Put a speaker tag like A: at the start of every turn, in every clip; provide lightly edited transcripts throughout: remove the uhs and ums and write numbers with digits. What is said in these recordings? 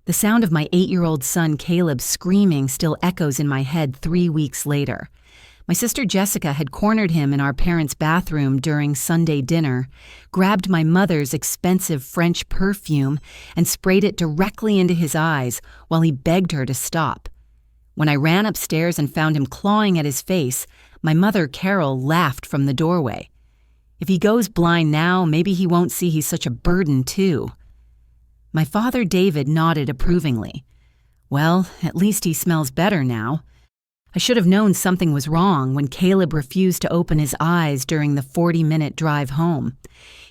A: The sound of my 8-year-old son Caleb screaming still echoes in my head 3 weeks later. My sister Jessica had cornered him in our parents' bathroom during Sunday dinner, grabbed my mother's expensive French perfume, and sprayed it directly into his eyes while he begged her to stop. When I ran upstairs and found him clawing at his face, my mother Carol laughed from the doorway. If he goes blind now, maybe he won't see he's such a burden too. My father David nodded approvingly. Well, at least he smells better now. I should have known something was wrong when Caleb refused to open his eyes during the 40-minute drive home.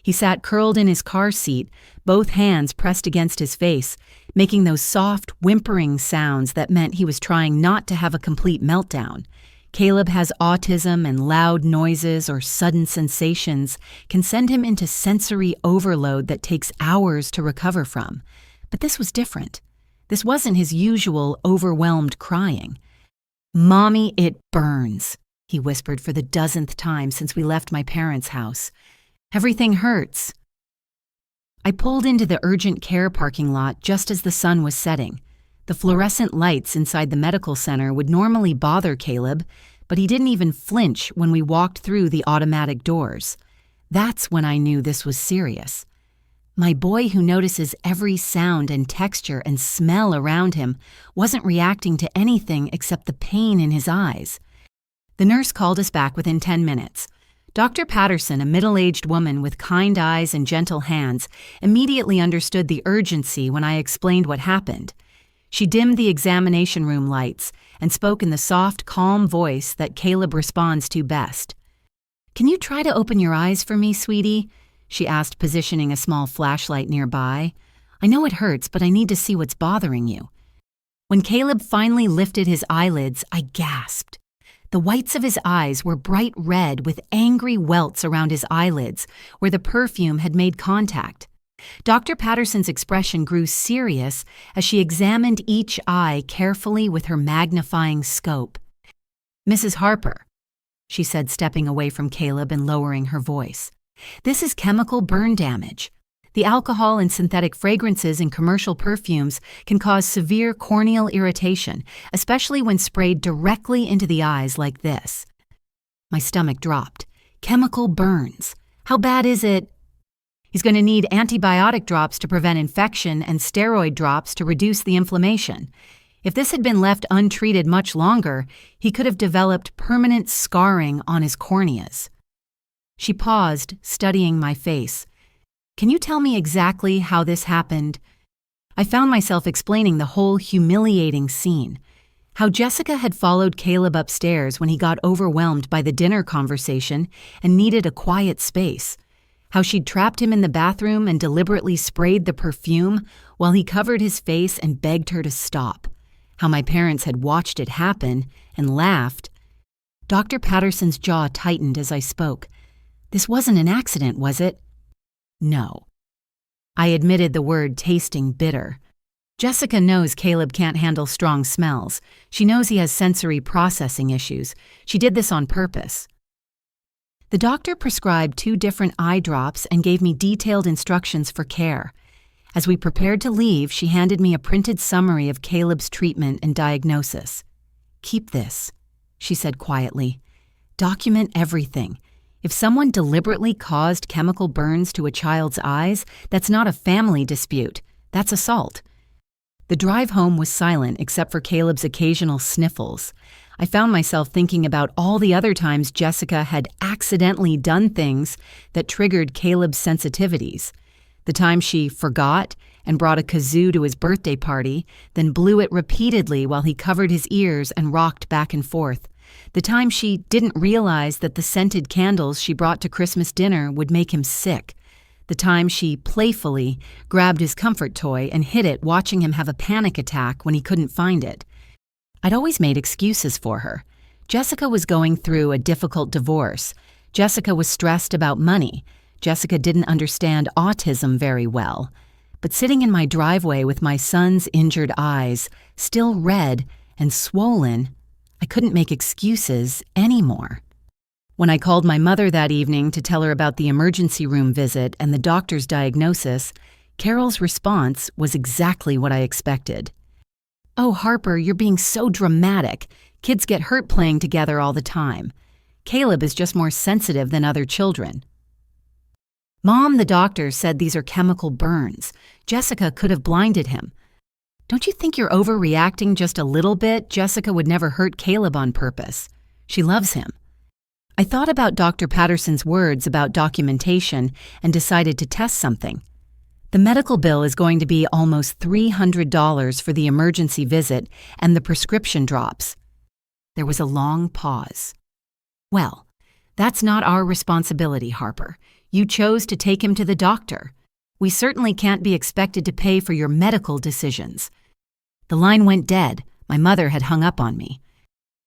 A: He sat curled in his car seat, both hands pressed against his face, making those soft, whimpering sounds that meant he was trying not to have a complete meltdown. Caleb has autism, and loud noises or sudden sensations can send him into sensory overload that takes hours to recover from. But this was different. This wasn't his usual overwhelmed crying. "Mommy, it burns," he whispered for the 10th time since we left my parents' house. "Everything hurts." I pulled into the urgent care parking lot just as the sun was setting. The fluorescent lights inside the medical center would normally bother Caleb, but he didn't even flinch when we walked through the automatic doors. That's when I knew this was serious. My boy, who notices every sound and texture and smell around him, wasn't reacting to anything except the pain in his eyes. The nurse called us back within 10 minutes. Dr. Patterson, a middle-aged woman with kind eyes and gentle hands, immediately understood the urgency when I explained what happened. She dimmed the examination room lights and spoke in the soft, calm voice that Caleb responds to best. "Can you try to open your eyes for me, sweetie?" she asked, positioning a small flashlight nearby. "I know it hurts, but I need to see what's bothering you." When Caleb finally lifted his eyelids, I gasped. The whites of his eyes were bright red with angry welts around his eyelids where the perfume had made contact. Dr. Patterson's expression grew serious as she examined each eye carefully with her magnifying scope. "Mrs. Harper," she said, stepping away from Caleb and lowering her voice, "this is chemical burn damage. The alcohol and synthetic fragrances in commercial perfumes can cause severe corneal irritation, especially when sprayed directly into the eyes like this." My stomach dropped. Chemical burns. How bad is it? "He's going to need antibiotic drops to prevent infection and steroid drops to reduce the inflammation. If this had been left untreated much longer, he could have developed permanent scarring on his corneas." She paused, studying my face. "Can you tell me exactly how this happened?" I found myself explaining the whole humiliating scene. How Jessica had followed Caleb upstairs when he got overwhelmed by the dinner conversation and needed a quiet space. How she'd trapped him in the bathroom and deliberately sprayed the perfume while he covered his face and begged her to stop. How my parents had watched it happen and laughed. Dr. Patterson's jaw tightened as I spoke. "This wasn't an accident, was it?" "No." I admitted the word tasting bitter. Jessica knows Caleb can't handle strong smells. She knows he has sensory processing issues. She did this on purpose. The doctor prescribed 2 different eye drops and gave me detailed instructions for care. As we prepared to leave, she handed me a printed summary of Caleb's treatment and diagnosis. "Keep this," she said quietly. "Document everything. If someone deliberately caused chemical burns to a child's eyes, that's not a family dispute. That's assault." The drive home was silent except for Caleb's occasional sniffles. I found myself thinking about all the other times Jessica had accidentally done things that triggered Caleb's sensitivities. The time she forgot and brought a kazoo to his birthday party, then blew it repeatedly while he covered his ears and rocked back and forth. The time she didn't realize that the scented candles she brought to Christmas dinner would make him sick. The time she playfully grabbed his comfort toy and hid it, watching him have a panic attack when he couldn't find it. I'd always made excuses for her. Jessica was going through a difficult divorce. Jessica was stressed about money. Jessica didn't understand autism very well. But sitting in my driveway with my son's injured eyes, still red and swollen, I couldn't make excuses anymore. When I called my mother that evening to tell her about the emergency room visit and the doctor's diagnosis, Carol's response was exactly what I expected. "Oh, Harper, you're being so dramatic. Kids get hurt playing together all the time. Caleb is just more sensitive than other children." "Mom, the doctor said these are chemical burns. Jessica could have blinded him." "Don't you think you're overreacting just a little bit? Jessica would never hurt Caleb on purpose. She loves him." I thought about Dr. Patterson's words about documentation and decided to test something. The medical bill is going to be almost $300 for the emergency visit and the prescription drops. There was a long pause. "Well, that's not our responsibility, Harper. You chose to take him to the doctor. We certainly can't be expected to pay for your medical decisions." The line went dead. My mother had hung up on me.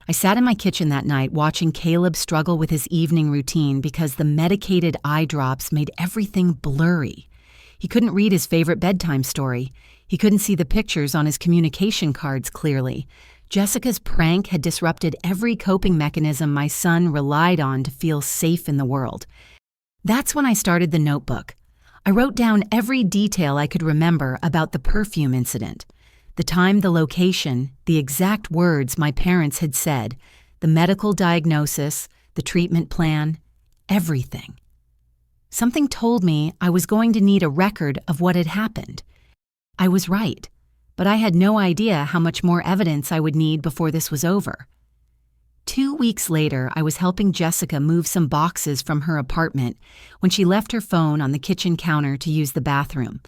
A: I sat in my kitchen that night watching Caleb struggle with his evening routine because the medicated eye drops made everything blurry. He couldn't read his favorite bedtime story. He couldn't see the pictures on his communication cards clearly. Jessica's prank had disrupted every coping mechanism my son relied on to feel safe in the world. That's when I started the notebook. I wrote down every detail I could remember about the Perfume incident. The time, the location, the exact words my parents had said, the medical diagnosis, the treatment plan, everything. Something told me I was going to need a record of what had happened. I was right, but I had no idea how much more evidence I would need before this was over. 2 weeks later, I was helping Jessica move some boxes from her apartment when she left her phone on the kitchen counter to use the bathroom.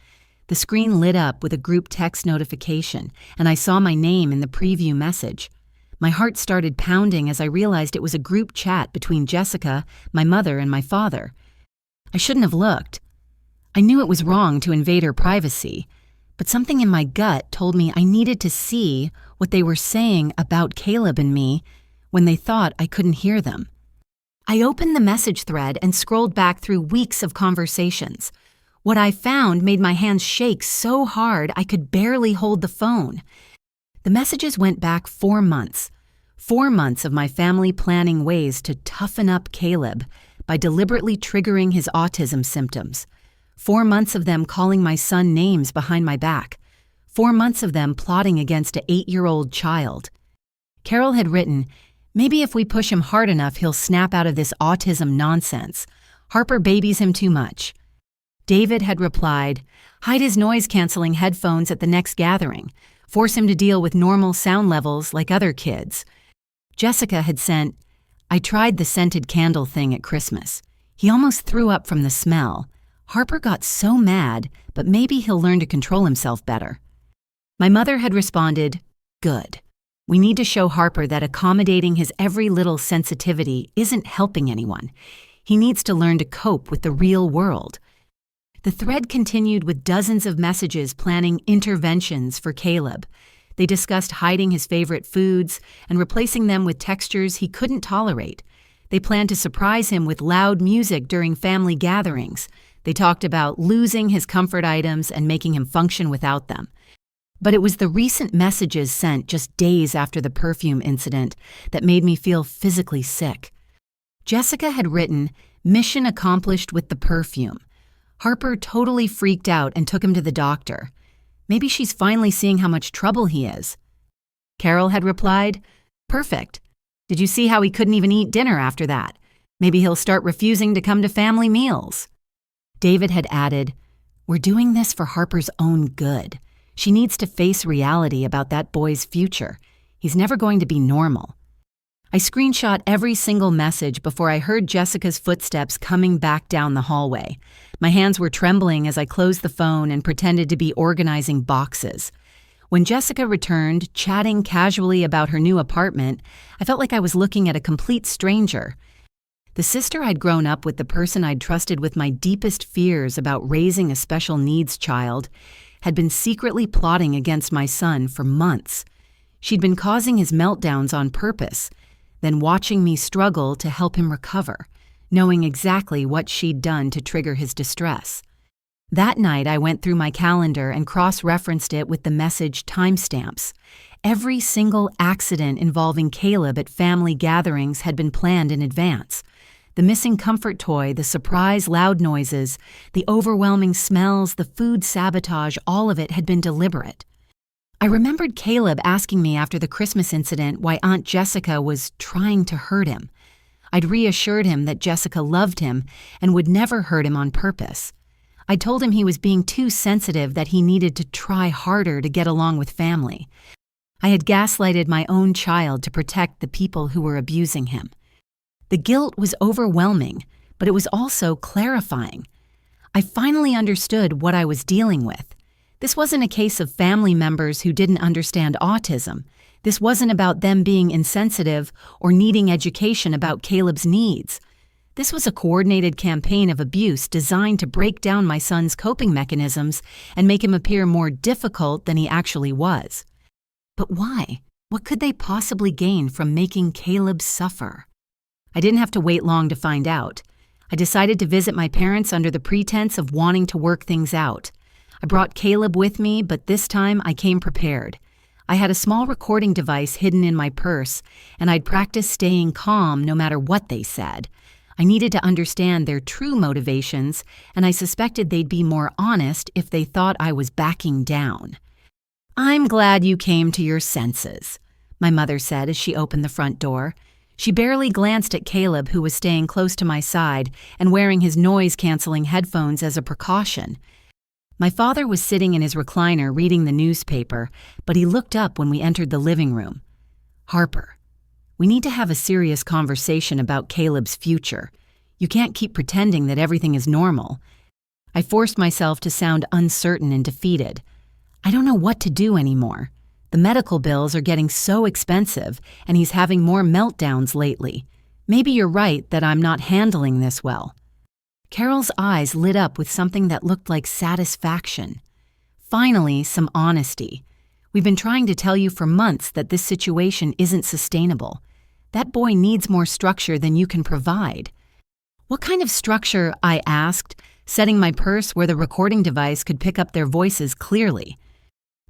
A: The screen lit up with a group text notification, and I saw my name in the preview message. My heart started pounding as I realized it was a group chat between Jessica, my mother, and my father. I shouldn't have looked. I knew it was wrong to invade her privacy, but something in my gut told me I needed to see what they were saying about Caleb and me when they thought I couldn't hear them. I opened the message thread and scrolled back through weeks of conversations. What I found made my hands shake so hard I could barely hold the phone. The messages went back 4 months. 4 months of my family planning ways to toughen up Caleb by deliberately triggering his autism symptoms. 4 months of them calling my son names behind my back. 4 months of them plotting against an 8-year-old child. Carol had written, "Maybe if we push him hard enough, he'll snap out of this autism nonsense. Harper babies him too much." David had replied, "Hide his noise-canceling headphones at the next gathering. Force him to deal with normal sound levels like other kids." Jessica had sent, "I tried the scented candle thing at Christmas. He almost threw up from the smell. Harper got so mad, but maybe he'll learn to control himself better." My mother had responded, "Good. We need to show Harper that accommodating his every little sensitivity isn't helping anyone. He needs to learn to cope with the real world." The thread continued with dozens of messages planning interventions for Caleb. They discussed hiding his favorite foods and replacing them with textures he couldn't tolerate. They planned to surprise him with loud music during family gatherings. They talked about losing his comfort items and making him function without them. But it was the recent messages sent just days after the Perfume incident that made me feel physically sick. Jessica had written, "Mission accomplished with the Perfume. Harper totally freaked out and took him to the doctor. Maybe she's finally seeing how much trouble he is." Carol had replied, "Perfect. Did you see how he couldn't even eat dinner after that? Maybe he'll start refusing to come to family meals." David had added, "We're doing this for Harper's own good. She needs to face reality about that boy's future. He's never going to be normal." I screenshot every single message before I heard Jessica's footsteps coming back down the hallway. My hands were trembling as I closed the phone and pretended to be organizing boxes. When Jessica returned, chatting casually about her new apartment, I felt like I was looking at a complete stranger. The sister I'd grown up with, the person I'd trusted with my deepest fears about raising a special needs child, had been secretly plotting against my son for months. She'd been causing his meltdowns on purpose, then watching me struggle to help him recover, knowing exactly what she'd done to trigger his distress. That night, I went through my calendar and cross-referenced it with the message timestamps. Every single accident involving Caleb at family gatherings had been planned in advance. The missing comfort toy, the surprise loud noises, the overwhelming smells, the food sabotage, all of it had been deliberate. I remembered Caleb asking me after the Christmas incident why Aunt Jessica was trying to hurt him. I'd reassured him that Jessica loved him and would never hurt him on purpose. I told him he was being too sensitive, that he needed to try harder to get along with family. I had gaslighted my own child to protect the people who were abusing him. The guilt was overwhelming, but it was also clarifying. I finally understood what I was dealing with. This wasn't a case of family members who didn't understand autism. This wasn't about them being insensitive or needing education about Caleb's needs. This was a coordinated campaign of abuse designed to break down my son's coping mechanisms and make him appear more difficult than he actually was. But why? What could they possibly gain from making Caleb suffer? I didn't have to wait long to find out. I decided to visit my parents under the pretense of wanting to work things out. I brought Caleb with me, but this time I came prepared. I had a small recording device hidden in my purse, and I'd practiced staying calm no matter what they said. I needed to understand their true motivations, and I suspected they'd be more honest if they thought I was backing down. "I'm glad you came to your senses," my mother said as she opened the front door. She barely glanced at Caleb, who was staying close to my side and wearing his noise-canceling headphones as a precaution. My father was sitting in his recliner reading the newspaper, but he looked up when we entered the living room. "Harper, we need to have a serious conversation about Caleb's future. You can't keep pretending that everything is normal." I forced myself to sound uncertain and defeated. "I don't know what to do anymore. The medical bills are getting so expensive, and he's having more meltdowns lately. Maybe you're right that I'm not handling this well." Carol's eyes lit up with something that looked like satisfaction. "Finally, some honesty. We've been trying to tell you for months that this situation isn't sustainable. That boy needs more structure than you can provide." "What kind of structure?" I asked, setting my purse where the recording device could pick up their voices clearly.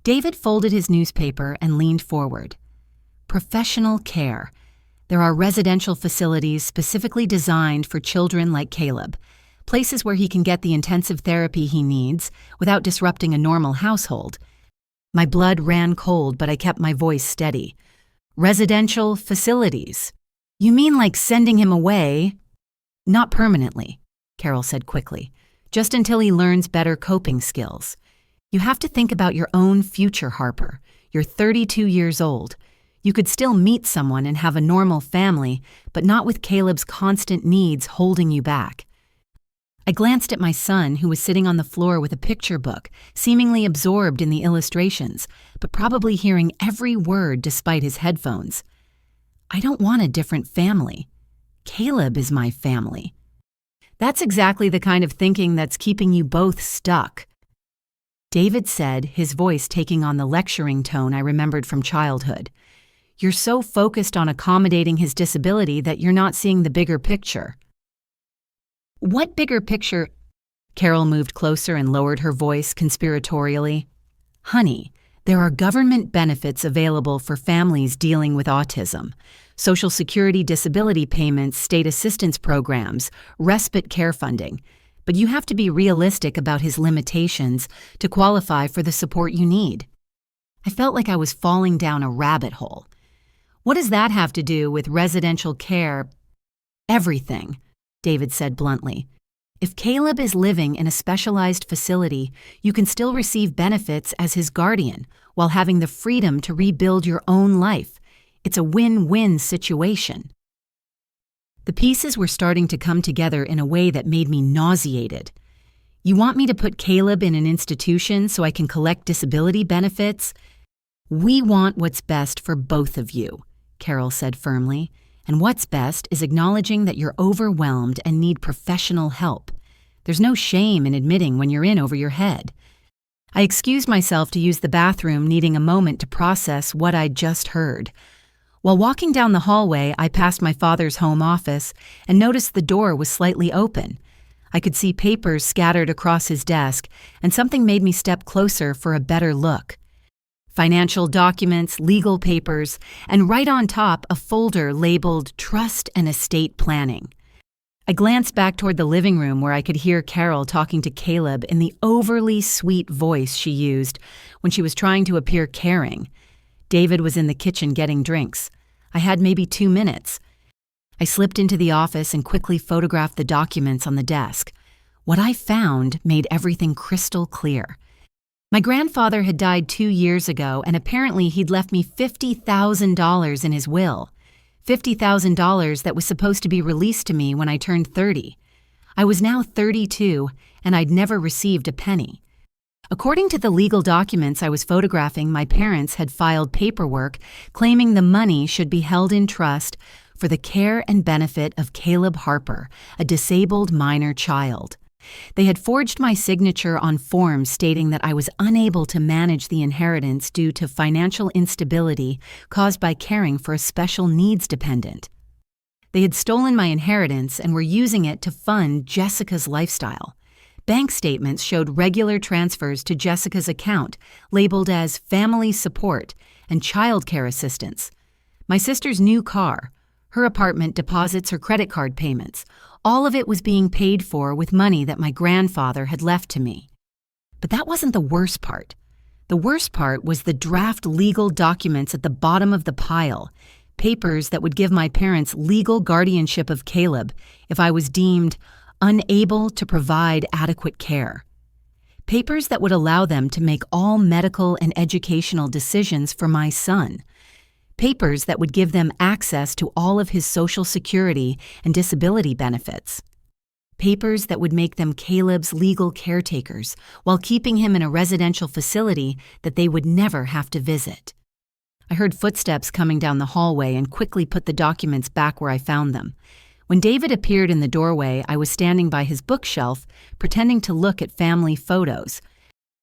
A: David folded his newspaper and leaned forward. "Professional care. There are residential facilities specifically designed for children like Caleb, places where he can get the intensive therapy he needs without disrupting a normal household." My blood ran cold, but I kept my voice steady. "Residential facilities? You mean like sending him away?" "Not permanently," Carol said quickly, "just until he learns better coping skills. You have to think about your own future, Harper. You're 32 years old. You could still meet someone and have a normal family, but not with Caleb's constant needs holding you back." I glanced at my son, who was sitting on the floor with a picture book, seemingly absorbed in the illustrations, but probably hearing every word despite his headphones. "I don't want a different family. Caleb is my family." "That's exactly the kind of thinking that's keeping you both stuck," David said, his voice taking on the lecturing tone I remembered from childhood. "You're so focused on accommodating his disability that you're not seeing the bigger picture." "What bigger picture?" Carol moved closer and lowered her voice conspiratorially. "Honey, there are government benefits available for families dealing with autism. Social Security disability payments, state assistance programs, respite care funding. But you have to be realistic about his limitations to qualify for the support you need." I felt like I was falling down a rabbit hole. "What does that have to do with residential care?" "Everything," David said bluntly. "If Caleb is living in a specialized facility, you can still receive benefits as his guardian while having the freedom to rebuild your own life. It's a win-win situation." The pieces were starting to come together in a way that made me nauseated. "You want me to put Caleb in an institution so I can collect disability benefits?" "We want what's best for both of you," Carol said firmly. "And what's best is acknowledging that you're overwhelmed and need professional help. There's no shame in admitting when you're in over your head." I excused myself to use the bathroom, needing a moment to process what I'd just heard. While walking down the hallway, I passed my father's home office and noticed the door was slightly open. I could see papers scattered across his desk, and something made me step closer for a better look. Financial documents, legal papers, and right on top a folder labeled Trust and Estate Planning. I glanced back toward the living room where I could hear Carol talking to Caleb in the overly sweet voice she used when she was trying to appear caring. David was in the kitchen getting drinks. I had maybe 2 minutes. I slipped into the office and quickly photographed the documents on the desk. What I found made everything crystal clear. My grandfather had died 2 years ago, and apparently he'd left me $50,000 in his will. $50,000 that was supposed to be released to me when I turned 30. I was now 32, and I'd never received a penny. According to the legal documents I was photographing, my parents had filed paperwork claiming the money should be held in trust for the care and benefit of Caleb Harper, a disabled minor child. They had forged my signature on forms stating that I was unable to manage the inheritance due to financial instability caused by caring for a special needs dependent. They had stolen my inheritance and were using it to fund Jessica's lifestyle. Bank statements showed regular transfers to Jessica's account, labeled as family support and child care assistance. My sister's new car, her apartment deposits, her credit card payments, all of it was being paid for with money that my grandfather had left to me. But that wasn't the worst part. The worst part was the draft legal documents at the bottom of the pile, papers that would give my parents legal guardianship of Caleb if I was deemed unable to provide adequate care. Papers that would allow them to make all medical and educational decisions for my son. Papers that would give them access to all of his Social Security and disability benefits. Papers that would make them Caleb's legal caretakers while keeping him in a residential facility that they would never have to visit. I heard footsteps coming down the hallway and quickly put the documents back where I found them. When David appeared in the doorway, I was standing by his bookshelf, pretending to look at family photos.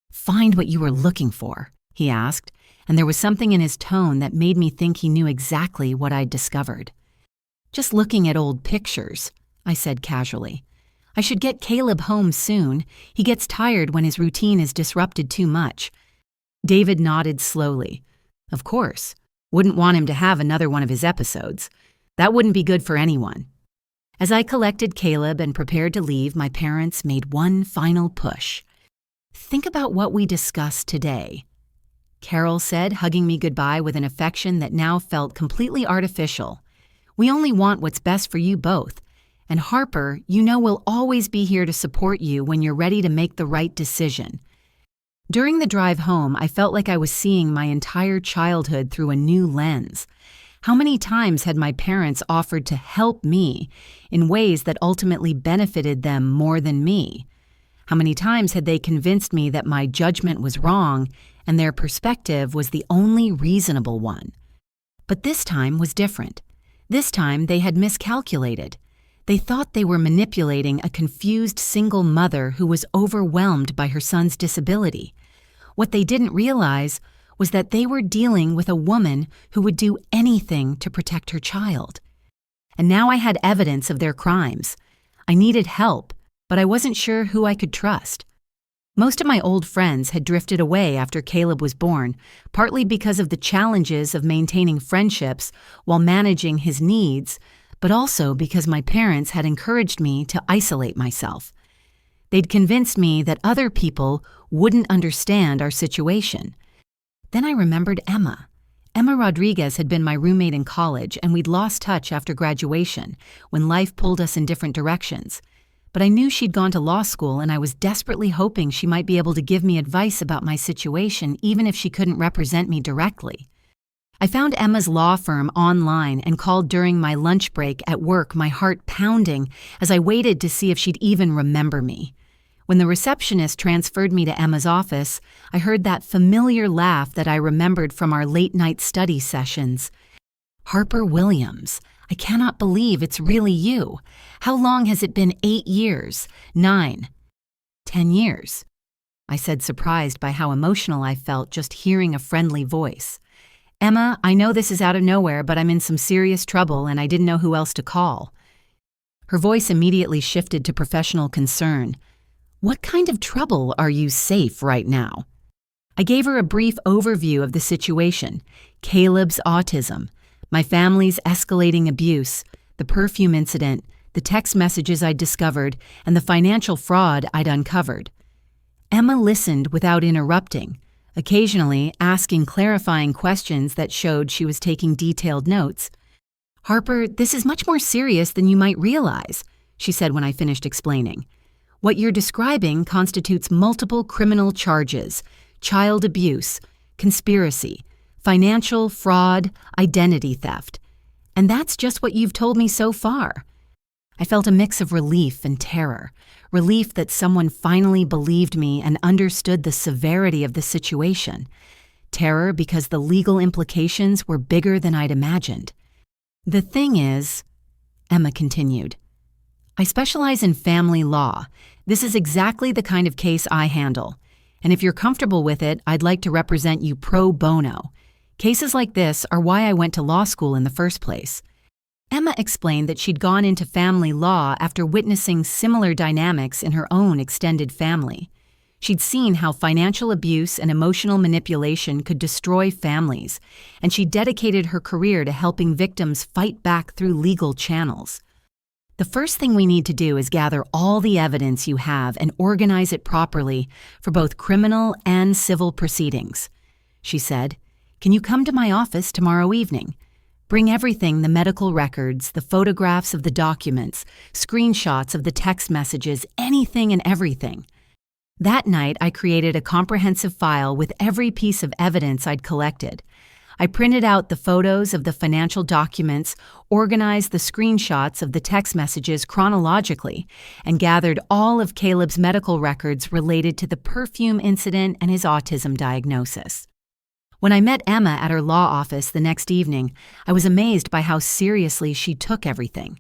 A: "Find what you were looking for," he asked, and there was something in his tone that made me think he knew exactly what I'd discovered. "Just looking at old pictures," I said casually. "I should get Caleb home soon. He gets tired when his routine is disrupted too much." David nodded slowly. "Of course. Wouldn't want him to have another one of his episodes. That wouldn't be good for anyone." As I collected Caleb and prepared to leave, my parents made one final push. "Think about what we discussed today," Carol said, hugging me goodbye with an affection that now felt completely artificial. "We only want what's best for you both. And Harper, you know we'll always be here to support you when you're ready to make the right decision." During the drive home, I felt like I was seeing my entire childhood through a new lens. How many times had my parents offered to help me in ways that ultimately benefited them more than me? How many times had they convinced me that my judgment was wrong and their perspective was the only reasonable one? But this time was different. This time they had miscalculated. They thought they were manipulating a confused single mother who was overwhelmed by her son's disability. What they didn't realize was that they were dealing with a woman who would do anything to protect her child. And now I had evidence of their crimes. I needed help, but I wasn't sure who I could trust. Most of my old friends had drifted away after Caleb was born, partly because of the challenges of maintaining friendships while managing his needs, but also because my parents had encouraged me to isolate myself. They'd convinced me that other people wouldn't understand our situation. Then I remembered Emma. Emma Rodriguez had been my roommate in college, and we'd lost touch after graduation, when life pulled us in different directions. But I knew she'd gone to law school, and I was desperately hoping she might be able to give me advice about my situation, even if she couldn't represent me directly. I found Emma's law firm online and called during my lunch break at work, my heart pounding as I waited to see if she'd even remember me. When the receptionist transferred me to Emma's office, I heard that familiar laugh that I remembered from our late-night study sessions. "Harper Williams, I cannot believe it's really you. How long has it been? 8 years? 9? 10 years?" I said, surprised by how emotional I felt just hearing a friendly voice. "Emma, I know this is out of nowhere, but I'm in some serious trouble and I didn't know who else to call." Her voice immediately shifted to professional concern. "What kind of trouble are you safe right now?" I gave her a brief overview of the situation: Caleb's autism, my family's escalating abuse, the Perfume incident, the text messages I'd discovered, and the financial fraud I'd uncovered. Emma listened without interrupting, occasionally asking clarifying questions that showed she was taking detailed notes. "Harper, this is much more serious than you might realize," she said when I finished explaining. "What you're describing constitutes multiple criminal charges: child abuse, conspiracy, financial fraud, identity theft. And that's just what you've told me so far." I felt a mix of relief and terror. Relief that someone finally believed me and understood the severity of the situation. Terror because the legal implications were bigger than I'd imagined. "The thing is," Emma continued, "I specialize in family law. This is exactly the kind of case I handle. And if you're comfortable with it, I'd like to represent you pro bono. Cases like this are why I went to law school in the first place." Emma explained that she'd gone into family law after witnessing similar dynamics in her own extended family. She'd seen how financial abuse and emotional manipulation could destroy families, and she dedicated her career to helping victims fight back through legal channels. "The first thing we need to do is gather all the evidence you have and organize it properly for both criminal and civil proceedings," she said. "Can you come to my office tomorrow evening? Bring everything: the medical records, the photographs of the documents, screenshots of the text messages, anything and everything." That night, I created a comprehensive file with every piece of evidence I'd collected. I printed out the photos of the financial documents, organized the screenshots of the text messages chronologically, and gathered all of Caleb's medical records related to the Perfume incident and his autism diagnosis. When I met Emma at her law office the next evening, I was amazed by how seriously she took everything.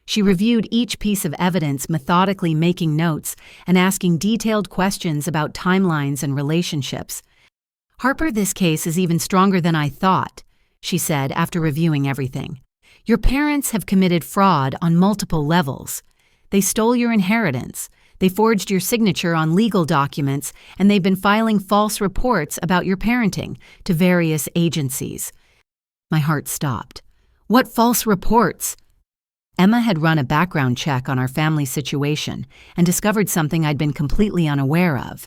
A: She reviewed each piece of evidence, methodically making notes and asking detailed questions about timelines and relationships. "Harper, this case is even stronger than I thought," she said after reviewing everything. "Your parents have committed fraud on multiple levels. They stole your inheritance. They forged your signature on legal documents, and they've been filing false reports about your parenting to various agencies." My heart stopped. "What false reports?" Emma had run a background check on our family situation and discovered something I'd been completely unaware of.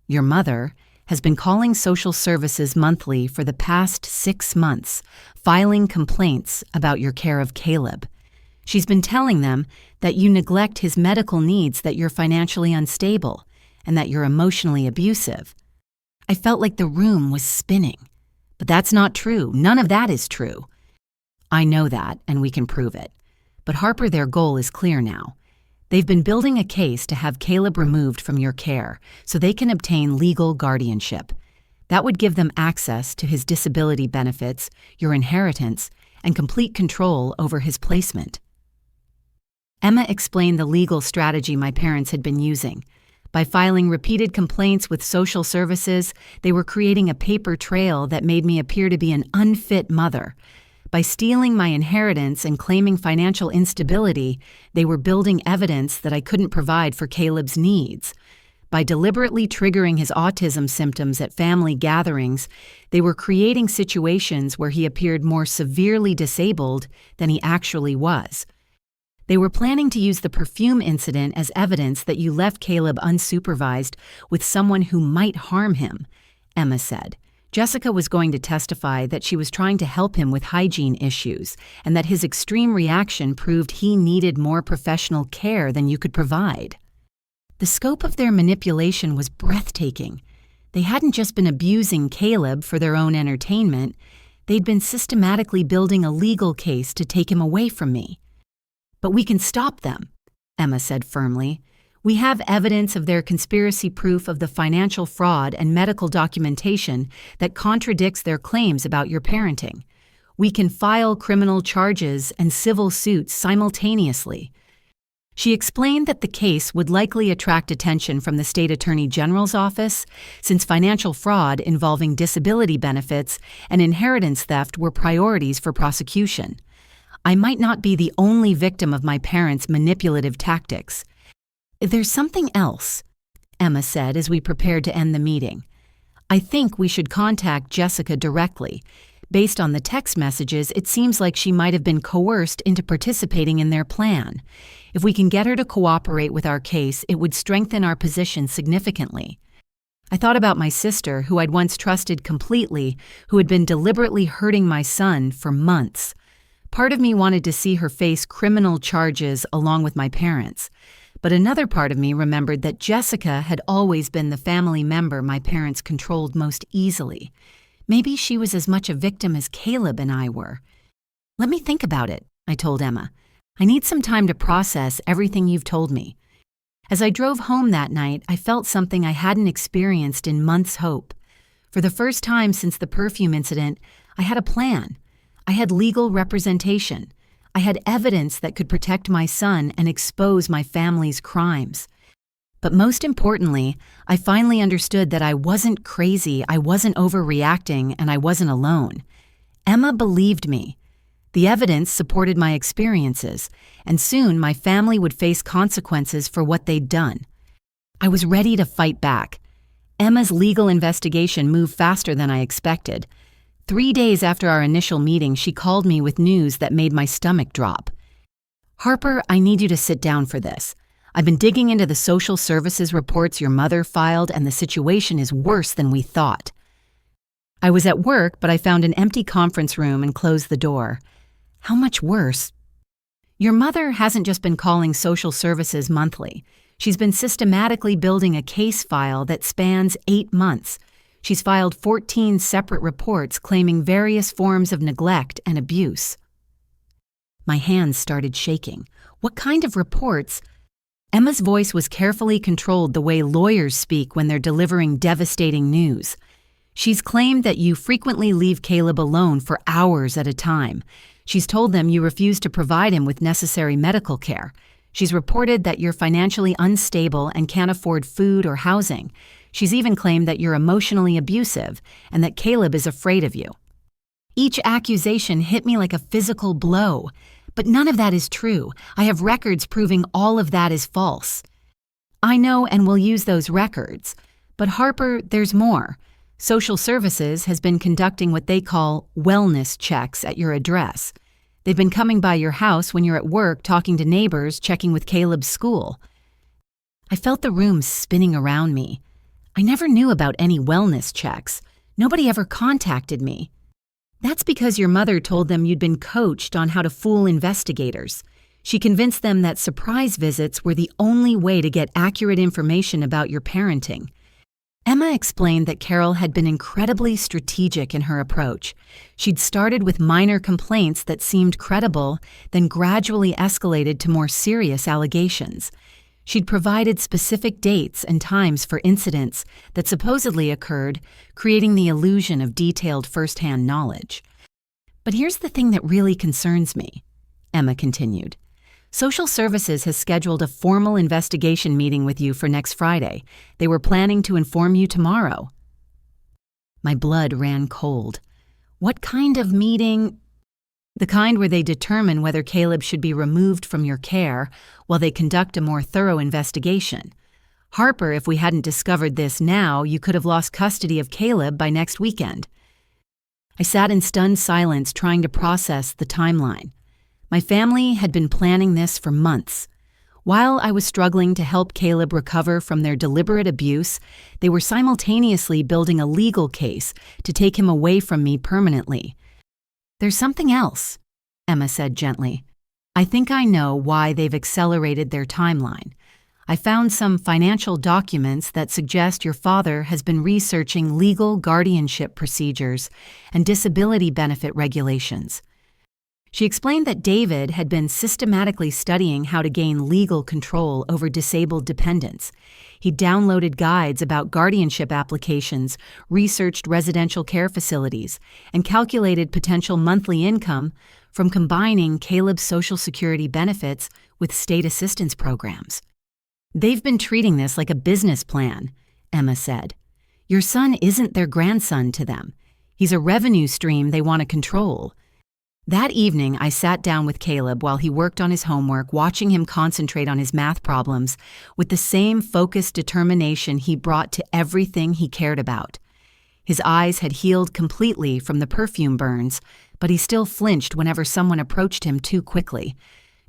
A: "Your mother has been calling social services monthly for the past 6 months, filing complaints about your care of Caleb. She's been telling them that you neglect his medical needs, that you're financially unstable, and that you're emotionally abusive." I felt like the room was spinning. "But that's not true. None of that is true." "I know that, and we can prove it. But Harper, their goal is clear now. They've been building a case to have Caleb removed from your care so they can obtain legal guardianship. That would give them access to his disability benefits, your inheritance, and complete control over his placement." Emma explained the legal strategy my parents had been using. By filing repeated complaints with social services, they were creating a paper trail that made me appear to be an unfit mother. By stealing my inheritance and claiming financial instability, they were building evidence that I couldn't provide for Caleb's needs. By deliberately triggering his autism symptoms at family gatherings, they were creating situations where he appeared more severely disabled than he actually was. They were planning to use the Perfume incident as evidence that you left Caleb unsupervised with someone who might harm him, Emma said. Jessica was going to testify that she was trying to help him with hygiene issues and that his extreme reaction proved he needed more professional care than you could provide. The scope of their manipulation was breathtaking. They hadn't just been abusing Caleb for their own entertainment, they'd been systematically building a legal case to take him away from me. "But we can stop them," Emma said firmly. "We have evidence of their conspiracy, proof of the financial fraud and medical documentation that contradicts their claims about your parenting. We can file criminal charges and civil suits simultaneously." She explained that the case would likely attract attention from the state attorney general's office, since financial fraud involving disability benefits and inheritance theft were priorities for prosecution. I might not be the only victim of my parents' manipulative tactics. "There's something else," Emma said as we prepared to end the meeting. "I think we should contact Jessica directly, Based on the text messages, it seems like she might have been coerced into participating in their plan. If we can get her to cooperate with our case, it would strengthen our position significantly. I thought about my sister, who I'd once trusted completely, who had been deliberately hurting my son for months. Part of me wanted to see her face criminal charges along with my parents. But another part of me remembered that Jessica had always been the family member my parents controlled most easily. Maybe she was as much a victim as Caleb and I were. "Let me think about it," I told Emma. "I need some time to process everything you've told me." As I drove home that night, I felt something I hadn't experienced in months' hope. For the first time since the Perfume incident, I had a plan. I had legal representation. I had evidence that could protect my son and expose my family's crimes. But most importantly, I finally understood that I wasn't crazy, I wasn't overreacting, and I wasn't alone. Emma believed me. The evidence supported my experiences, and soon my family would face consequences for what they'd done. I was ready to fight back. Emma's legal investigation moved faster than I expected. 3 days after our initial meeting, she called me with news that made my stomach drop. "Harper, I need you to sit down for this. I've been digging into the social services reports your mother filed, and the situation is worse than we thought." I was at work, but I found an empty conference room and closed the door. "How much worse?" "Your mother hasn't just been calling social services monthly. She's been systematically building a case file that spans 8 months. She's filed 14 separate reports claiming various forms of neglect and abuse." My hands started shaking. "What kind of reports?" Emma's voice was carefully controlled the way lawyers speak when they're delivering devastating news. "She's claimed that you frequently leave Caleb alone for hours at a time. She's told them you refuse to provide him with necessary medical care. She's reported that you're financially unstable and can't afford food or housing. She's even claimed that you're emotionally abusive and that Caleb is afraid of you." Each accusation hit me like a physical blow. But none of that is true. I have records proving all of that is false. "I know, and will use those records. But Harper, there's more. Social Services has been conducting what they call wellness checks at your address. They've been coming by your house when you're at work, talking to neighbors, checking with Caleb's school." I felt the room spinning around me. I never knew about any wellness checks. Nobody ever contacted me. "That's because your mother told them you'd been coached on how to fool investigators. She convinced them that surprise visits were the only way to get accurate information about your parenting." Emma explained that Carol had been incredibly strategic in her approach. She'd started with minor complaints that seemed credible, then gradually escalated to more serious allegations. She'd provided specific dates and times for incidents that supposedly occurred, creating the illusion of detailed first-hand knowledge. "But here's the thing that really concerns me," Emma continued. "Social Services has scheduled a formal investigation meeting with you for next Friday. They were planning to inform you tomorrow." My blood ran cold. "What kind of meeting?" "The kind where they determine whether Caleb should be removed from your care while they conduct a more thorough investigation. Harper, if we hadn't discovered this now, you could have lost custody of Caleb by next weekend." I sat in stunned silence, trying to process the timeline. My family had been planning this for months. While I was struggling to help Caleb recover from their deliberate abuse, they were simultaneously building a legal case to take him away from me permanently. "There's something else," Emma said gently. "I think I know why they've accelerated their timeline. I found some financial documents that suggest your father has been researching legal guardianship procedures and disability benefit regulations." She explained that David had been systematically studying how to gain legal control over disabled dependents. He downloaded guides about guardianship applications, researched residential care facilities, and calculated potential monthly income from combining Caleb's Social Security benefits with state assistance programs. "They've been treating this like a business plan," Emma said. "Your son isn't their grandson to them. He's a revenue stream they want to control." That evening, I sat down with Caleb while he worked on his homework, watching him concentrate on his math problems with the same focused determination he brought to everything he cared about. His eyes had healed completely from the perfume burns, but he still flinched whenever someone approached him too quickly.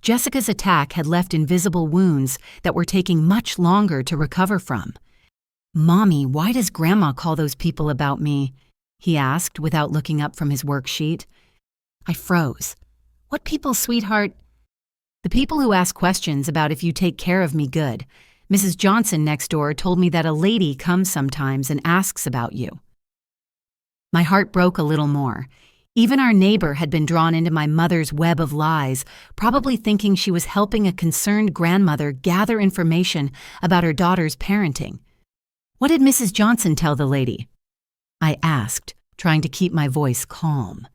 A: Jessica's attack had left invisible wounds that were taking much longer to recover from. "Mommy, why does Grandma call those people about me?" he asked without looking up from his worksheet. I froze. "What people, sweetheart?" "The people who ask questions about if you take care of me good. Mrs. Johnson next door told me that a lady comes sometimes and asks about you." My heart broke a little more. Even our neighbor had been drawn into my mother's web of lies, probably thinking she was helping a concerned grandmother gather information about her daughter's parenting. "What did Mrs. Johnson tell the lady?" I asked, trying to keep my voice calm.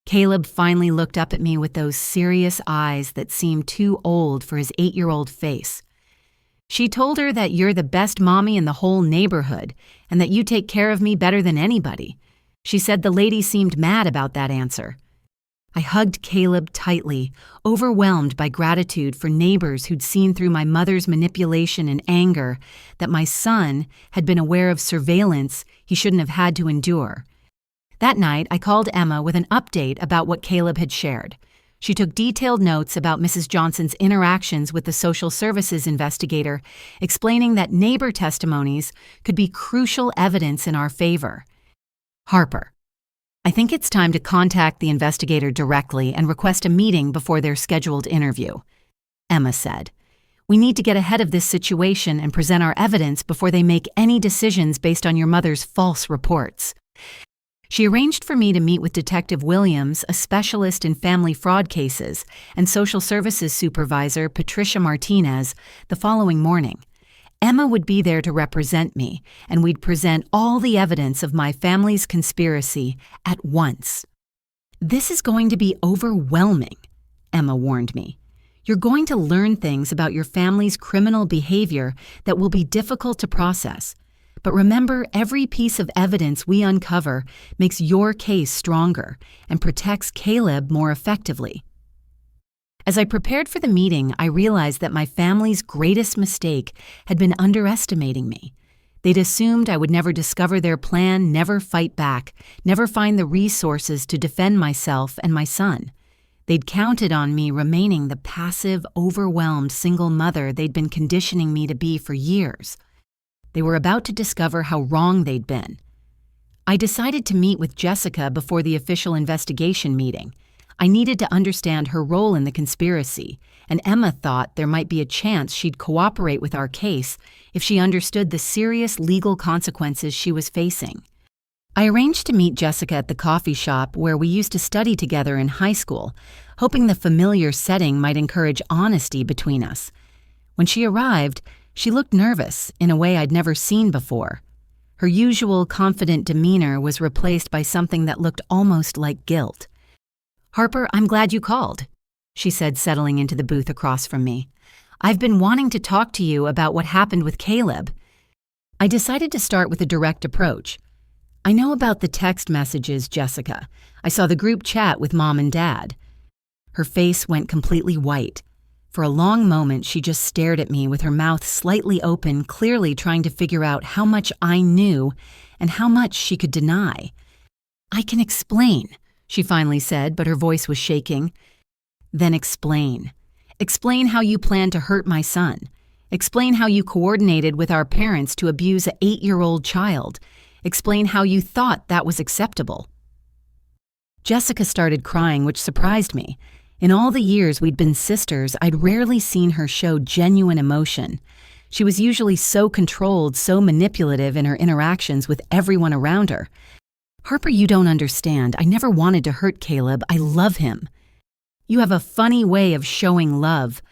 A: Caleb finally looked up at me with those serious eyes that seemed too old for his 8-year-old face. "She told her that you're the best mommy in the whole neighborhood and that you take care of me better than anybody. She said the lady seemed mad about that answer." I hugged Caleb tightly, overwhelmed by gratitude for neighbors who'd seen through my mother's manipulation and anger that my son had been aware of surveillance he shouldn't have had to endure. That night, I called Emma with an update about what Caleb had shared. She took detailed notes about Mrs. Johnson's interactions with the social services investigator, explaining that neighbor testimonies could be crucial evidence in our favor. "Harper, I think it's time to contact the investigator directly and request a meeting before their scheduled interview," Emma said. "We need to get ahead of this situation and present our evidence before they make any decisions based on your mother's false reports." She arranged for me to meet with Detective Williams, a specialist in family fraud cases, and Social Services Supervisor Patricia Martinez the following morning. Emma would be there to represent me, and we'd present all the evidence of my family's conspiracy at once. "This is going to be overwhelming," Emma warned me. "You're going to learn things about your family's criminal behavior that will be difficult to process. But remember, every piece of evidence we uncover makes your case stronger and protects Caleb more effectively." As I prepared for the meeting, I realized that my family's greatest mistake had been underestimating me. They'd assumed I would never discover their plan, never fight back, never find the resources to defend myself and my son. They'd counted on me remaining the passive, overwhelmed single mother they'd been conditioning me to be for years. They were about to discover how wrong they'd been. I decided to meet with Jessica before the official investigation meeting. I needed to understand her role in the conspiracy, and Emma thought there might be a chance she'd cooperate with our case if she understood the serious legal consequences she was facing. I arranged to meet Jessica at the coffee shop where we used to study together in high school, hoping the familiar setting might encourage honesty between us. When she arrived, she looked nervous in a way I'd never seen before. Her usual confident demeanor was replaced by something that looked almost like guilt. "Harper, I'm glad you called," she said, settling into the booth across from me. "I've been wanting to talk to you about what happened with Caleb." I decided to start with a direct approach. "I know about the text messages, Jessica. I saw the group chat with Mom and Dad." Her face went completely white. For a long moment, she just stared at me with her mouth slightly open, clearly trying to figure out how much I knew and how much she could deny. "I can explain," she finally said, but her voice was shaking. "Then explain. Explain how you planned to hurt my son. Explain how you coordinated with our parents to abuse an 8-year-old child. Explain how you thought that was acceptable." Jessica started crying, which surprised me. In all the years we'd been sisters, I'd rarely seen her show genuine emotion. She was usually so controlled, so manipulative in her interactions with everyone around her. "Harper, you don't understand. I never wanted to hurt Caleb. I love him." "You have a funny way of showing love,"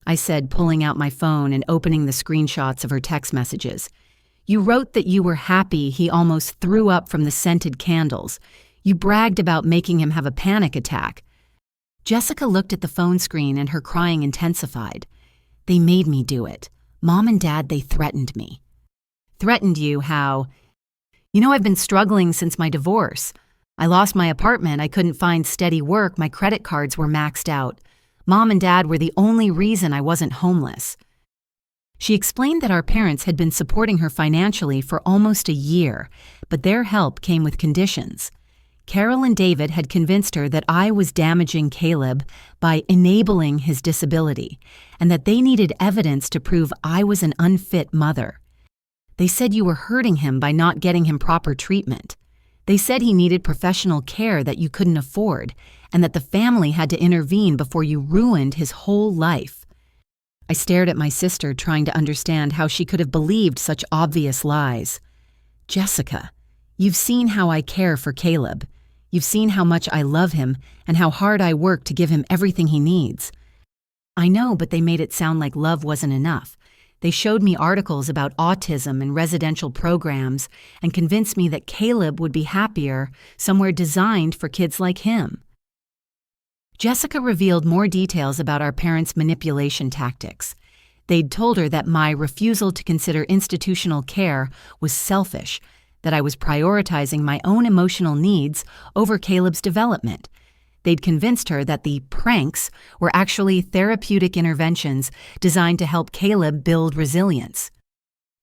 A: I said, pulling out my phone and opening the screenshots of her text messages. "You wrote that you were happy he almost threw up from the scented candles. You bragged about making him have a panic attack." Jessica looked at the phone screen and her crying intensified. "They made me do it. Mom and Dad, they threatened me." "Threatened you? How?" "You know, I've been struggling since my divorce. I lost my apartment, I couldn't find steady work, my credit cards were maxed out. Mom and Dad were the only reason I wasn't homeless." She explained that our parents had been supporting her financially for almost a year, but their help came with conditions. Carol and David had convinced her that I was damaging Caleb by enabling his disability, and that they needed evidence to prove I was an unfit mother. They said you were hurting him by not getting him proper treatment. They said he needed professional care that you couldn't afford, and that the family had to intervene before you ruined his whole life. I stared at my sister, trying to understand how she could have believed such obvious lies. Jessica, you've seen how I care for Caleb. You've seen how much I love him and how hard I work to give him everything he needs. I know, but they made it sound like love wasn't enough. They showed me articles about autism and residential programs and convinced me that Caleb would be happier somewhere designed for kids like him. Jessica revealed more details about our parents' manipulation tactics. They'd told her that my refusal to consider institutional care was selfish, that I was prioritizing my own emotional needs over Caleb's development. They'd convinced her that the pranks were actually therapeutic interventions designed to help Caleb build resilience.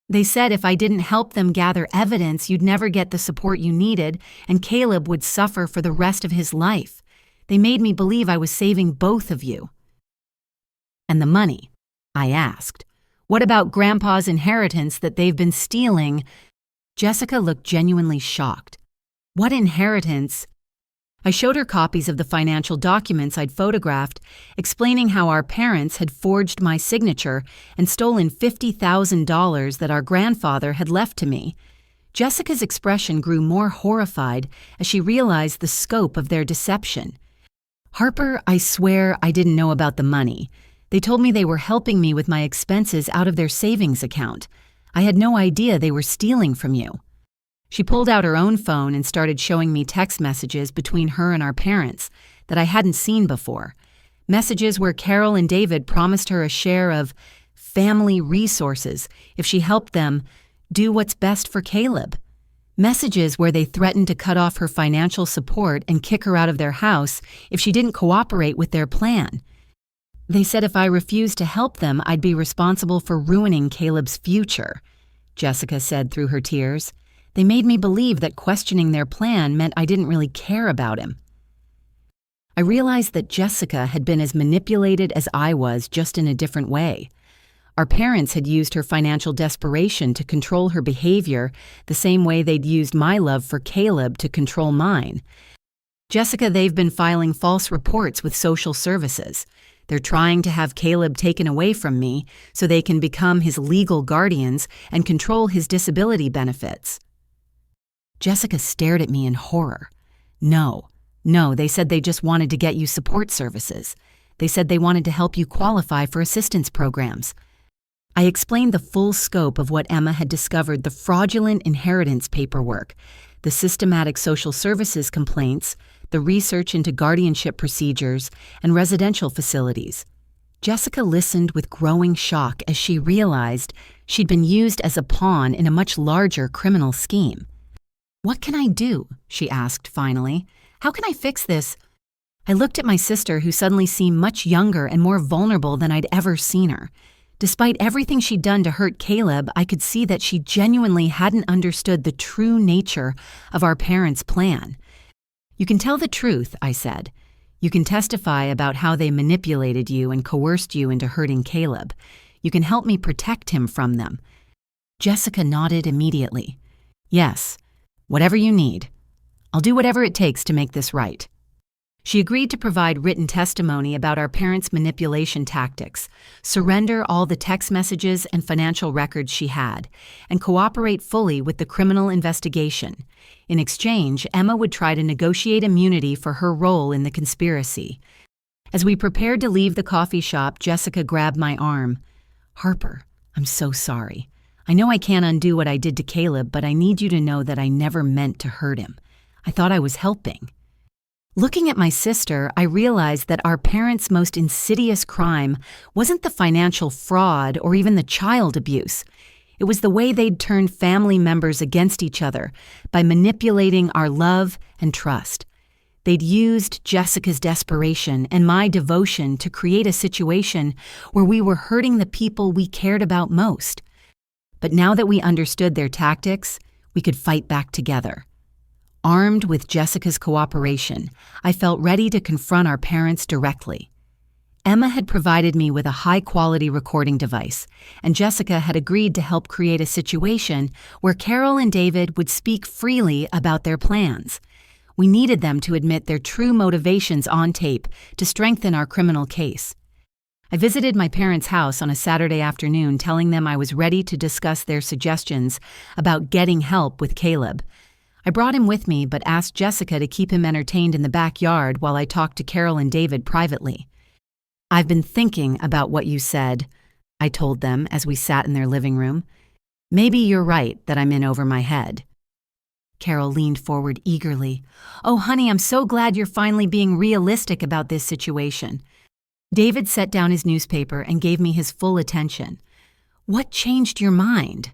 A: They said if I didn't help them gather evidence, you'd never get the support you needed, and Caleb would suffer for the rest of his life. They made me believe I was saving both of you. And the money? I asked. What about Grandpa's inheritance that they've been stealing? Jessica looked genuinely shocked. What inheritance? I showed her copies of the financial documents I'd photographed, explaining how our parents had forged my signature and stolen $50,000 that our grandfather had left to me. Jessica's expression grew more horrified as she realized the scope of their deception. Harper, I swear I didn't know about the money. They told me they were helping me with my expenses out of their savings account. I had no idea they were stealing from you. She pulled out her own phone and started showing me text messages between her and our parents that I hadn't seen before. Messages where Carol and David promised her a share of family resources if she helped them do what's best for Caleb. Messages where they threatened to cut off her financial support and kick her out of their house if she didn't cooperate with their plan. They said if I refused to help them, I'd be responsible for ruining Caleb's future, Jessica said through her tears. They made me believe that questioning their plan meant I didn't really care about him. I realized that Jessica had been as manipulated as I was, just in a different way. Our parents had used her financial desperation to control her behavior the same way they'd used my love for Caleb to control mine. Jessica, they've been filing false reports with social services. They're trying to have Caleb taken away from me so they can become his legal guardians and control his disability benefits. Jessica stared at me in horror. No, they said they just wanted to get you support services. They said they wanted to help you qualify for assistance programs. I explained the full scope of what Emma had discovered: the fraudulent inheritance paperwork, the systematic social services complaints, the research into guardianship procedures, and residential facilities. Jessica listened with growing shock as she realized she'd been used as a pawn in a much larger criminal scheme. What can I do? She asked finally. How can I fix this? I looked at my sister, who suddenly seemed much younger and more vulnerable than I'd ever seen her. Despite everything she'd done to hurt Caleb, I could see that she genuinely hadn't understood the true nature of our parents' plan. You can tell the truth, I said. You can testify about how they manipulated you and coerced you into hurting Caleb. You can help me protect him from them. Jessica nodded immediately. Yes, whatever you need. I'll do whatever it takes to make this right. She agreed to provide written testimony about our parents' manipulation tactics, surrender all the text messages and financial records she had, and cooperate fully with the criminal investigation. In exchange, Emma would try to negotiate immunity for her role in the conspiracy. As we prepared to leave the coffee shop, Jessica grabbed my arm. Harper, I'm so sorry. I know I can't undo what I did to Caleb, but I need you to know that I never meant to hurt him. I thought I was helping. Looking at my sister, I realized that our parents' most insidious crime wasn't the financial fraud or even the child abuse. It was the way they'd turned family members against each other by manipulating our love and trust. They'd used Jessica's desperation and my devotion to create a situation where we were hurting the people we cared about most. But now that we understood their tactics, we could fight back together. Armed with Jessica's cooperation, I felt ready to confront our parents directly. Emma had provided me with a high-quality recording device, and Jessica had agreed to help create a situation where Carol and David would speak freely about their plans. We needed them to admit their true motivations on tape to strengthen our criminal case. I visited my parents' house on a Saturday afternoon, telling them I was ready to discuss their suggestions about getting help with Caleb. I brought him with me but asked Jessica to keep him entertained in the backyard while I talked to Carol and David privately. "I've been thinking about what you said," I told them as we sat in their living room. "Maybe you're right that I'm in over my head." Carol leaned forward eagerly. "Oh, honey, I'm so glad you're finally being realistic about this situation." David set down his newspaper and gave me his full attention. "What changed your mind?"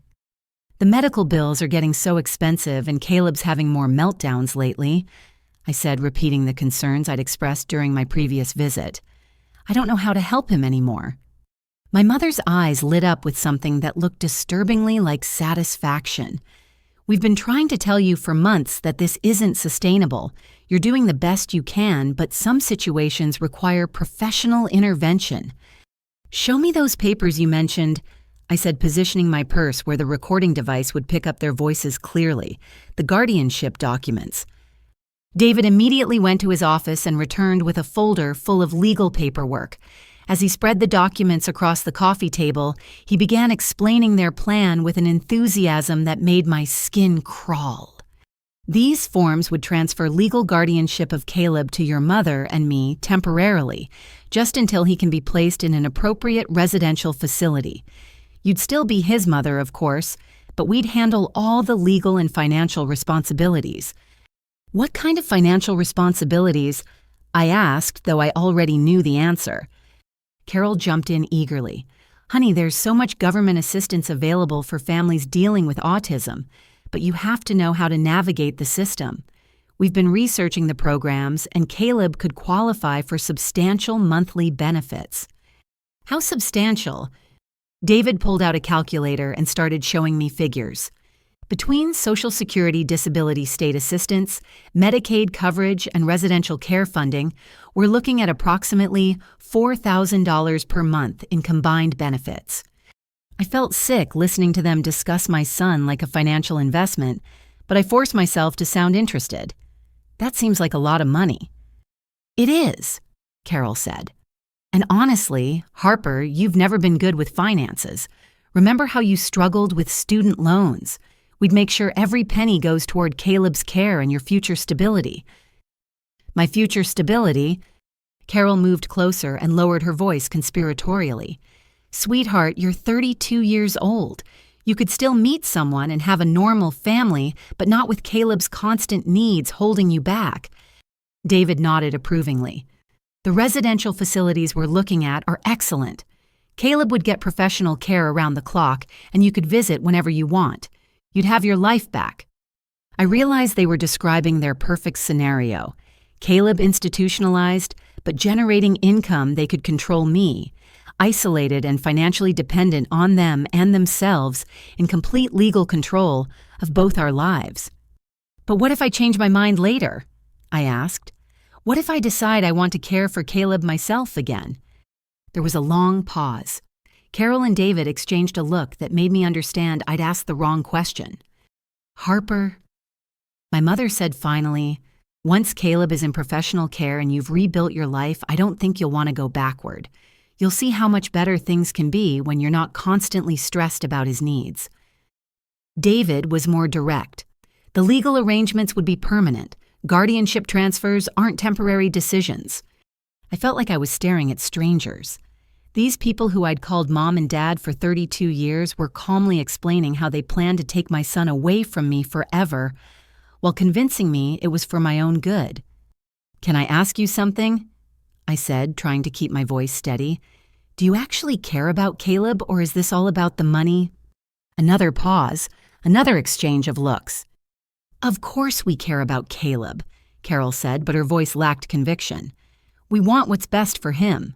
A: "The medical bills are getting so expensive and Caleb's having more meltdowns lately," I said, repeating the concerns I'd expressed during my previous visit. "I don't know how to help him anymore." My mother's eyes lit up with something that looked disturbingly like satisfaction. "We've been trying to tell you for months that this isn't sustainable. You're doing the best you can, but some situations require professional intervention." "Show me those papers you mentioned," I said, positioning my purse where the recording device would pick up their voices clearly. "The guardianship documents." David immediately went to his office and returned with a folder full of legal paperwork. As he spread the documents across the coffee table, he began explaining their plan with an enthusiasm that made my skin crawl. "These forms would transfer legal guardianship of Caleb to your mother and me temporarily, just until he can be placed in an appropriate residential facility. You'd still be his mother, of course, but we'd handle all the legal and financial responsibilities." "What kind of financial responsibilities?" I asked, though I already knew the answer. Carol jumped in eagerly. "Honey, there's so much government assistance available for families dealing with autism, but you have to know how to navigate the system. We've been researching the programs, and Caleb could qualify for substantial monthly benefits." "How substantial?" David pulled out a calculator and started showing me figures. "Between Social Security disability state assistance, Medicaid coverage, and residential care funding, we're looking at approximately $4,000 per month in combined benefits." I felt sick listening to them discuss my son like a financial investment, but I forced myself to sound interested. "That seems like a lot of money." "It is," Carol said. "And honestly, Harper, you've never been good with finances. Remember how you struggled with student loans? We'd make sure every penny goes toward Caleb's care and your future stability." "My future stability?" Carol moved closer and lowered her voice conspiratorially. "Sweetheart, you're 32 years old. You could still meet someone and have a normal family, but not with Caleb's constant needs holding you back." David nodded approvingly. "The residential facilities we're looking at are excellent. Caleb would get professional care around the clock, and you could visit whenever you want. You'd have your life back." I realized they were describing their perfect scenario. Caleb institutionalized, but generating income they could control me, isolated and financially dependent on them and themselves, in complete legal control of both our lives. "But what if I change my mind later?" I asked. "What if I decide I want to care for Caleb myself again?" There was a long pause. Carol and David exchanged a look that made me understand I'd asked the wrong question. "Harper," my mother said finally, "once Caleb is in professional care and you've rebuilt your life, I don't think you'll want to go backward. You'll see how much better things can be when you're not constantly stressed about his needs." David was more direct. "The legal arrangements would be permanent. Guardianship transfers aren't temporary decisions." I felt like I was staring at strangers. These people who I'd called mom and dad for 32 years were calmly explaining how they planned to take my son away from me forever, while convincing me it was for my own good. "Can I ask you something?" I said, trying to keep my voice steady. "Do you actually care about Caleb, or is this all about the money?" Another pause, another exchange of looks. "Of course we care about Caleb. Carol said, but her voice lacked conviction. "We want what's best for him."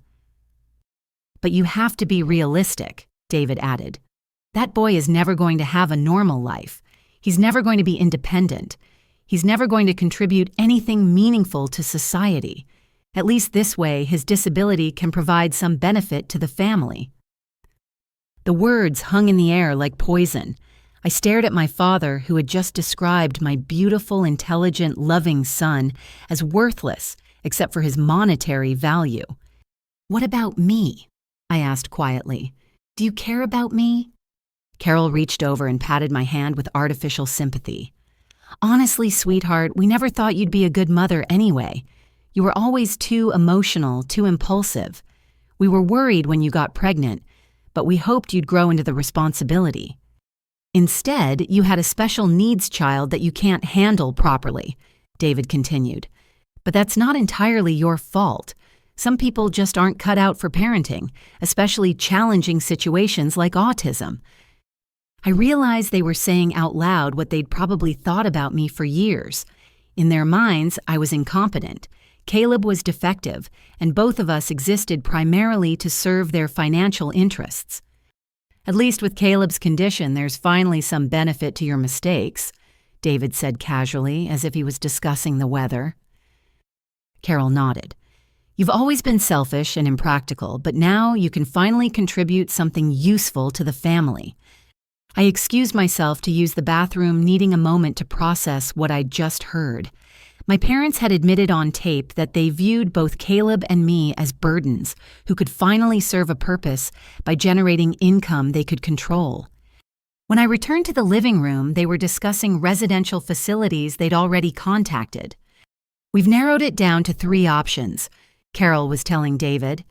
A: "But you have to be realistic," David added. "That boy is never going to have a normal life. He's never going to be independent. He's never going to contribute anything meaningful to society. At least this way, his disability can provide some benefit to the family." The words hung in the air like poison. I stared at my father, who had just described my beautiful, intelligent, loving son as worthless except for his monetary value. "What about me?" I asked quietly. "Do you care about me?" Carol reached over and patted my hand with artificial sympathy. "Honestly, sweetheart, we never thought you'd be a good mother anyway. You were always too emotional, too impulsive. We were worried when you got pregnant, but we hoped you'd grow into the responsibility. Instead, you had a special needs child that you can't handle properly," David continued. "But that's not entirely your fault. Some people just aren't cut out for parenting, especially challenging situations like autism." I realized they were saying out loud what they'd probably thought about me for years. In their minds, I was incompetent. Caleb was defective, and both of us existed primarily to serve their financial interests. "At least with Caleb's condition, there's finally some benefit to your mistakes," David said casually, as if he was discussing the weather. Carol nodded. "You've always been selfish and impractical, but now you can finally contribute something useful to the family." I excused myself to use the bathroom, needing a moment to process what I'd just heard. My parents had admitted on tape that they viewed both Caleb and me as burdens who could finally serve a purpose by generating income they could control. When I returned to the living room, they were discussing residential facilities they'd already contacted. "We've narrowed it down to 3 options," Carol was telling David.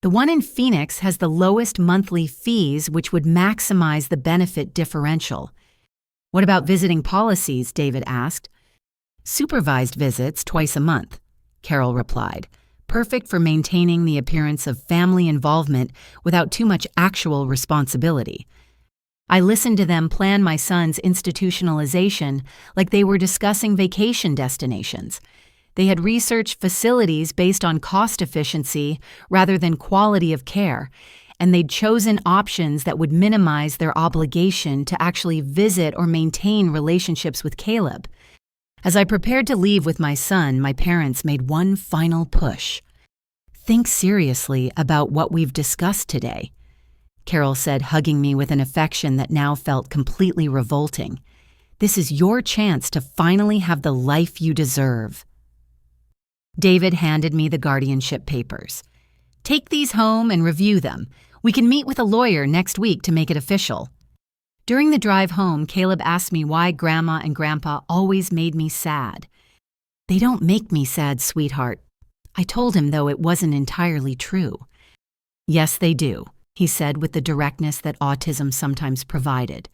A: "The one in Phoenix has the lowest monthly fees, which would maximize the benefit differential." "What about visiting policies?" David asked. "Supervised visits twice a month," Carol replied. "Perfect for maintaining the appearance of family involvement without too much actual responsibility." I listened to them plan my son's institutionalization like they were discussing vacation destinations. They had researched facilities based on cost efficiency rather than quality of care, and they'd chosen options that would minimize their obligation to actually visit or maintain relationships with Caleb. As I prepared to leave with my son, my parents made one final push. "Think seriously about what we've discussed today," Carol said, hugging me with an affection that now felt completely revolting. "This is your chance to finally have the life you deserve." David handed me the guardianship papers. "Take these home and review them. We can meet with a lawyer next week to make it official." During the drive home, Caleb asked me why Grandma and Grandpa always made me sad. "They don't make me sad, sweetheart." I told him, though it wasn't entirely true. "Yes, they do," he said with the directness that autism sometimes provided.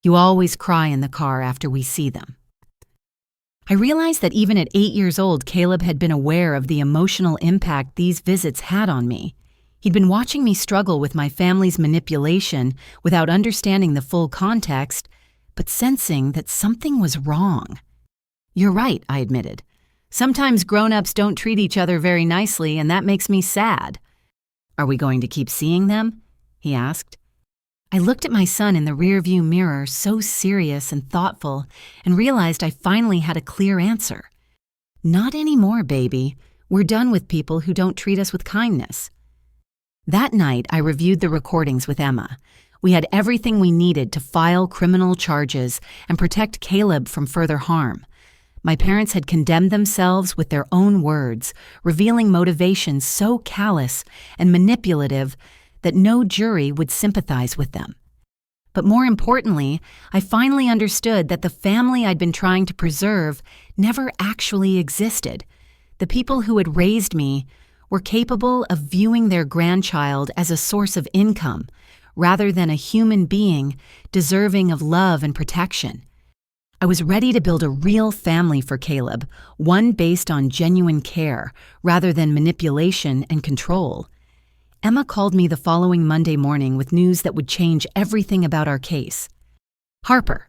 A: "You always cry in the car after we see them." I realized that even at 8 years old, Caleb had been aware of the emotional impact these visits had on me. He'd been watching me struggle with my family's manipulation without understanding the full context, but sensing that something was wrong. "You're right," I admitted. "Sometimes grown-ups don't treat each other very nicely, and that makes me sad." "Are we going to keep seeing them?" he asked. I looked at my son in the rearview mirror, so serious and thoughtful, and realized I finally had a clear answer. "Not anymore, baby. We're done with people who don't treat us with kindness." That night, I reviewed the recordings with Emma. We had everything we needed to file criminal charges and protect Caleb from further harm. My parents had condemned themselves with their own words, revealing motivations so callous and manipulative that no jury would sympathize with them. But more importantly, I finally understood that the family I'd been trying to preserve never actually existed. The people who had raised me were capable of viewing their grandchild as a source of income, rather than a human being deserving of love and protection. I was ready to build a real family for Caleb, one based on genuine care, rather than manipulation and control. Emma called me the following Monday morning with news that would change everything about our case. "Harper,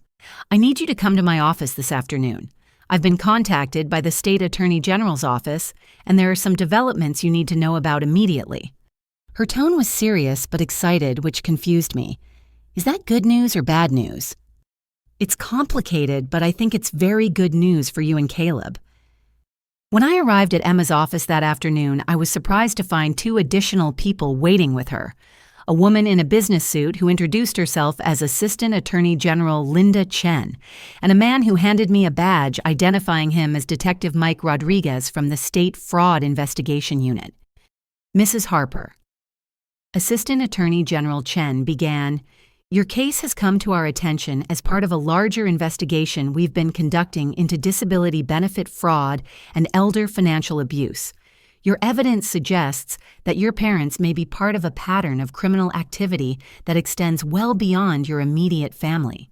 A: I need you to come to my office this afternoon. I've been contacted by the State Attorney General's office, and there are some developments you need to know about immediately." Her tone was serious but excited, which confused me. Is that good news or bad news? It's complicated, but I think it's very good news for you and Caleb. When I arrived at Emma's office that afternoon, I was surprised to find 2 additional people waiting with her. A woman in a business suit who introduced herself as Assistant Attorney General Linda Chen, and a man who handed me a badge identifying him as Detective Mike Rodriguez from the State Fraud Investigation Unit. Mrs. Harper. Assistant Attorney General Chen began, "Your case has come to our attention as part of a larger investigation we've been conducting into disability benefit fraud and elder financial abuse. Your evidence suggests that your parents may be part of a pattern of criminal activity that extends well beyond your immediate family."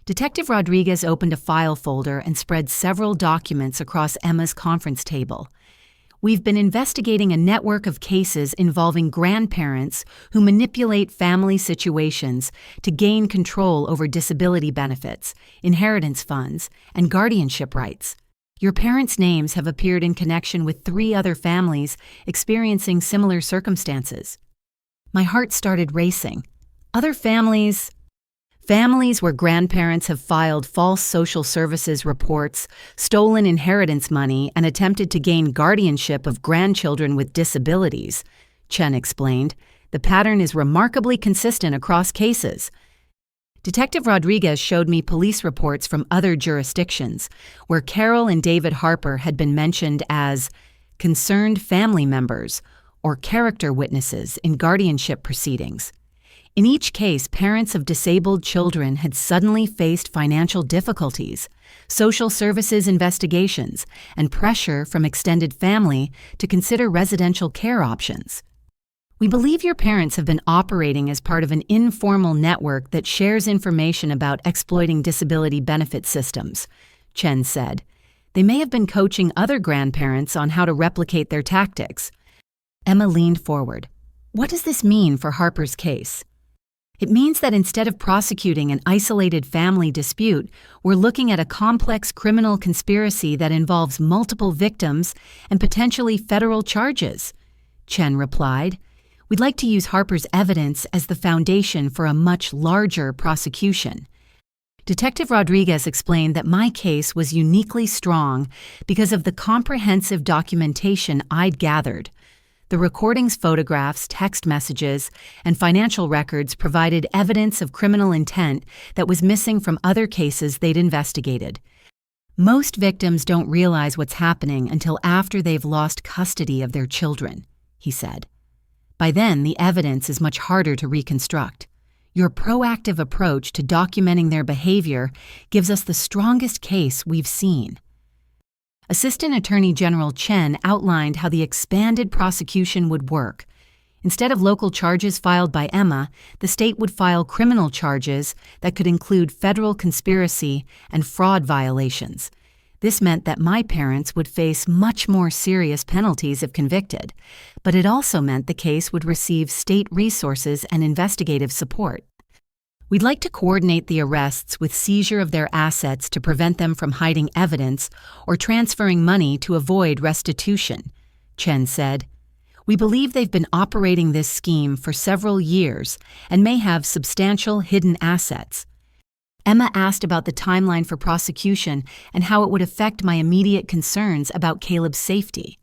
A: Detective Rodriguez opened a file folder and spread several documents across Emma's conference table. "We've been investigating a network of cases involving grandparents who manipulate family situations to gain control over disability benefits, inheritance funds, and guardianship rights. Your parents' names have appeared in connection with 3 other families experiencing similar circumstances." My heart started racing. Other families? Families where grandparents have filed false social services reports, stolen inheritance money, and attempted to gain guardianship of grandchildren with disabilities, Chen explained. "The pattern is remarkably consistent across cases." Detective Rodriguez showed me police reports from other jurisdictions, where Carol and David Harper had been mentioned as concerned family members or character witnesses in guardianship proceedings. In each case, parents of disabled children had suddenly faced financial difficulties, social services investigations, and pressure from extended family to consider residential care options. "We believe your parents have been operating as part of an informal network that shares information about exploiting disability benefit systems," Chen said. "They may have been coaching other grandparents on how to replicate their tactics." Emma leaned forward. "What does this mean for Harper's case?" "It means that instead of prosecuting an isolated family dispute, we're looking at a complex criminal conspiracy that involves multiple victims and potentially federal charges," Chen replied. "We'd like to use Harper's evidence as the foundation for a much larger prosecution." Detective Rodriguez explained that my case was uniquely strong because of the comprehensive documentation I'd gathered. The recordings, photographs, text messages, and financial records provided evidence of criminal intent that was missing from other cases they'd investigated. "Most victims don't realize what's happening until after they've lost custody of their children," he said. "By then, the evidence is much harder to reconstruct. Your proactive approach to documenting their behavior gives us the strongest case we've seen." Assistant Attorney General Chen outlined how the expanded prosecution would work. Instead of local charges filed by Emma, the state would file criminal charges that could include federal conspiracy and fraud violations. This meant that my parents would face much more serious penalties if convicted, but it also meant the case would receive state resources and investigative support. "We'd like to coordinate the arrests with seizure of their assets to prevent them from hiding evidence or transferring money to avoid restitution," Chen said. "We believe they've been operating this scheme for several years and may have substantial hidden assets." Emma asked about the timeline for prosecution and how it would affect my immediate concerns about Caleb's safety.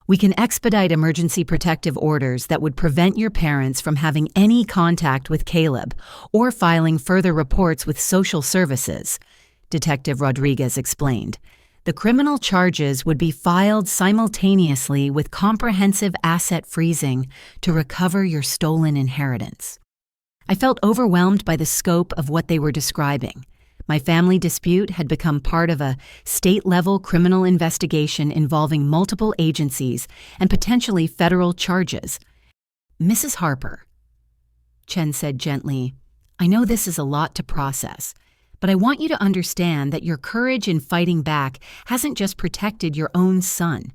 A: "We can expedite emergency protective orders that would prevent your parents from having any contact with Caleb or filing further reports with social services," Detective Rodriguez explained. "The criminal charges would be filed simultaneously with comprehensive asset freezing to recover your stolen inheritance." I felt overwhelmed by the scope of what they were describing. My family dispute had become part of a state-level criminal investigation involving multiple agencies and potentially federal charges. "Mrs. Harper," Chen said gently, "I know this is a lot to process, but I want you to understand that your courage in fighting back hasn't just protected your own son.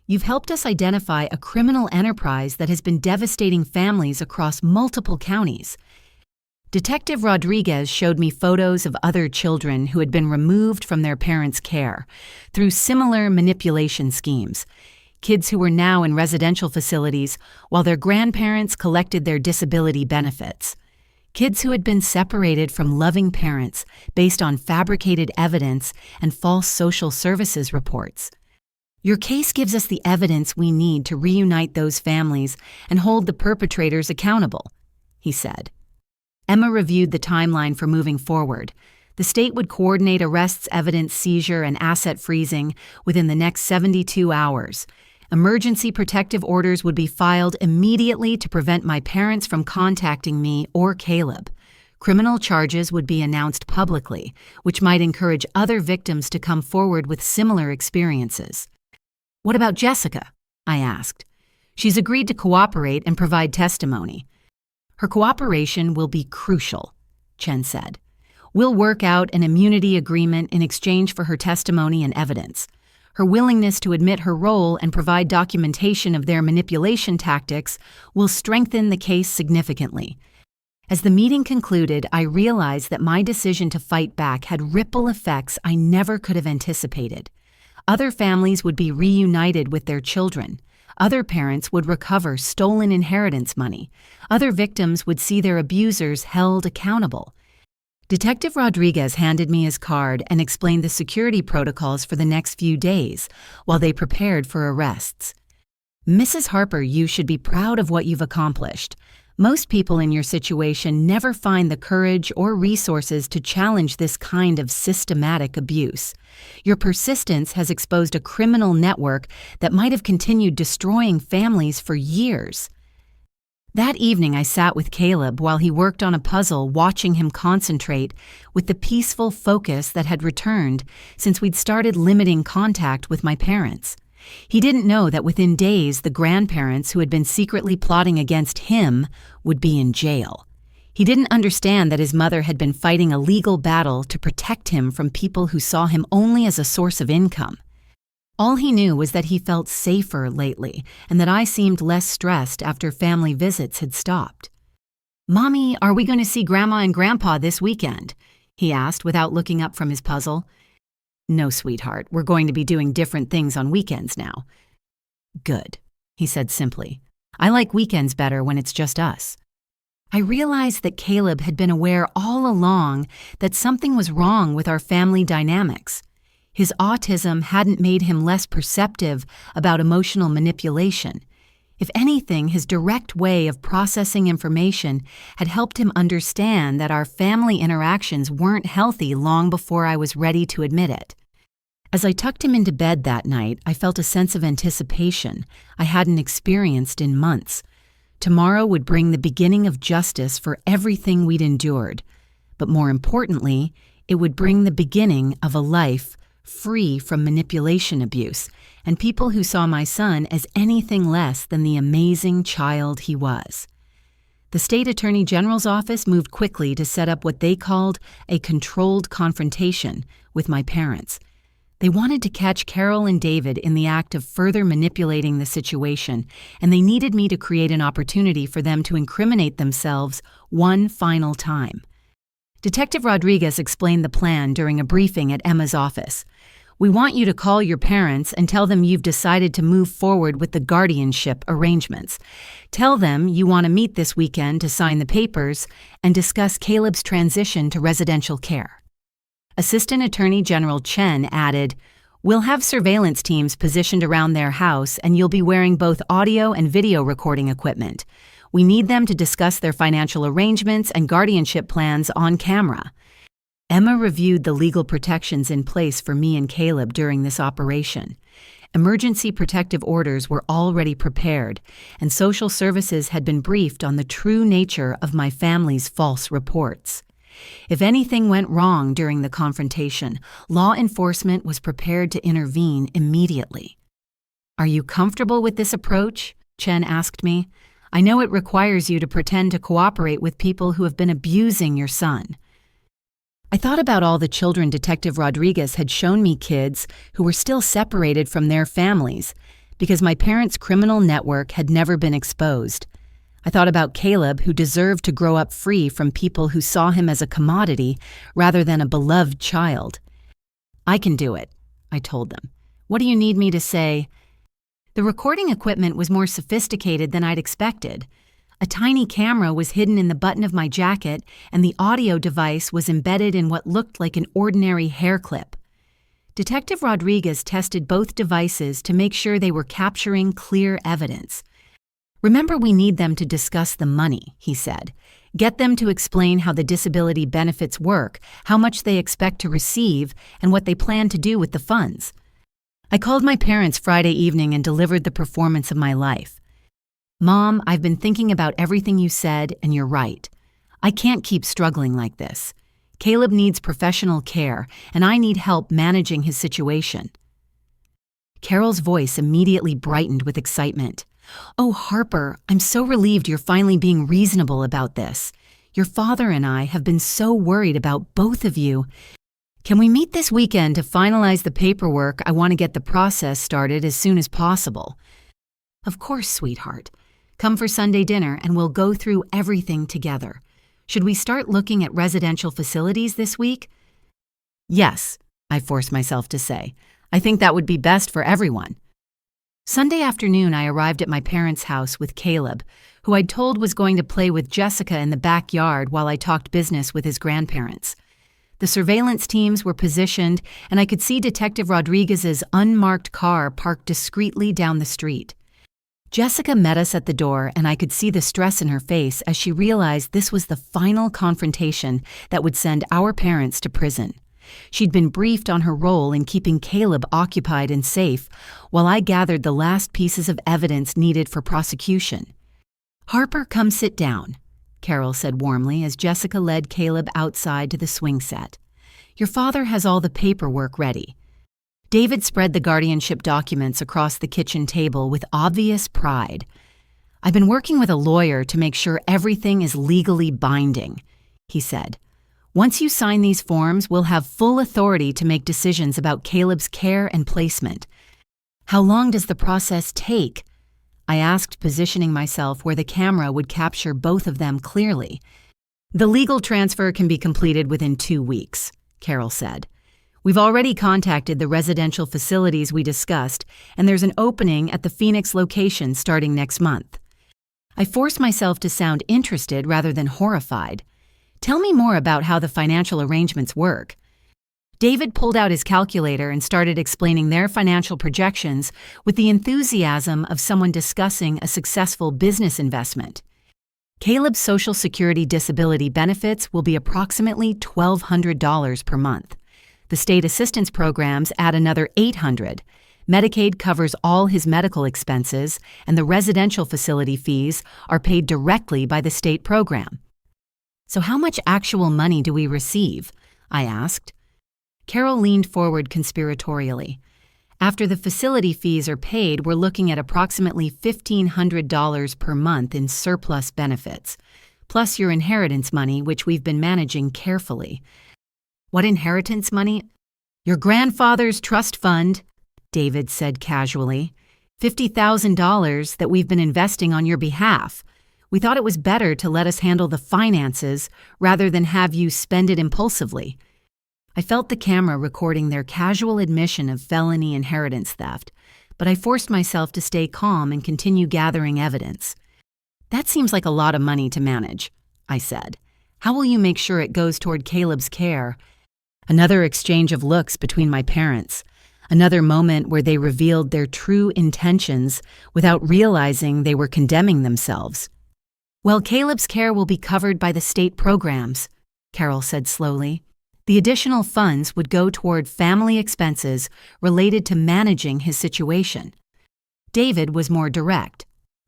A: You've helped us identify a criminal enterprise that has been devastating families across multiple counties. Detective Rodriguez showed me photos of other children who had been removed from their parents' care through similar manipulation schemes. Kids who were now in residential facilities while their grandparents collected their disability benefits. Kids who had been separated from loving parents based on fabricated evidence and false social services reports. Your case gives us the evidence we need to reunite those families and hold the perpetrators accountable, he said. Emma reviewed the timeline for moving forward. The state would coordinate arrests, evidence seizure, and asset freezing within the next 72 hours. Emergency protective orders would be filed immediately to prevent my parents from contacting me or Caleb. Criminal charges would be announced publicly, which might encourage other victims to come forward with similar experiences. "What about Jessica?" I asked. "She's agreed to cooperate and provide testimony." "Her cooperation will be crucial," Chen said. "We'll work out an immunity agreement in exchange for her testimony and evidence. Her willingness to admit her role and provide documentation of their manipulation tactics will strengthen the case significantly." As the meeting concluded, I realized that my decision to fight back had ripple effects I never could have anticipated. Other families would be reunited with their children. Other parents would recover stolen inheritance money. Other victims would see their abusers held accountable. Detective Rodriguez handed me his card and explained the security protocols for the next few days while they prepared for arrests. "Mrs. Harper, you should be proud of what you've accomplished. Most people in your situation never find the courage or resources to challenge this kind of systematic abuse. Your persistence has exposed a criminal network that might have continued destroying families for years." That evening, I sat with Caleb while he worked on a puzzle, watching him concentrate with the peaceful focus that had returned since we'd started limiting contact with my parents. He didn't know that within days, the grandparents who had been secretly plotting against him would be in jail. He didn't understand that his mother had been fighting a legal battle to protect him from people who saw him only as a source of income. All he knew was that he felt safer lately and that I seemed less stressed after family visits had stopped. "Mommy, are we going to see Grandma and Grandpa this weekend?" he asked without looking up from his puzzle. "No, sweetheart, we're going to be doing different things on weekends now." "Good," he said simply. "I like weekends better when it's just us." I realized that Caleb had been aware all along that something was wrong with our family dynamics. His autism hadn't made him less perceptive about emotional manipulation. If anything, his direct way of processing information had helped him understand that our family interactions weren't healthy long before I was ready to admit it. As I tucked him into bed that night, I felt a sense of anticipation I hadn't experienced in months. Tomorrow would bring the beginning of justice for everything we'd endured. But more importantly, it would bring the beginning of a life free from manipulation abuse and people who saw my son as anything less than the amazing child he was. The state attorney general's office moved quickly to set up what they called a controlled confrontation with my parents. They wanted to catch Carol and David in the act of further manipulating the situation, and they needed me to create an opportunity for them to incriminate themselves one final time. Detective Rodriguez explained the plan during a briefing at Emma's office. "We want you to call your parents and tell them you've decided to move forward with the guardianship arrangements. Tell them you want to meet this weekend to sign the papers and discuss Caleb's transition to residential care." Assistant Attorney General Chen added, "We'll have surveillance teams positioned around their house, and you'll be wearing both audio and video recording equipment. We need them to discuss their financial arrangements and guardianship plans on camera." Emma reviewed the legal protections in place for me and Caleb during this operation. Emergency protective orders were already prepared, and social services had been briefed on the true nature of my family's false reports. If anything went wrong during the confrontation, law enforcement was prepared to intervene immediately. "Are you comfortable with this approach?" Chen asked me. "I know it requires you to pretend to cooperate with people who have been abusing your son." I thought about all the children Detective Rodriguez had shown me, kids who were still separated from their families because my parents' criminal network had never been exposed. I thought about Caleb, who deserved to grow up free from people who saw him as a commodity rather than a beloved child. "I can do it," I told them. "What do you need me to say?" The recording equipment was more sophisticated than I'd expected. A tiny camera was hidden in the button of my jacket, and the audio device was embedded in what looked like an ordinary hair clip. Detective Rodriguez tested both devices to make sure they were capturing clear evidence. "Remember, we need them to discuss the money," he said. "Get them to explain how the disability benefits work, how much they expect to receive, and what they plan to do with the funds." I called my parents Friday evening and delivered the performance of my life. "Mom, I've been thinking about everything you said, and you're right. I can't keep struggling like this. Caleb needs professional care, and I need help managing his situation." Carol's voice immediately brightened with excitement. "Oh, Harper, I'm so relieved you're finally being reasonable about this. Your father and I have been so worried about both of you. Can we meet this weekend to finalize the paperwork? I want to get the process started as soon as possible." "Of course, sweetheart. Come for Sunday dinner and we'll go through everything together. Should we start looking at residential facilities this week?" "Yes," I forced myself to say. "I think that would be best for everyone." Sunday afternoon, I arrived at my parents' house with Caleb, who I'd told was going to play with Jessica in the backyard while I talked business with his grandparents. The surveillance teams were positioned, and I could see Detective Rodriguez's unmarked car parked discreetly down the street. Jessica met us at the door, and I could see the stress in her face as she realized this was the final confrontation that would send our parents to prison. She'd been briefed on her role in keeping Caleb occupied and safe, while I gathered the last pieces of evidence needed for prosecution. "Harper, come sit down," Carol said warmly as Jessica led Caleb outside to the swing set. "Your father has all the paperwork ready." David spread the guardianship documents across the kitchen table with obvious pride. "I've been working with a lawyer to make sure everything is legally binding," he said. "Once you sign these forms, we'll have full authority to make decisions about Caleb's care and placement." "How long does the process take?" I asked, positioning myself where the camera would capture both of them clearly. "The legal transfer can be completed within 2 weeks, Carol said. "We've already contacted the residential facilities we discussed, and there's an opening at the Phoenix location starting next month." I forced myself to sound interested rather than horrified. "Tell me more about how the financial arrangements work." David pulled out his calculator and started explaining their financial projections with the enthusiasm of someone discussing a successful business investment. Caleb's Social Security disability benefits will be approximately $1,200 per month. The state assistance programs add another $800. Medicaid covers all his medical expenses, and the residential facility fees are paid directly by the state program. "So how much actual money do we receive?" I asked. Carol leaned forward conspiratorially. "After the facility fees are paid, we're looking at approximately $1,500 per month in surplus benefits, plus your inheritance money, which we've been managing carefully." "What inheritance money?" "Your grandfather's trust fund," David said casually. $50,000 that we've been investing on your behalf. We thought it was better to let us handle the finances rather than have you spend it impulsively." I felt the camera recording their casual admission of felony inheritance theft, but I forced myself to stay calm and continue gathering evidence. "That seems like a lot of money to manage," I said. "How will you make sure it goes toward Caleb's care?" Another exchange of looks between my parents. Another moment where they revealed their true intentions without realizing they were condemning themselves. "Well, Caleb's care will be covered by the state programs," Carol said slowly. "The additional funds would go toward family expenses related to managing his situation." David was more direct.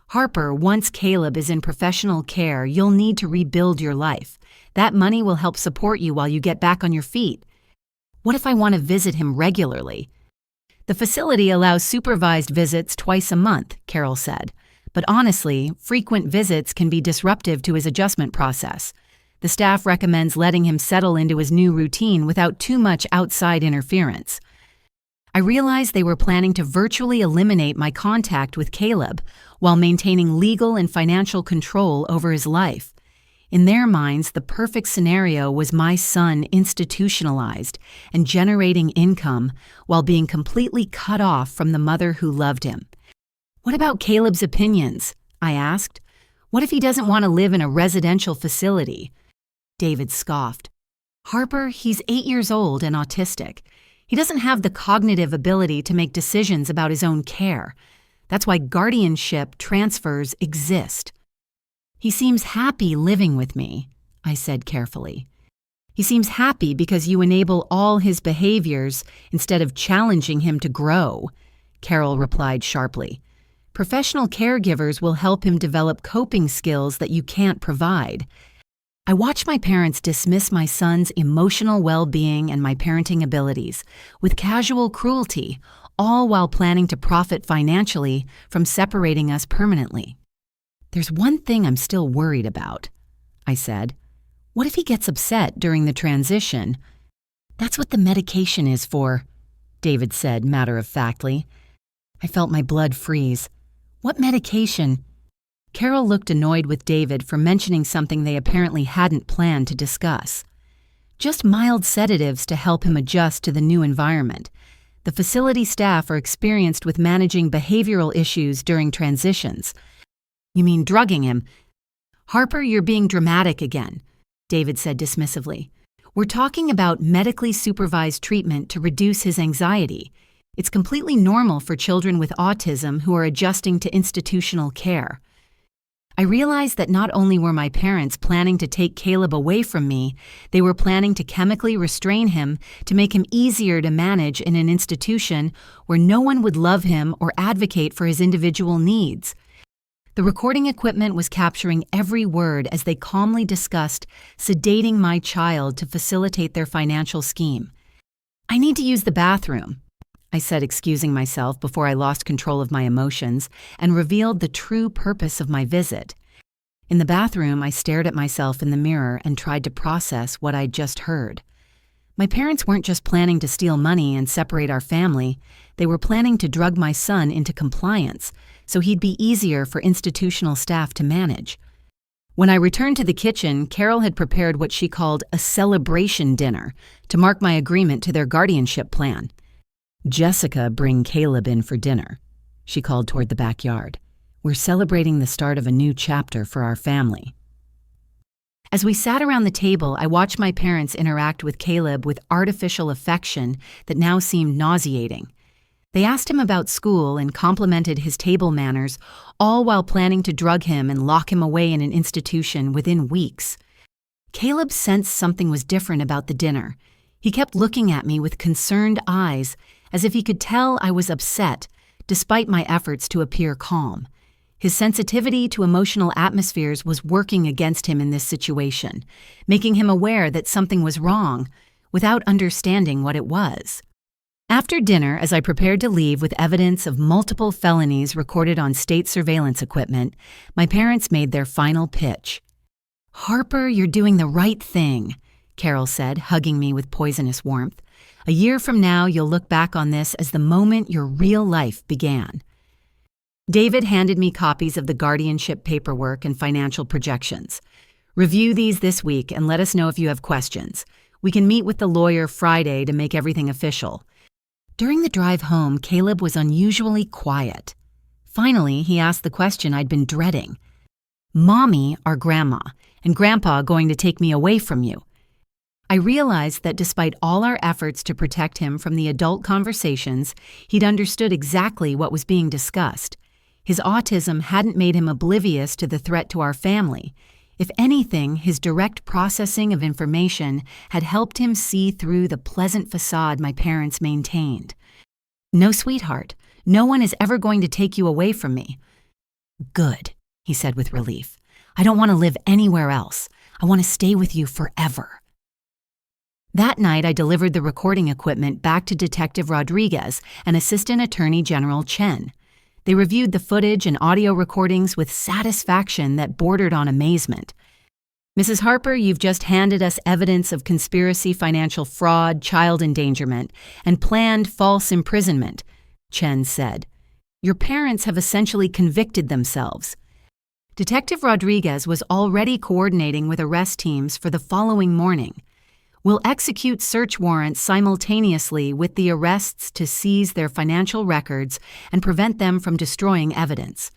A: "Harper, once Caleb is in professional care, you'll need to rebuild your life. That money will help support you while you get back on your feet." "What if I want to visit him regularly?" "The facility allows supervised visits twice a month," Carol said. "But honestly, frequent visits can be disruptive to his adjustment process. The staff recommends letting him settle into his new routine without too much outside interference." I realized they were planning to virtually eliminate my contact with Caleb while maintaining legal and financial control over his life. In their minds, the perfect scenario was my son institutionalized and generating income while being completely cut off from the mother who loved him. "What about Caleb's opinions?" I asked. "What if he doesn't want to live in a residential facility?" David scoffed. "Harper, he's 8 years old and autistic. He doesn't have the cognitive ability to make decisions about his own care. That's why guardianship transfers exist." "He seems happy living with me," I said carefully. "He seems happy because you enable all his behaviors instead of challenging him to grow," Carol replied sharply. "Professional caregivers will help him develop coping skills that you can't provide." I watched my parents dismiss my son's emotional well-being and my parenting abilities with casual cruelty, all while planning to profit financially from separating us permanently. "There's one thing I'm still worried about," I said. "What if he gets upset during the transition?" "That's what the medication is for," David said matter-of-factly. I felt my blood freeze. "What medication?" Carol looked annoyed with David for mentioning something they apparently hadn't planned to discuss. "Just mild sedatives to help him adjust to the new environment. The facility staff are experienced with managing behavioral issues during transitions." "You mean drugging him?" "Harper, you're being dramatic again," David said dismissively. "We're talking about medically supervised treatment to reduce his anxiety. It's completely normal for children with autism who are adjusting to institutional care." I realized that not only were my parents planning to take Caleb away from me, they were planning to chemically restrain him to make him easier to manage in an institution where no one would love him or advocate for his individual needs. The recording equipment was capturing every word as they calmly discussed sedating my child to facilitate their financial scheme. "I need to use the bathroom," I said, excusing myself before I lost control of my emotions and revealed the true purpose of my visit. In the bathroom, I stared at myself in the mirror and tried to process what I'd just heard. My parents weren't just planning to steal money and separate our family, they were planning to drug my son into compliance so he'd be easier for institutional staff to manage. When I returned to the kitchen, Carol had prepared what she called a celebration dinner to mark my agreement to their guardianship plan. "Jessica, bring Caleb in for dinner," she called toward the backyard. "We're celebrating the start of a new chapter for our family." As we sat around the table, I watched my parents interact with Caleb with artificial affection that now seemed nauseating. They asked him about school and complimented his table manners, all while planning to drug him and lock him away in an institution within weeks. Caleb sensed something was different about the dinner. He kept looking at me with concerned eyes, as if he could tell I was upset, despite my efforts to appear calm. His sensitivity to emotional atmospheres was working against him in this situation, making him aware that something was wrong, without understanding what it was. After dinner, as I prepared to leave with evidence of multiple felonies recorded on state surveillance equipment, my parents made their final pitch. "Harper, you're doing the right thing," Carol said, hugging me with poisonous warmth. "A year from now, you'll look back on this as the moment your real life began." David handed me copies of the guardianship paperwork and financial projections. "Review these this week and let us know if you have questions. We can meet with the lawyer Friday to make everything official." During the drive home, Caleb was unusually quiet. Finally, he asked the question I'd been dreading. "Mommy, or Grandma, and Grandpa going to take me away from you?" I realized that despite all our efforts to protect him from the adult conversations, he'd understood exactly what was being discussed. His autism hadn't made him oblivious to the threat to our family. If anything, his direct processing of information had helped him see through the pleasant facade my parents maintained. "No, sweetheart, no one is ever going to take you away from me." "Good," he said with relief. "I don't want to live anywhere else. I want to stay with you forever." That night, I delivered the recording equipment back to Detective Rodriguez and Assistant Attorney General Chen. They reviewed the footage and audio recordings with satisfaction that bordered on amazement. Mrs. Harper, you've just handed us evidence of conspiracy, financial fraud, child endangerment, and planned false imprisonment, Chen said. Your parents have essentially convicted themselves. Detective Rodriguez was already coordinating with arrest teams for the following morning. We'll execute search warrants simultaneously with the arrests to seize their financial records and prevent them from destroying evidence.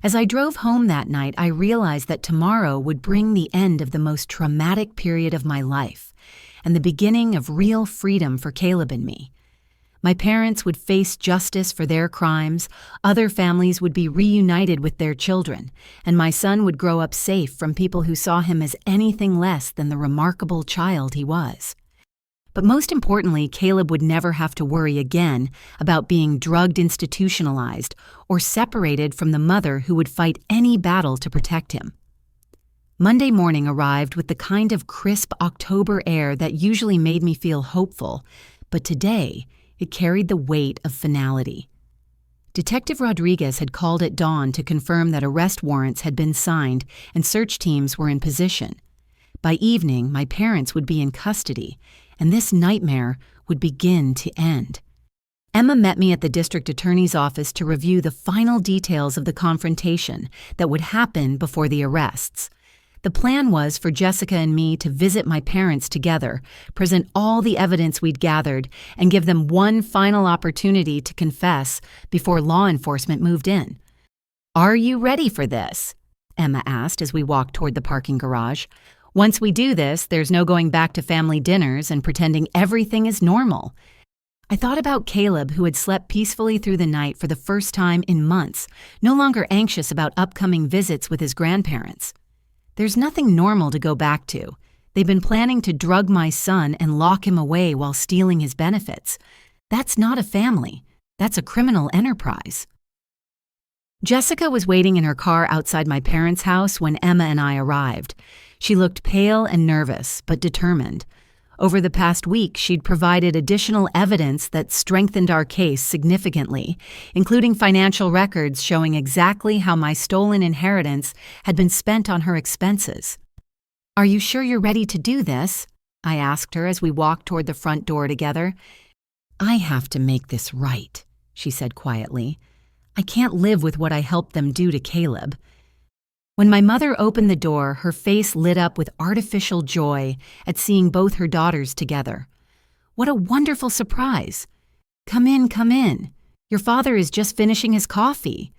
A: As I drove home that night, I realized that tomorrow would bring the end of the most traumatic period of my life and the beginning of real freedom for Caleb and me. My parents would face justice for their crimes, other families would be reunited with their children, and my son would grow up safe from people who saw him as anything less than the remarkable child he was. But most importantly, Caleb would never have to worry again about being drugged institutionalized or separated from the mother who would fight any battle to protect him. Monday morning arrived with the kind of crisp October air that usually made me feel hopeful, but today it carried the weight of finality. Detective Rodriguez had called at dawn to confirm that arrest warrants had been signed and search teams were in position. By evening, my parents would be in custody, and this nightmare would begin to end. Emma met me at the district attorney's office to review the final details of the confrontation that would happen before the arrests. The plan was for Jessica and me to visit my parents together, present all the evidence we'd gathered, and give them one final opportunity to confess before law enforcement moved in. "Are you ready for this?" Emma asked as we walked toward the parking garage. "Once we do this, there's no going back to family dinners and pretending everything is normal." I thought about Caleb, who had slept peacefully through the night for the first time in months, no longer anxious about upcoming visits with his grandparents. There's nothing normal to go back to. They've been planning to drug my son and lock him away while stealing his benefits. That's not a family. That's a criminal enterprise. Jessica was waiting in her car outside my parents' house when Emma and I arrived. She looked pale and nervous, but determined. Over the past week, she'd provided additional evidence that strengthened our case significantly, including financial records showing exactly how my stolen inheritance had been spent on her expenses. "Are you sure you're ready to do this?" I asked her as we walked toward the front door together. "I have to make this right," she said quietly. "I can't live with what I helped them do to Caleb." When my mother opened the door, her face lit up with artificial joy at seeing both her daughters together. "What a wonderful surprise! Come in, come in. Your father is just finishing his coffee."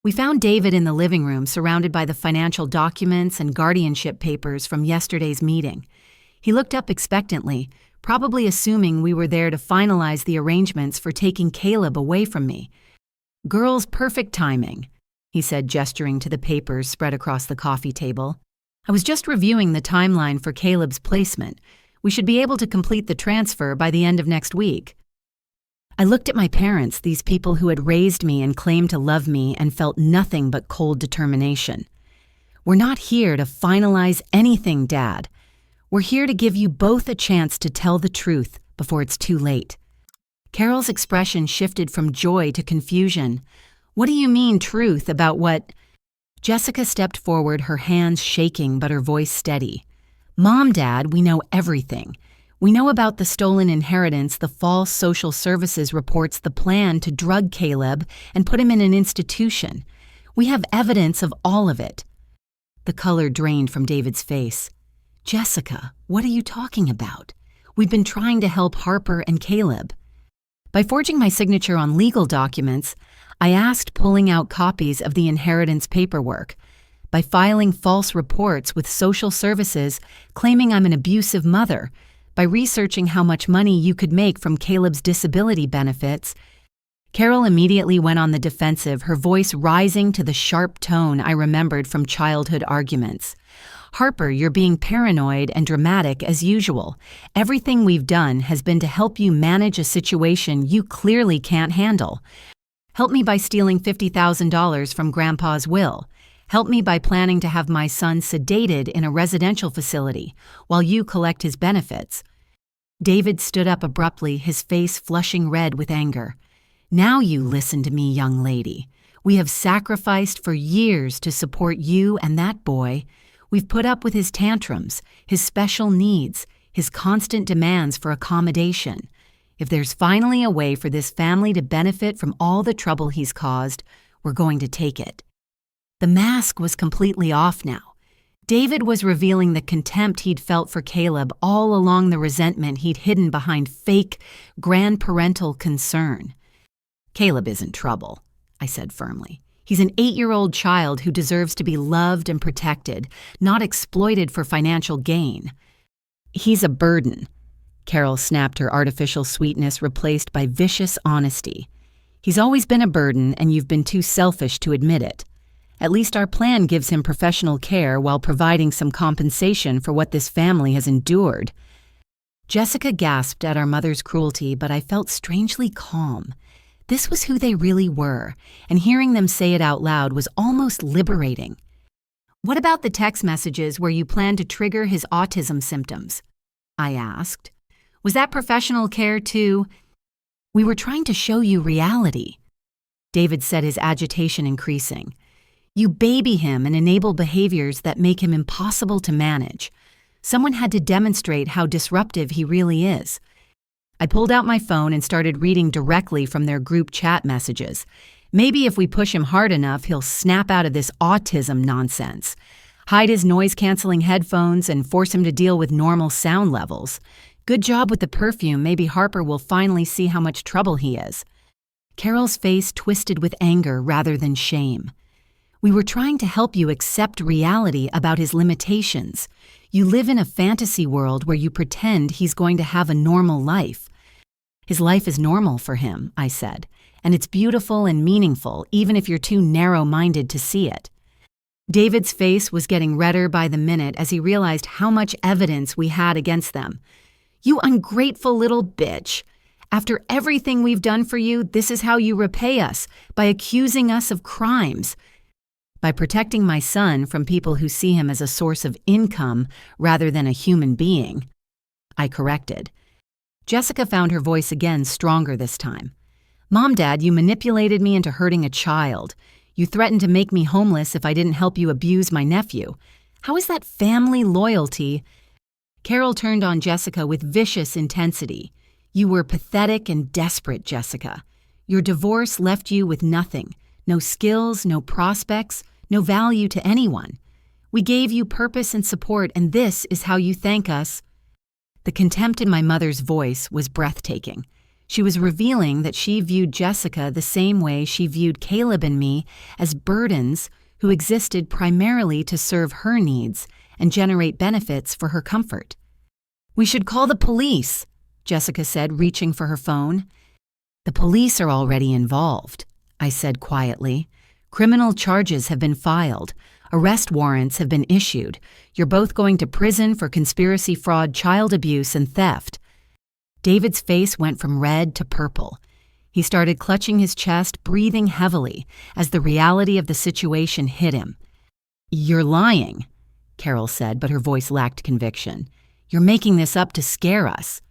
A: We found David in the living room, surrounded by the financial documents and guardianship papers from yesterday's meeting. He looked up expectantly, probably assuming we were there to finalize the arrangements for taking Caleb away from me. "Girl's perfect timing," he said, gesturing to the papers spread across the coffee table. "I was just reviewing the timeline for Caleb's placement. We should be able to complete the transfer by the end of next week." I looked at my parents, these people who had raised me and claimed to love me, and felt nothing but cold determination. "We're not here to finalize anything, Dad. We're here to give you both a chance to tell the truth before it's too late." Carol's expression shifted from joy to confusion. "What do you mean, truth, about what?" Jessica stepped forward, her hands shaking but her voice steady. "Mom, Dad, we know everything. We know about the stolen inheritance, the false social services reports, the plan to drug Caleb and put him in an institution. We have evidence of all of it." The color drained from David's face. "Jessica, what are you talking about? We've been trying to help Harper and Caleb." By forging my signature on legal documents, I asked pulling out copies of the inheritance paperwork. By filing false reports with social services claiming I'm an abusive mother, by researching how much money you could make from Caleb's disability benefits. Carol immediately went on the defensive, her voice rising to the sharp tone I remembered from childhood arguments. "Harper, you're being paranoid and dramatic as usual. Everything we've done has been to help you manage a situation you clearly can't handle. Help me by stealing $50,000 from Grandpa's will. Help me by planning to have my son sedated in a residential facility while you collect his benefits." David stood up abruptly, his face flushing red with anger. "Now you listen to me, young lady. We have sacrificed for years to support you and that boy. We've put up with his tantrums, his special needs, his constant demands for accommodation. If there's finally a way for this family to benefit from all the trouble he's caused, we're going to take it." The mask was completely off now. David was revealing the contempt he'd felt for Caleb all along, the resentment he'd hidden behind fake grandparental concern. "Caleb isn't trouble," I said firmly. "He's an 8-year-old child who deserves to be loved and protected, not exploited for financial gain." "He's a burden," Carol snapped, her artificial sweetness replaced by vicious honesty. "He's always been a burden, and you've been too selfish to admit it. At least our plan gives him professional care while providing some compensation for what this family has endured." Jessica gasped at our mother's cruelty, but I felt strangely calm. This was who they really were, and hearing them say it out loud was almost liberating. "What about the text messages where you planned to trigger his autism symptoms?" I asked. "Was that professional care too?" "We were trying to show you reality," David said, his agitation increasing. "You baby him and enable behaviors that make him impossible to manage. Someone had to demonstrate how disruptive he really is." I pulled out my phone and started reading directly from their group chat messages. Maybe if we push him hard enough, he'll snap out of this autism nonsense. Hide his noise-canceling headphones and force him to deal with normal sound levels. Good job with the perfume. Maybe Harper will finally see how much trouble he is. Carol's face twisted with anger rather than shame. "We were trying to help you accept reality about his limitations. You live in a fantasy world where you pretend he's going to have a normal life." "His life is normal for him," I said, "and it's beautiful and meaningful, even if you're too narrow-minded to see it." David's face was getting redder by the minute as he realized how much evidence we had against them. "You ungrateful little bitch. After everything we've done for you, this is how you repay us, by accusing us of crimes." "By protecting my son from people who see him as a source of income rather than a human being," I corrected. Jessica found her voice again stronger this time. "Mom, Dad, you manipulated me into hurting a child. You threatened to make me homeless if I didn't help you abuse my nephew. How is that family loyalty?" Carol turned on Jessica with vicious intensity. "You were pathetic and desperate, Jessica. Your divorce left you with nothing. No skills, no prospects, no value to anyone. We gave you purpose and support, and this is how you thank us." The contempt in my mother's voice was breathtaking. She was revealing that she viewed Jessica the same way she viewed Caleb and me, as burdens who existed primarily to serve her needs and generate benefits for her comfort. "We should call the police," Jessica said, reaching for her phone. "The police are already involved," I said quietly. "Criminal charges have been filed. Arrest warrants have been issued. You're both going to prison for conspiracy, fraud, child abuse, and theft." David's face went from red to purple. He started clutching his chest, breathing heavily, as the reality of the situation hit him. "You're lying," Carol said, but her voice lacked conviction. "You're making this up to scare us."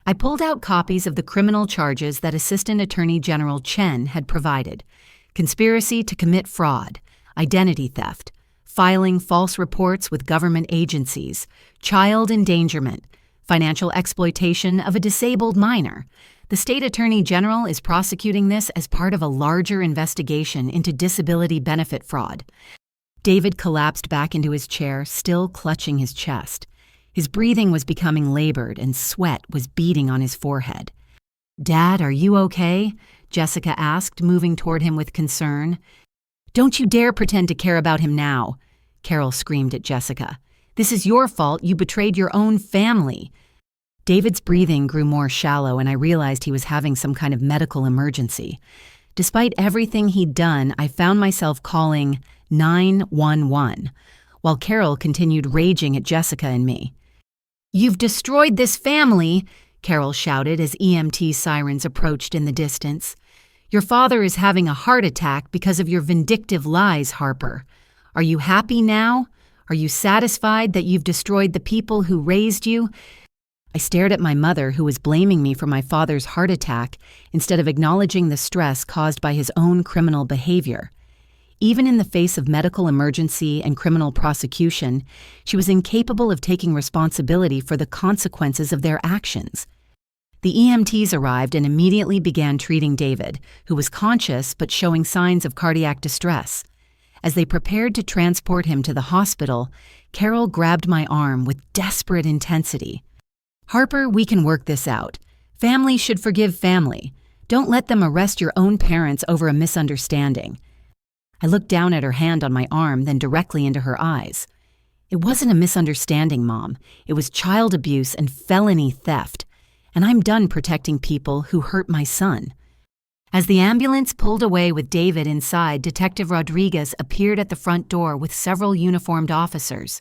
A: I pulled out copies of the criminal charges that Assistant Attorney General Chen had provided: conspiracy to commit fraud, identity theft, filing false reports with government agencies, child endangerment, financial exploitation of a disabled minor. The State Attorney General is prosecuting this as part of a larger investigation into disability benefit fraud. David collapsed back into his chair, still clutching his chest. His breathing was becoming labored and sweat was beading on his forehead. "Dad, are you okay?" Jessica asked, moving toward him with concern. "Don't you dare pretend to care about him now," Carol screamed at Jessica. "This is your fault. You betrayed your own family." David's breathing grew more shallow, and I realized he was having some kind of medical emergency. Despite everything he'd done, I found myself calling 911, while Carol continued raging at Jessica and me. "You've destroyed this family," Carol shouted as EMT sirens approached in the distance. "Your father is having a heart attack because of your vindictive lies, Harper. Are you happy now? Are you satisfied that you've destroyed the people who raised you?" I stared at my mother, who was blaming me for my father's heart attack instead of acknowledging the stress caused by his own criminal behavior. Even in the face of medical emergency and criminal prosecution, she was incapable of taking responsibility for the consequences of their actions. The EMTs arrived and immediately began treating David, who was conscious but showing signs of cardiac distress. As they prepared to transport him to the hospital, Carol grabbed my arm with desperate intensity. "Harper, we can work this out. Family should forgive family. Don't let them arrest your own parents over a misunderstanding." I looked down at her hand on my arm, then directly into her eyes. "It wasn't a misunderstanding, Mom. It was child abuse and felony theft. And I'm done protecting people who hurt my son." As the ambulance pulled away with David inside, Detective Rodriguez appeared at the front door with several uniformed officers.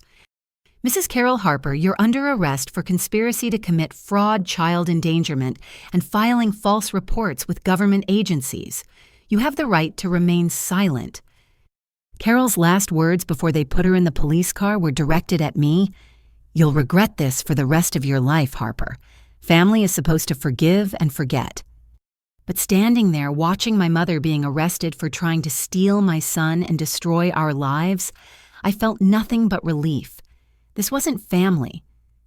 A: "Mrs. Carol Harper, you're under arrest for conspiracy to commit fraud, child endangerment, and filing false reports with government agencies. You have the right to remain silent." Carol's last words before they put her in the police car were directed at me. "You'll regret this for the rest of your life, Harper. Family is supposed to forgive and forget." But standing there watching my mother being arrested for trying to steal my son and destroy our lives, I felt nothing but relief. This wasn't family.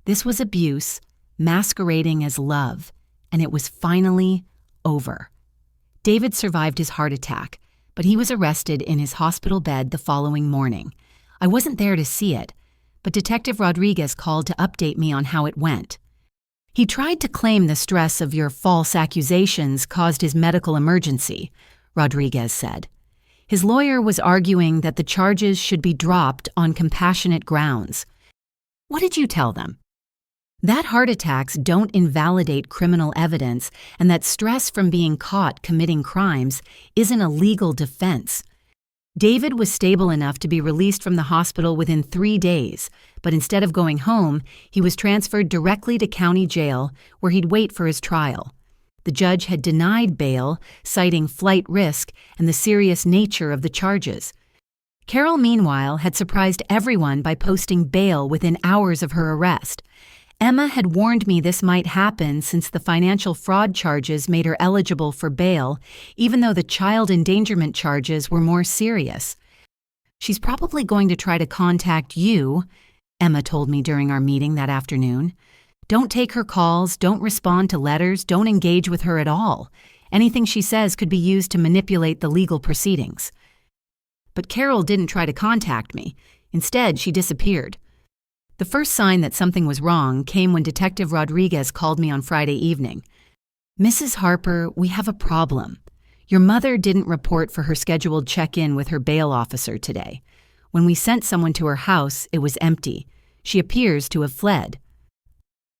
A: This was abuse, masquerading as love, and it was finally over. David survived his heart attack, but he was arrested in his hospital bed the following morning. I wasn't there to see it, but Detective Rodriguez called to update me on how it went. "He tried to claim the stress of your false accusations caused his medical emergency," Rodriguez said. His lawyer was arguing that the charges should be dropped on compassionate grounds. "What did you tell them?" "That heart attacks don't invalidate criminal evidence and that stress from being caught committing crimes isn't a legal defense. David was stable enough to be released from the hospital within 3 days, but instead of going home, he was transferred directly to county jail where he'd wait for his trial. The judge had denied bail, citing flight risk and the serious nature of the charges. Carol, meanwhile, had surprised everyone by posting bail within hours of her arrest. Emma had warned me this might happen since the financial fraud charges made her eligible for bail, even though the child endangerment charges were more serious. "She's probably going to try to contact you," Emma told me during our meeting that afternoon. "Don't take her calls, don't respond to letters, don't engage with her at all. Anything she says could be used to manipulate the legal proceedings." But Carol didn't try to contact me. Instead, she disappeared. The first sign that something was wrong came when Detective Rodriguez called me on Friday evening. "Mrs. Harper, we have a problem. Your mother didn't report for her scheduled check-in with her bail officer today. When we sent someone to her house, it was empty. She appears to have fled."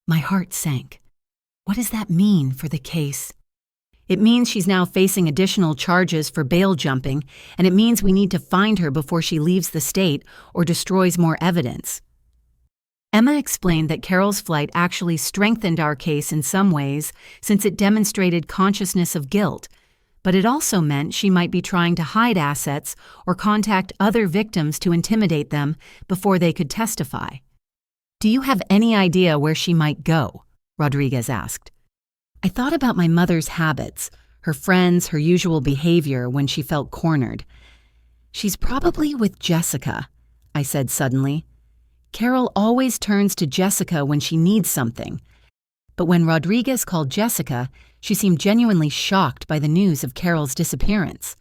A: My heart sank. What does that mean for the case? It means she's now facing additional charges for bail jumping, and it means we need to find her before she leaves the state or destroys more evidence. Emma explained that Carol's flight actually strengthened our case in some ways since it demonstrated consciousness of guilt, but it also meant she might be trying to hide assets or contact other victims to intimidate them before they could testify. "Do you have any idea where she might go?" Rodriguez asked. I thought about my mother's habits, her friends, her usual behavior when she felt cornered. "She's probably with Jessica," I said suddenly. Carol always turns to Jessica when she needs something. But when Rodriguez called Jessica, she seemed genuinely shocked by the news of Carol's disappearance.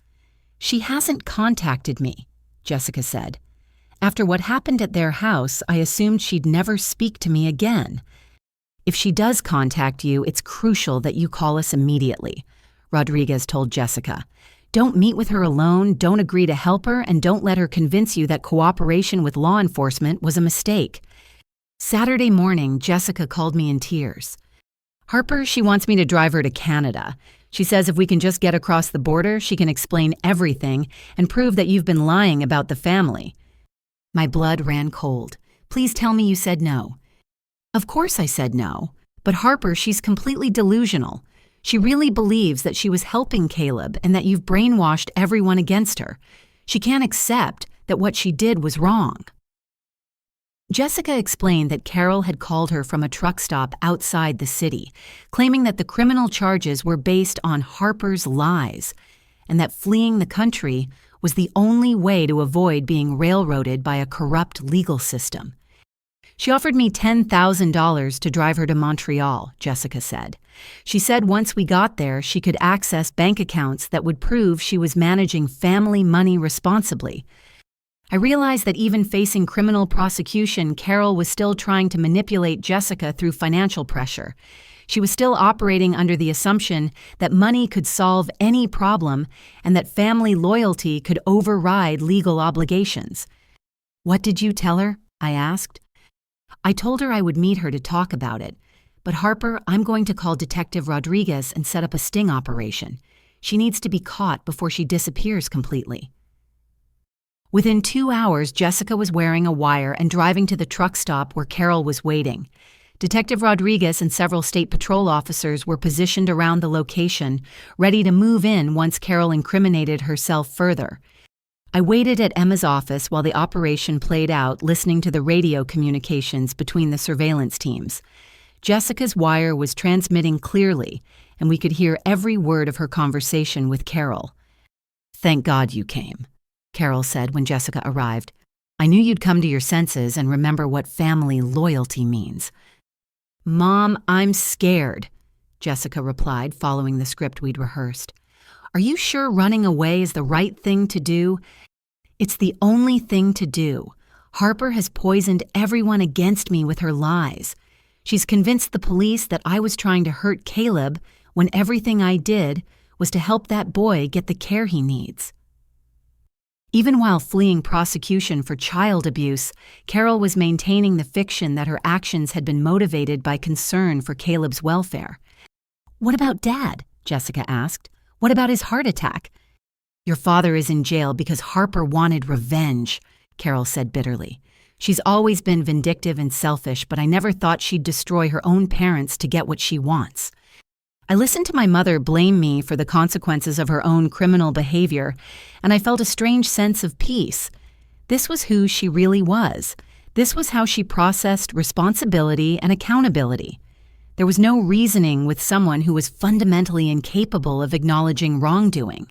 A: "She hasn't contacted me," Jessica said. "After what happened at their house, I assumed she'd never speak to me again. If she does contact you, it's crucial that you call us immediately," Rodriguez told Jessica. "Don't meet with her alone, don't agree to help her, and don't let her convince you that cooperation with law enforcement was a mistake." Saturday morning, Jessica called me in tears. "Harper, she wants me to drive her to Canada. She says if we can just get across the border, she can explain everything and prove that you've been lying about the family." My blood ran cold. "Please tell me you said no." Of course I said no. But Harper, she's completely delusional. She really believes that she was helping Caleb and that you've brainwashed everyone against her. She can't accept that what she did was wrong. Jessica explained that Carol had called her from a truck stop outside the city, claiming that the criminal charges were based on Harper's lies, and that fleeing the country was the only way to avoid being railroaded by a corrupt legal system. She offered me $10,000 to drive her to Montreal, Jessica said. She said once we got there, she could access bank accounts that would prove she was managing family money responsibly. I realized that even facing criminal prosecution, Carol was still trying to manipulate Jessica through financial pressure. She was still operating under the assumption that money could solve any problem and that family loyalty could override legal obligations. "What did you tell her?" I asked. "I told her I would meet her to talk about it. But Harper, I'm going to call Detective Rodriguez and set up a sting operation. She needs to be caught before she disappears completely." Within 2 hours, Jessica was wearing a wire and driving to the truck stop where Carol was waiting. Detective Rodriguez and several state patrol officers were positioned around the location, ready to move in once Carol incriminated herself further. I waited at Emma's office while the operation played out, listening to the radio communications between the surveillance teams. Jessica's wire was transmitting clearly, and we could hear every word of her conversation with Carol. "Thank God you came," Carol said when Jessica arrived. "I knew you'd come to your senses and remember what family loyalty means." "Mom, I'm scared," Jessica replied, following the script we'd rehearsed. "Are you sure running away is the right thing to do?" "It's the only thing to do. Harper has poisoned everyone against me with her lies. She's convinced the police that I was trying to hurt Caleb when everything I did was to help that boy get the care he needs." Even while fleeing prosecution for child abuse, Carol was maintaining the fiction that her actions had been motivated by concern for Caleb's welfare. "What about Dad?" Jessica asked. "What about his heart attack?" "Your father is in jail because Harper wanted revenge," Carol said bitterly. "She's always been vindictive and selfish, but I never thought she'd destroy her own parents to get what she wants. I listened to my mother blame me for the consequences of her own criminal behavior, and I felt a strange sense of peace. This was who she really was. This was how she processed responsibility and accountability. There was no reasoning with someone who was fundamentally incapable of acknowledging wrongdoing."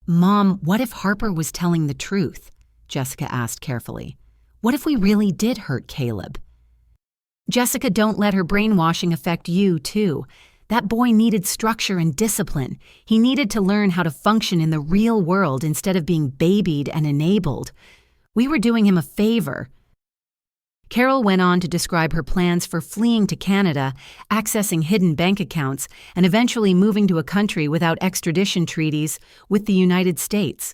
A: "Mom, what if Harper was telling the truth?" Jessica asked carefully. "What if we really did hurt Caleb?" "Jessica, don't let her brainwashing affect you, too. That boy needed structure and discipline. He needed to learn how to function in the real world instead of being babied and enabled. We were doing him a favor." Carol went on to describe her plans for fleeing to Canada, accessing hidden bank accounts, and eventually moving to a country without extradition treaties with the United States.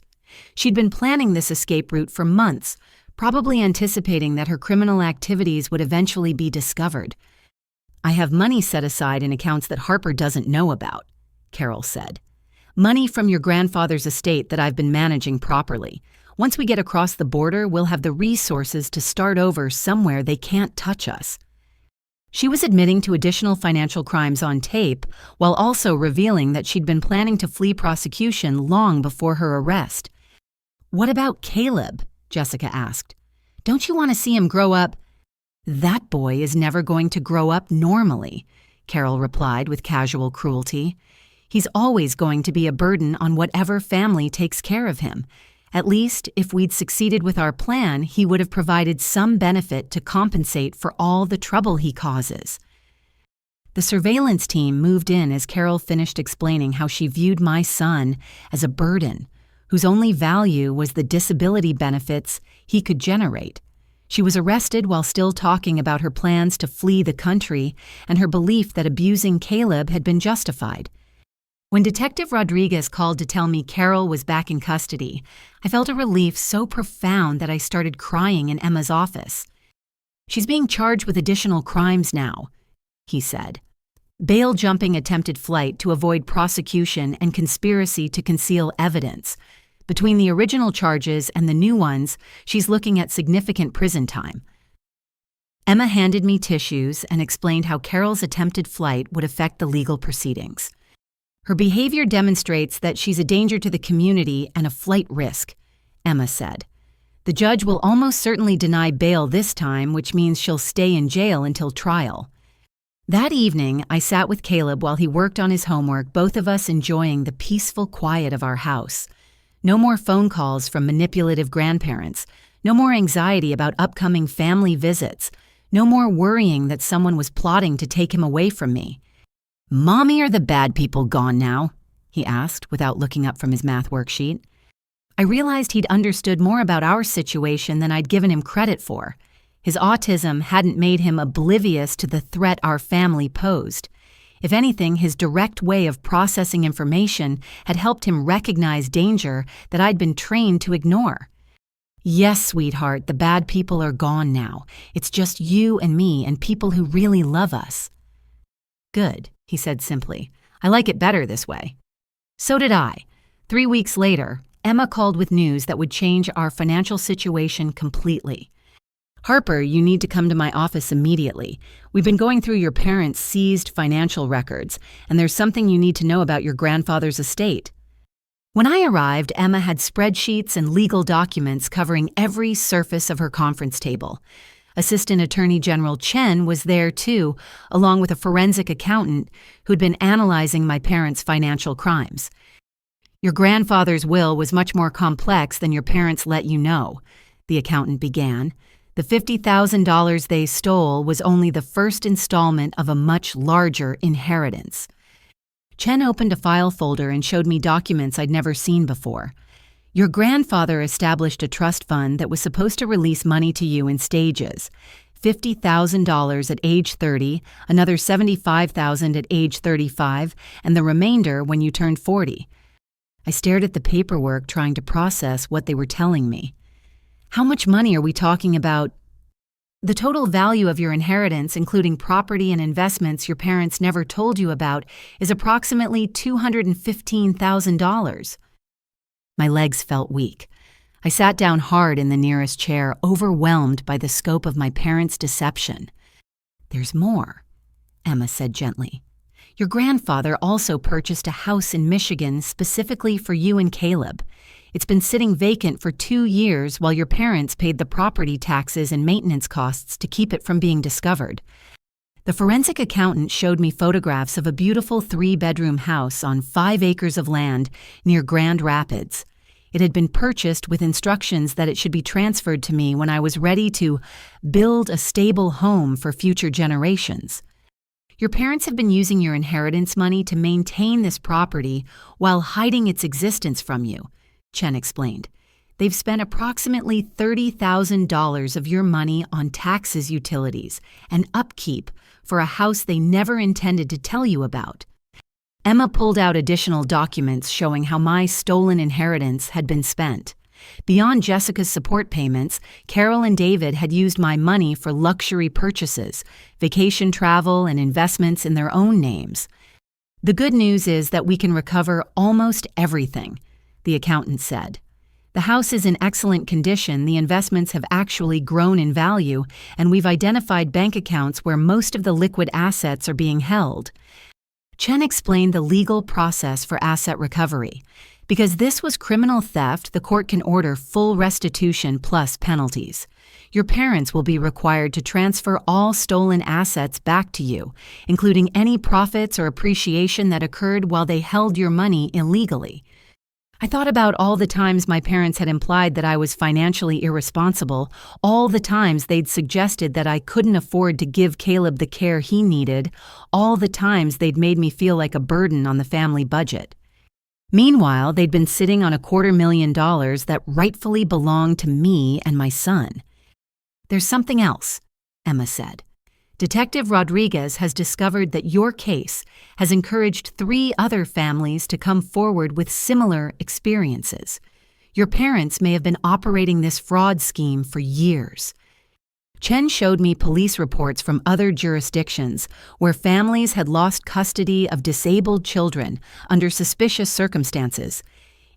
A: She'd been planning this escape route for months, probably anticipating that her criminal activities would eventually be discovered. "I have money set aside in accounts that Harper doesn't know about," Carol said. "Money from your grandfather's estate that I've been managing properly. Once we get across the border, we'll have the resources to start over somewhere they can't touch us." She was admitting to additional financial crimes on tape, while also revealing that she'd been planning to flee prosecution long before her arrest. "What about Caleb?" Jessica asked. "Don't you want to see him grow up?" "That boy is never going to grow up normally," Carol replied with casual cruelty. "He's always going to be a burden on whatever family takes care of him. At least, if we'd succeeded with our plan, he would have provided some benefit to compensate for all the trouble he causes." The surveillance team moved in as Carol finished explaining how she viewed my son as a burden, whose only value was the disability benefits he could generate. She was arrested while still talking about her plans to flee the country and her belief that abusing Caleb had been justified. When Detective Rodriguez called to tell me Carol was back in custody, I felt a relief so profound that I started crying in Emma's office. "She's being charged with additional crimes now," he said. "Bail-jumping attempted flight to avoid prosecution and conspiracy to conceal evidence. Between the original charges and the new ones, she's looking at significant prison time." Emma handed me tissues and explained how Carol's attempted flight would affect the legal proceedings. "Her behavior demonstrates that she's a danger to the community and a flight risk," Emma said. "The judge will almost certainly deny bail this time, which means she'll stay in jail until trial." That evening, I sat with Caleb while he worked on his homework, both of us enjoying the peaceful quiet of our house. No more phone calls from manipulative grandparents. No more anxiety about upcoming family visits. No more worrying that someone was plotting to take him away from me. "Mommy, are the bad people gone now?" he asked without looking up from his math worksheet. I realized he'd understood more about our situation than I'd given him credit for. His autism hadn't made him oblivious to the threat our family posed. If anything, his direct way of processing information had helped him recognize danger that I'd been trained to ignore. "Yes, sweetheart, the bad people are gone now. It's just you and me and people who really love us." "Good," he said simply. "I like it better this way." So did I. 3 weeks later, Emma called with news that would change our financial situation completely. "Harper, you need to come to my office immediately. We've been going through your parents' seized financial records, and there's something you need to know about your grandfather's estate." When I arrived, Emma had spreadsheets and legal documents covering every surface of her conference table. Assistant Attorney General Chen was there too, along with a forensic accountant who'd been analyzing my parents' financial crimes. "Your grandfather's will was much more complex than your parents let you know," the accountant began. "The $50,000 they stole was only the first installment of a much larger inheritance." Chen opened a file folder and showed me documents I'd never seen before. "Your grandfather established a trust fund that was supposed to release money to you in stages. $50,000 at age 30, another $75,000 at age 35, and the remainder when you turned 40. I stared at the paperwork, trying to process what they were telling me. "How much money are we talking about?" "The total value of your inheritance, including property and investments your parents never told you about, is approximately $215,000. My legs felt weak. I sat down hard in the nearest chair, overwhelmed by the scope of my parents' deception. "There's more," Emma said gently. "Your grandfather also purchased a house in Michigan specifically for you and Caleb. It's been sitting vacant for 2 years while your parents paid the property taxes and maintenance costs to keep it from being discovered." The forensic accountant showed me photographs of a beautiful 3-bedroom house on 5 acres of land near Grand Rapids. It had been purchased with instructions that it should be transferred to me when I was ready to build a stable home for future generations. "Your parents have been using your inheritance money to maintain this property while hiding its existence from you," Chen explained. "They've spent approximately $30,000 of your money on taxes, utilities, and upkeep for a house they never intended to tell you about." Emma pulled out additional documents showing how my stolen inheritance had been spent. Beyond Jessica's support payments, Carol and David had used my money for luxury purchases, vacation travel, and investments in their own names. "The good news is that we can recover almost everything," the accountant said. "The house is in excellent condition, the investments have actually grown in value, and we've identified bank accounts where most of the liquid assets are being held." Chen explained the legal process for asset recovery. Because this was criminal theft, the court can order full restitution plus penalties. Your parents will be required to transfer all stolen assets back to you, including any profits or appreciation that occurred while they held your money illegally. I thought about all the times my parents had implied that I was financially irresponsible, all the times they'd suggested that I couldn't afford to give Caleb the care he needed, all the times they'd made me feel like a burden on the family budget. Meanwhile, they'd been sitting on $250,000 that rightfully belonged to me and my son. "There's something else," Emma said. "Detective Rodriguez has discovered that your case has encouraged 3 other families to come forward with similar experiences. Your parents may have been operating this fraud scheme for years." Chen showed me police reports from other jurisdictions where families had lost custody of disabled children under suspicious circumstances.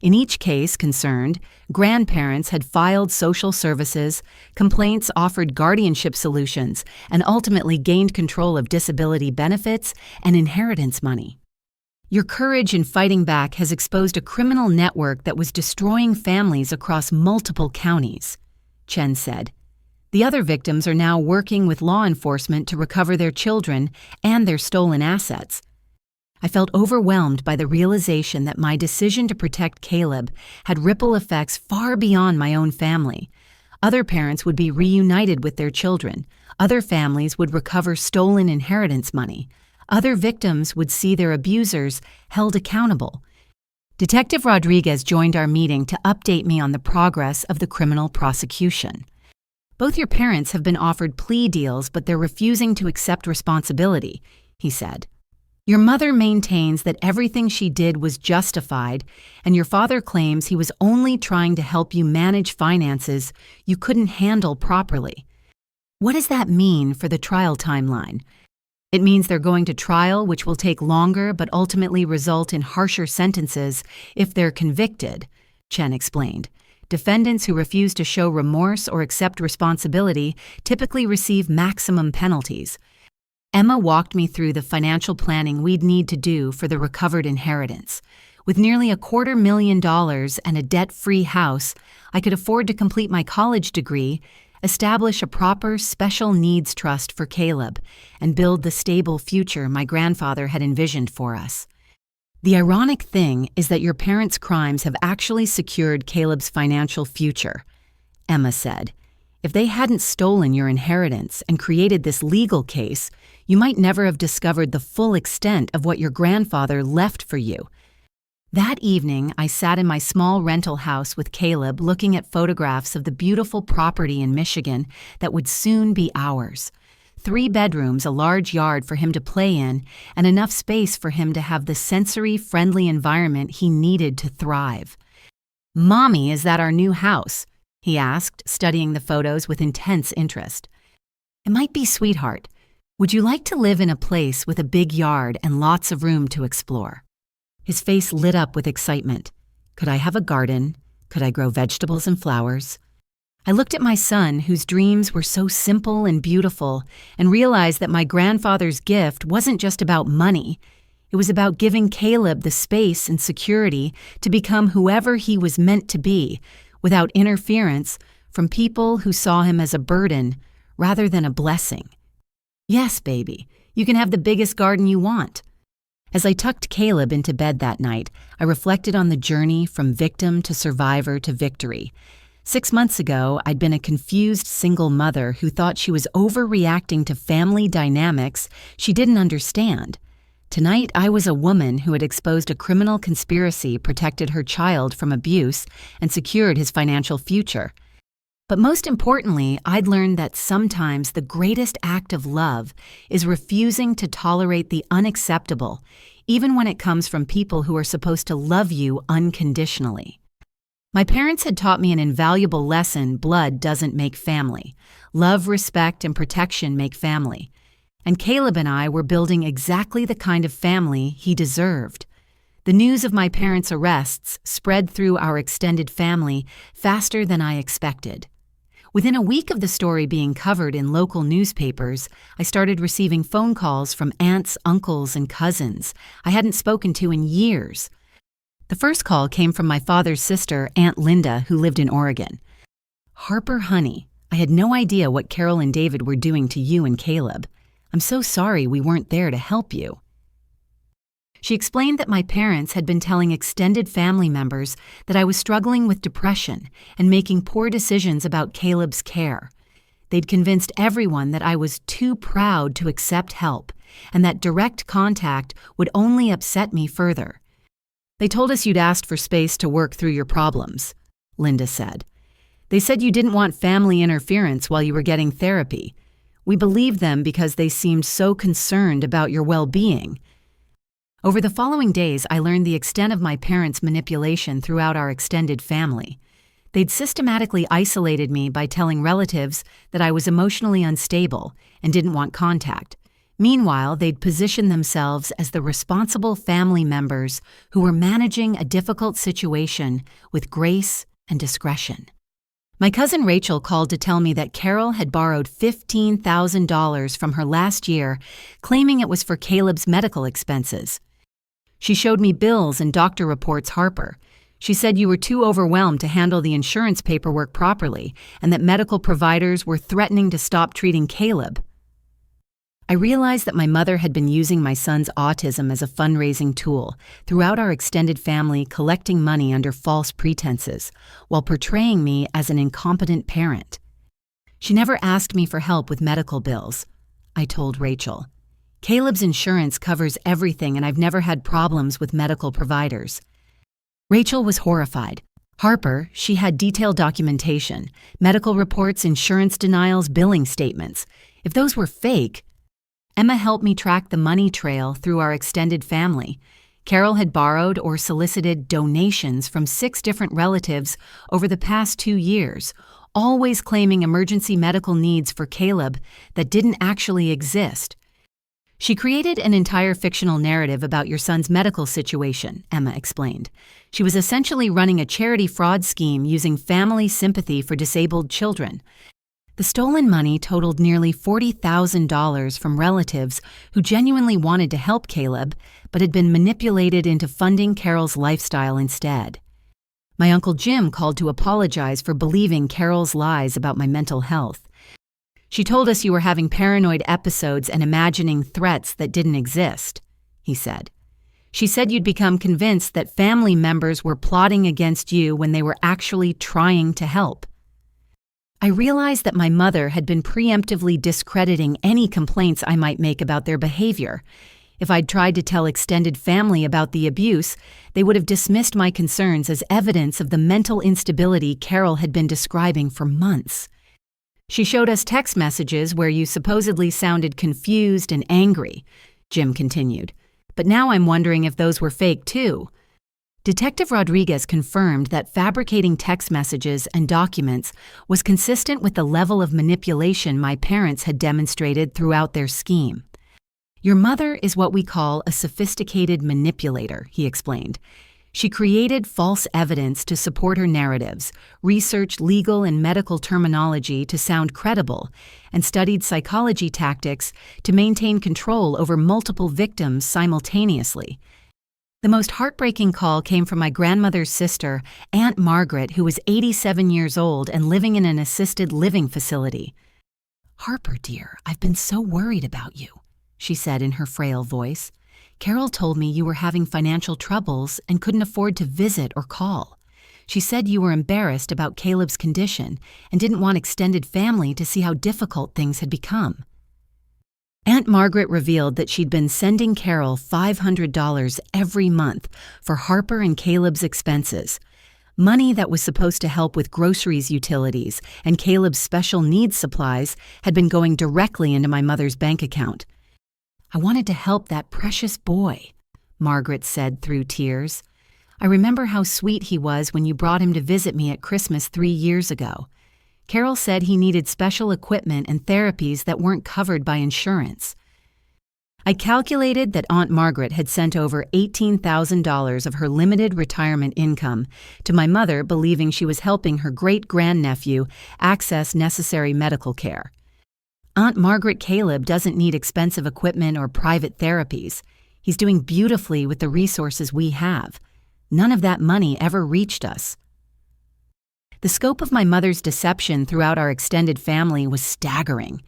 A: In each case concerned, grandparents had filed social services, complaints offered guardianship solutions, and ultimately gained control of disability benefits and inheritance money. "Your courage in fighting back has exposed a criminal network that was destroying families across multiple counties," Chen said. "The other victims are now working with law enforcement to recover their children and their stolen assets." I felt overwhelmed by the realization that my decision to protect Caleb had ripple effects far beyond my own family. Other parents would be reunited with their children. Other families would recover stolen inheritance money. Other victims would see their abusers held accountable. Detective Rodriguez joined our meeting to update me on the progress of the criminal prosecution. "Both your parents have been offered plea deals, but they're refusing to accept responsibility," he said. "Your mother maintains that everything she did was justified, and your father claims he was only trying to help you manage finances you couldn't handle properly. What does that mean for the trial timeline?" "It means they're going to trial, which will take longer but ultimately result in harsher sentences if they're convicted," Chen explained. "Defendants who refuse to show remorse or accept responsibility typically receive maximum penalties." Emma walked me through the financial planning we'd need to do for the recovered inheritance. With nearly $250,000 and a debt-free house, I could afford to complete my college degree, establish a proper special needs trust for Caleb, and build the stable future my grandfather had envisioned for us. "The ironic thing is that your parents' crimes have actually secured Caleb's financial future," Emma said. "If they hadn't stolen your inheritance and created this legal case, you might never have discovered the full extent of what your grandfather left for you." That evening, I sat in my small rental house with Caleb looking at photographs of the beautiful property in Michigan that would soon be ours. 3 bedrooms, a large yard for him to play in, and enough space for him to have the sensory-friendly environment he needed to thrive. "Mommy, is that our new house?" he asked, studying the photos with intense interest. "It might be, sweetheart. Would you like to live in a place with a big yard and lots of room to explore?" His face lit up with excitement. "Could I have a garden? Could I grow vegetables and flowers?" I looked at my son, whose dreams were so simple and beautiful, and realized that my grandfather's gift wasn't just about money. It was about giving Caleb the space and security to become whoever he was meant to be, without interference from people who saw him as a burden rather than a blessing. "Yes, baby, you can have the biggest garden you want." As I tucked Caleb into bed that night, I reflected on the journey from victim to survivor to victory. 6 months ago, I'd been a confused single mother who thought she was overreacting to family dynamics she didn't understand. Tonight, I was a woman who had exposed a criminal conspiracy, protected her child from abuse, and secured his financial future. But most importantly, I'd learned that sometimes the greatest act of love is refusing to tolerate the unacceptable, even when it comes from people who are supposed to love you unconditionally. My parents had taught me an invaluable lesson: blood doesn't make family. Love, respect, and protection make family. And Caleb and I were building exactly the kind of family he deserved. The news of my parents' arrests spread through our extended family faster than I expected. Within a week of the story being covered in local newspapers, I started receiving phone calls from aunts, uncles, and cousins I hadn't spoken to in years. The first call came from my father's sister, Aunt Linda, who lived in Oregon. "Harper, honey, I had no idea what Carol and David were doing to you and Caleb. I'm so sorry we weren't there to help you." She explained that my parents had been telling extended family members that I was struggling with depression and making poor decisions about Caleb's care. They'd convinced everyone that I was too proud to accept help, and that direct contact would only upset me further. "They told us you'd asked for space to work through your problems," Linda said. "They said you didn't want family interference while you were getting therapy. We believed them because they seemed so concerned about your well-being." Over the following days, I learned the extent of my parents' manipulation throughout our extended family. They'd systematically isolated me by telling relatives that I was emotionally unstable and didn't want contact. Meanwhile, they'd positioned themselves as the responsible family members who were managing a difficult situation with grace and discretion. My cousin Rachel called to tell me that Carol had borrowed $15,000 from her last year, claiming it was for Caleb's medical expenses. "She showed me bills and doctor reports, Harper. She said you were too overwhelmed to handle the insurance paperwork properly and that medical providers were threatening to stop treating Caleb." I realized that my mother had been using my son's autism as a fundraising tool throughout our extended family, collecting money under false pretenses, while portraying me as an incompetent parent. She never asked me for help with medical bills, I told Rachel. Caleb's insurance covers everything, and I've never had problems with medical providers. Rachel was horrified. Harper, she had detailed documentation, medical reports, insurance denials, billing statements. If those were fake, Emma helped me track the money trail through our extended family. Carol had borrowed or solicited donations from 6 different relatives over the past 2 years, always claiming emergency medical needs for Caleb that didn't actually exist. She created an entire fictional narrative about your son's medical situation, Emma explained. She was essentially running a charity fraud scheme using family sympathy for disabled children. The stolen money totaled nearly $40,000 from relatives who genuinely wanted to help Caleb, but had been manipulated into funding Carol's lifestyle instead. My Uncle Jim called to apologize for believing Carol's lies about my mental health. She told us you were having paranoid episodes and imagining threats that didn't exist, he said. She said you'd become convinced that family members were plotting against you when they were actually trying to help. I realized that my mother had been preemptively discrediting any complaints I might make about their behavior. If I'd tried to tell extended family about the abuse, they would have dismissed my concerns as evidence of the mental instability Carol had been describing for months. She showed us text messages where you supposedly sounded confused and angry, Jim continued. But now I'm wondering if those were fake too. Detective Rodriguez confirmed that fabricating text messages and documents was consistent with the level of manipulation my parents had demonstrated throughout their scheme. Your mother is what we call a sophisticated manipulator, he explained. She created false evidence to support her narratives, researched legal and medical terminology to sound credible, and studied psychology tactics to maintain control over multiple victims simultaneously. The most heartbreaking call came from my grandmother's sister, Aunt Margaret, who was 87 years old and living in an assisted living facility. "Harper, dear, I've been so worried about you," she said in her frail voice. "Carol told me you were having financial troubles and couldn't afford to visit or call. She said you were embarrassed about Caleb's condition and didn't want extended family to see how difficult things had become." Aunt Margaret revealed that she'd been sending Carol $500 every month for Harper and Caleb's expenses, money that was supposed to help with groceries, utilities, and Caleb's special needs supplies had been going directly into my mother's bank account. "I wanted to help that precious boy," Margaret said through tears. "I remember how sweet he was when you brought him to visit me at Christmas 3 years ago. Carol said he needed special equipment and therapies that weren't covered by insurance." I calculated that Aunt Margaret had sent over $18,000 of her limited retirement income to my mother, believing she was helping her great-grandnephew access necessary medical care. Aunt Margaret Caleb doesn't need expensive equipment or private therapies. He's doing beautifully with the resources we have. None of that money ever reached us. The scope of my mother's deception throughout our extended family was staggering.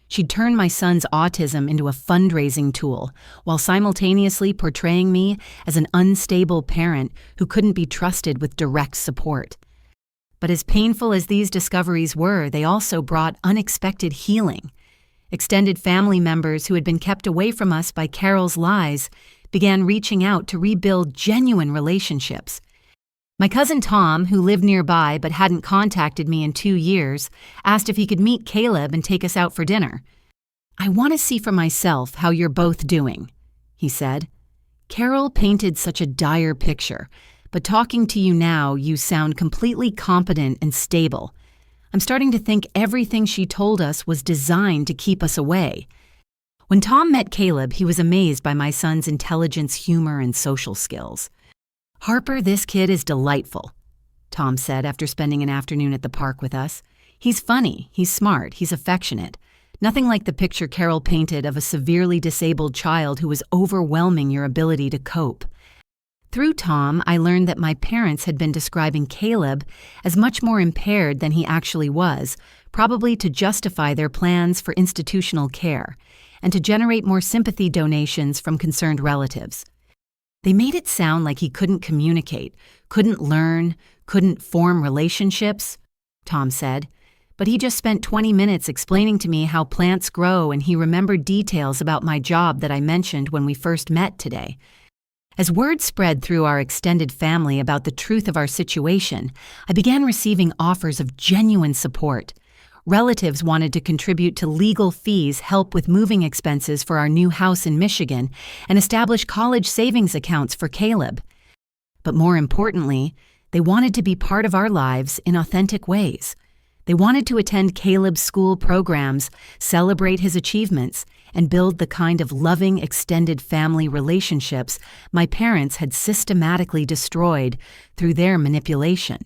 A: She'd turned my son's autism into a fundraising tool, while simultaneously portraying me as an unstable parent who couldn't be trusted with direct support. But as painful as these discoveries were, they also brought unexpected healing. Extended family members who had been kept away from us by Carol's lies began reaching out to rebuild genuine relationships. My cousin Tom, who lived nearby but hadn't contacted me in 2 years, asked if he could meet Caleb and take us out for dinner. "I want to see for myself how you're both doing," he said. "Carol painted such a dire picture, but talking to you now, you sound completely competent and stable. I'm starting to think everything she told us was designed to keep us away." When Tom met Caleb, he was amazed by my son's intelligence, humor, and social skills. "Harper, this kid is delightful," Tom said after spending an afternoon at the park with us. "He's funny, he's smart, he's affectionate. Nothing like the picture Carol painted of a severely disabled child who was overwhelming your ability to cope." Through Tom, I learned that my parents had been describing Caleb as much more impaired than he actually was, probably to justify their plans for institutional care, and to generate more sympathy donations from concerned relatives. They made it sound like he couldn't communicate, couldn't learn, couldn't form relationships, Tom said. But he just spent 20 minutes explaining to me how plants grow, and he remembered details about my job that I mentioned when we first met today. As word spread through our extended family about the truth of our situation, I began receiving offers of genuine support. Relatives wanted to contribute to legal fees, help with moving expenses for our new house in Michigan, and establish college savings accounts for Caleb. But more importantly, they wanted to be part of our lives in authentic ways. They wanted to attend Caleb's school programs, celebrate his achievements, and build the kind of loving extended family relationships my parents had systematically destroyed through their manipulation.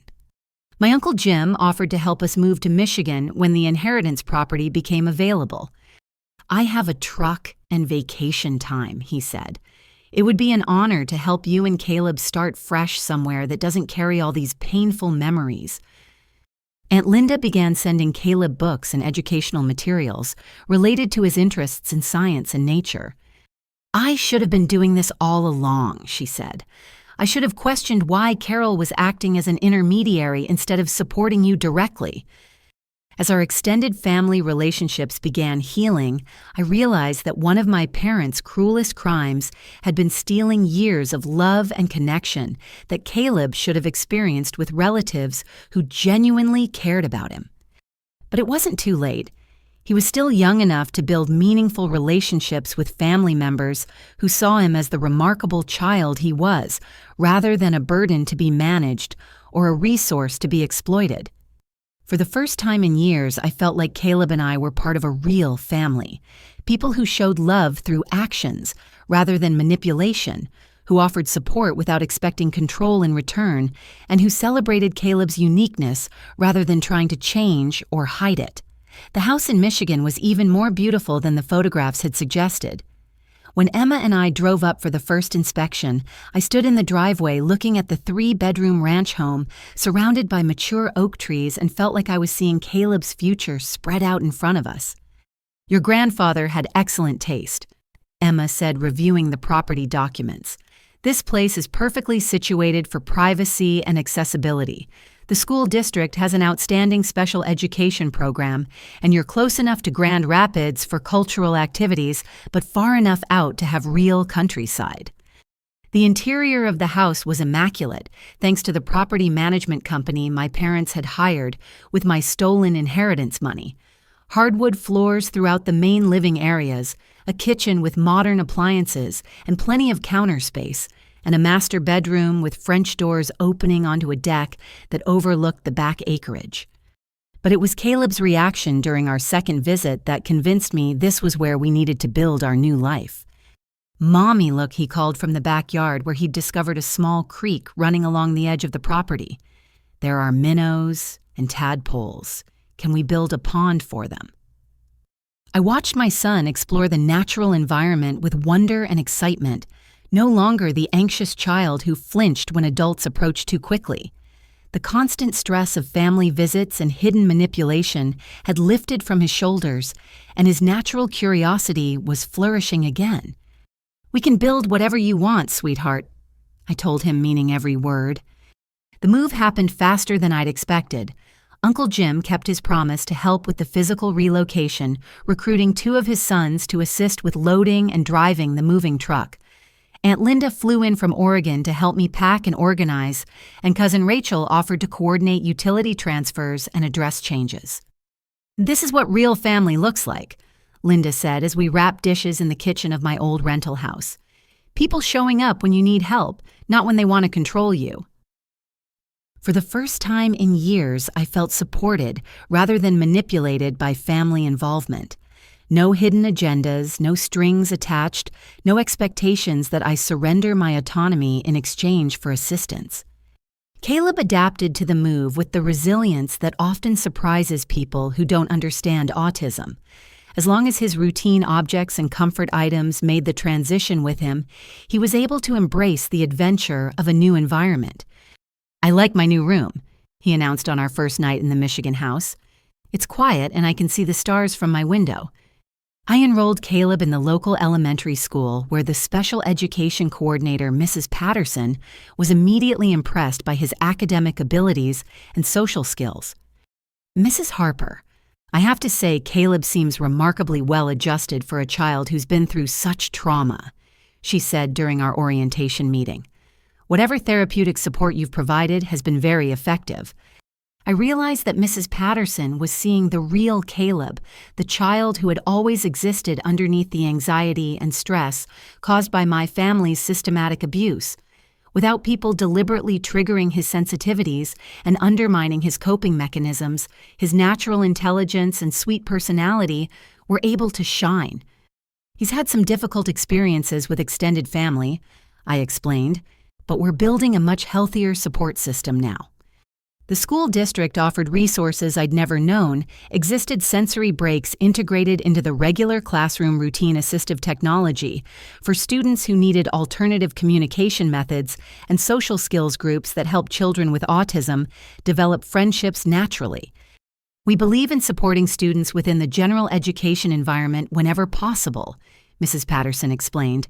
A: My Uncle Jim offered to help us move to Michigan when the inheritance property became available. "I have a truck and vacation time," he said. "It would be an honor to help you and Caleb start fresh somewhere that doesn't carry all these painful memories." Aunt Linda began sending Caleb books and educational materials related to his interests in science and nature. "I should have been doing this all along," she said. "I should have questioned why Carol was acting as an intermediary instead of supporting you directly." As our extended family relationships began healing, I realized that one of my parents' cruelest crimes had been stealing years of love and connection that Caleb should have experienced with relatives who genuinely cared about him. But it wasn't too late. He was still young enough to build meaningful relationships with family members who saw him as the remarkable child he was, rather than a burden to be managed or a resource to be exploited. For the first time in years, I felt like Caleb and I were part of a real family, people who showed love through actions rather than manipulation, who offered support without expecting control in return, and who celebrated Caleb's uniqueness rather than trying to change or hide it. The house in Michigan was even more beautiful than the photographs had suggested. When Emma and I drove up for the first inspection, I stood in the driveway looking at the 3-bedroom ranch home surrounded by mature oak trees and felt like I was seeing Caleb's future spread out in front of us. "Your grandfather had excellent taste," Emma said, reviewing the property documents. "This place is perfectly situated for privacy and accessibility. The school district has an outstanding special education program, and you're close enough to Grand Rapids for cultural activities, but far enough out to have real countryside." The interior of the house was immaculate, thanks to the property management company my parents had hired with my stolen inheritance money. Hardwood floors throughout the main living areas, a kitchen with modern appliances and plenty of counter space, and a master bedroom with French doors opening onto a deck that overlooked the back acreage. But it was Caleb's reaction during our second visit that convinced me this was where we needed to build our new life. "Mommy, look," he called from the backyard where he'd discovered a small creek running along the edge of the property. "There are minnows and tadpoles. Can we build a pond for them?" I watched my son explore the natural environment with wonder and excitement, no longer the anxious child who flinched when adults approached too quickly. The constant stress of family visits and hidden manipulation had lifted from his shoulders, and his natural curiosity was flourishing again. "We can build whatever you want, sweetheart," I told him, meaning every word. The move happened faster than I'd expected. Uncle Jim kept his promise to help with the physical relocation, recruiting 2 of his sons to assist with loading and driving the moving truck. Aunt Linda flew in from Oregon to help me pack and organize, and Cousin Rachel offered to coordinate utility transfers and address changes. "This is what real family looks like," Linda said as we wrapped dishes in the kitchen of my old rental house. "People showing up when you need help, not when they want to control you." For the first time in years, I felt supported rather than manipulated by family involvement. No hidden agendas, no strings attached, no expectations that I surrender my autonomy in exchange for assistance. Caleb adapted to the move with the resilience that often surprises people who don't understand autism. As long as his routine objects and comfort items made the transition with him, he was able to embrace the adventure of a new environment. "I like my new room," he announced on our first night in the Michigan house. "It's quiet and I can see the stars from my window." I enrolled Caleb in the local elementary school where the special education coordinator, Mrs. Patterson, was immediately impressed by his academic abilities and social skills. Mrs. Harper, I have to say Caleb seems remarkably well adjusted for a child who's been through such trauma, she said during our orientation meeting. Whatever therapeutic support you've provided has been very effective. I realized that Mrs. Patterson was seeing the real Caleb, the child who had always existed underneath the anxiety and stress caused by my family's systematic abuse. Without people deliberately triggering his sensitivities and undermining his coping mechanisms, his natural intelligence and sweet personality were able to shine. He's had some difficult experiences with extended family, I explained, but we're building a much healthier support system now. The school district offered resources I'd never known, existed sensory breaks integrated into the regular classroom routine assistive technology for students who needed alternative communication methods and social skills groups that help children with autism develop friendships naturally. We believe in supporting students within the general education environment whenever possible, Mrs. Patterson explained.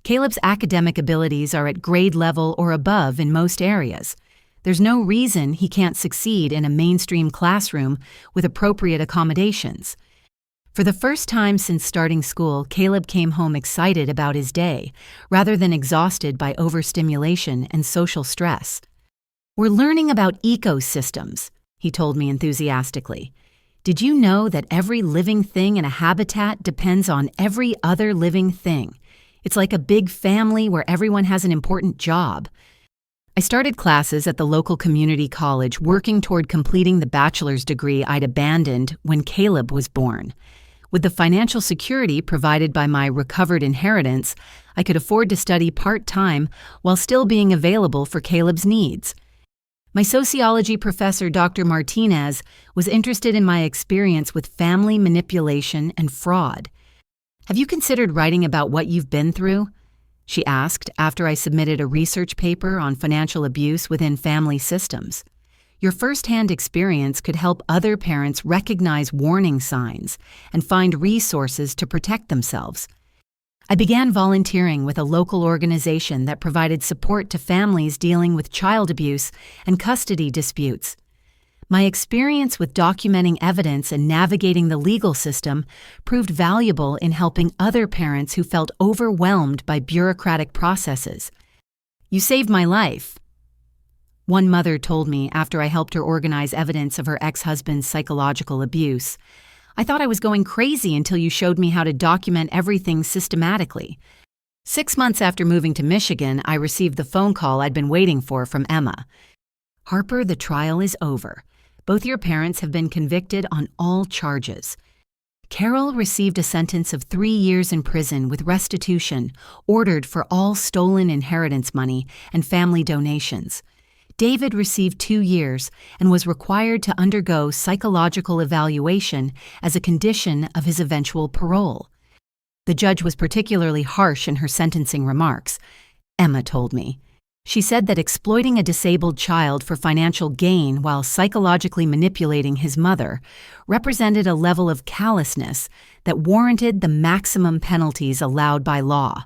A: Caleb's academic abilities are at grade level or above in most areas. There's no reason he can't succeed in a mainstream classroom with appropriate accommodations. For the first time since starting school, Caleb came home excited about his day, rather than exhausted by overstimulation and social stress. We're learning about ecosystems, he told me enthusiastically. Did you know that every living thing in a habitat depends on every other living thing? It's like a big family where everyone has an important job. I started classes at the local community college working toward completing the bachelor's degree I'd abandoned when Caleb was born. With the financial security provided by my recovered inheritance, I could afford to study part-time while still being available for Caleb's needs. My sociology professor, Dr. Martinez, was interested in my experience with family manipulation and fraud. Have you considered writing about what you've been through? She asked after I submitted a research paper on financial abuse within family systems. Your first-hand experience could help other parents recognize warning signs and find resources to protect themselves. I began volunteering with a local organization that provided support to families dealing with child abuse and custody disputes. My experience with documenting evidence and navigating the legal system proved valuable in helping other parents who felt overwhelmed by bureaucratic processes. You saved my life, one mother told me after I helped her organize evidence of her ex-husband's psychological abuse. I thought I was going crazy until you showed me how to document everything systematically. 6 months after moving to Michigan, I received the phone call I'd been waiting for from Emma. Harper, the trial is over. Both your parents have been convicted on all charges. Carol received a sentence of 3 years in prison with restitution, ordered for all stolen inheritance money and family donations. David received 2 years and was required to undergo psychological evaluation as a condition of his eventual parole. The judge was particularly harsh in her sentencing remarks, Emma told me. She said that exploiting a disabled child for financial gain while psychologically manipulating his mother represented a level of callousness that warranted the maximum penalties allowed by law.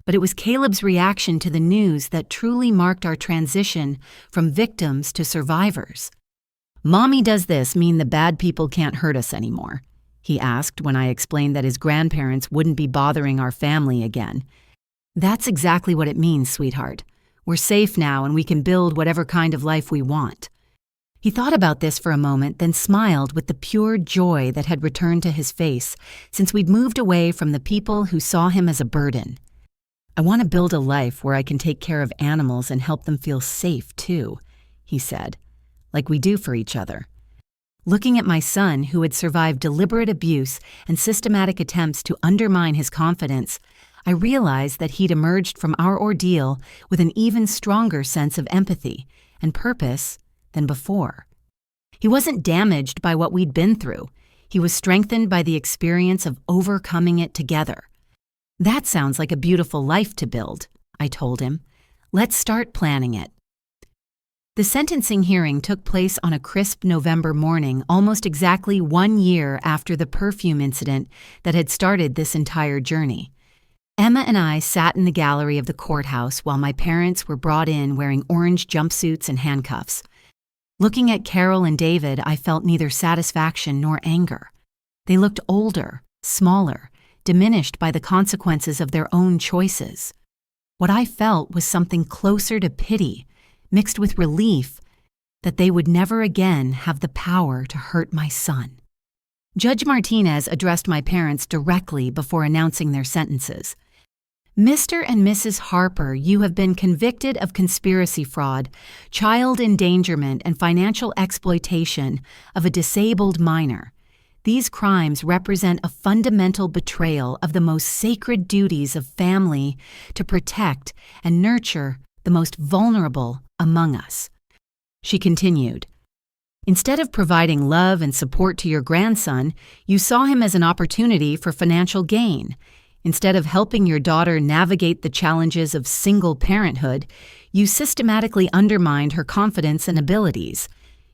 A: But it was Caleb's reaction to the news that truly marked our transition from victims to survivors. "Mommy does this mean the bad people can't hurt us anymore?" he asked when I explained that his grandparents wouldn't be bothering our family again. "That's exactly what it means, sweetheart. We're safe now and we can build whatever kind of life we want." He thought about this for a moment, then smiled with the pure joy that had returned to his face since we'd moved away from the people who saw him as a burden. "I want to build a life where I can take care of animals and help them feel safe, too," he said, "like we do for each other." Looking at my son, who had survived deliberate abuse and systematic attempts to undermine his confidence, I realized that he'd emerged from our ordeal with an even stronger sense of empathy and purpose than before. He wasn't damaged by what we'd been through. He was strengthened by the experience of overcoming it together. "That sounds like a beautiful life to build," I told him. "Let's start planning it." The sentencing hearing took place on a crisp November morning, almost exactly 1 year after the Perfume incident that had started this entire journey. Emma and I sat in the gallery of the courthouse while my parents were brought in wearing orange jumpsuits and handcuffs. Looking at Carol and David, I felt neither satisfaction nor anger. They looked older, smaller, diminished by the consequences of their own choices. What I felt was something closer to pity, mixed with relief that they would never again have the power to hurt my son. Judge Martinez addressed my parents directly before announcing their sentences. Mr. and Mrs. Harper, you have been convicted of conspiracy fraud, child endangerment, and financial exploitation of a disabled minor. These crimes represent a fundamental betrayal of the most sacred duties of family to protect and nurture the most vulnerable among us. She continued, instead of providing love and support to your grandson, you saw him as an opportunity for financial gain. Instead of helping your daughter navigate the challenges of single parenthood, you systematically undermined her confidence and abilities.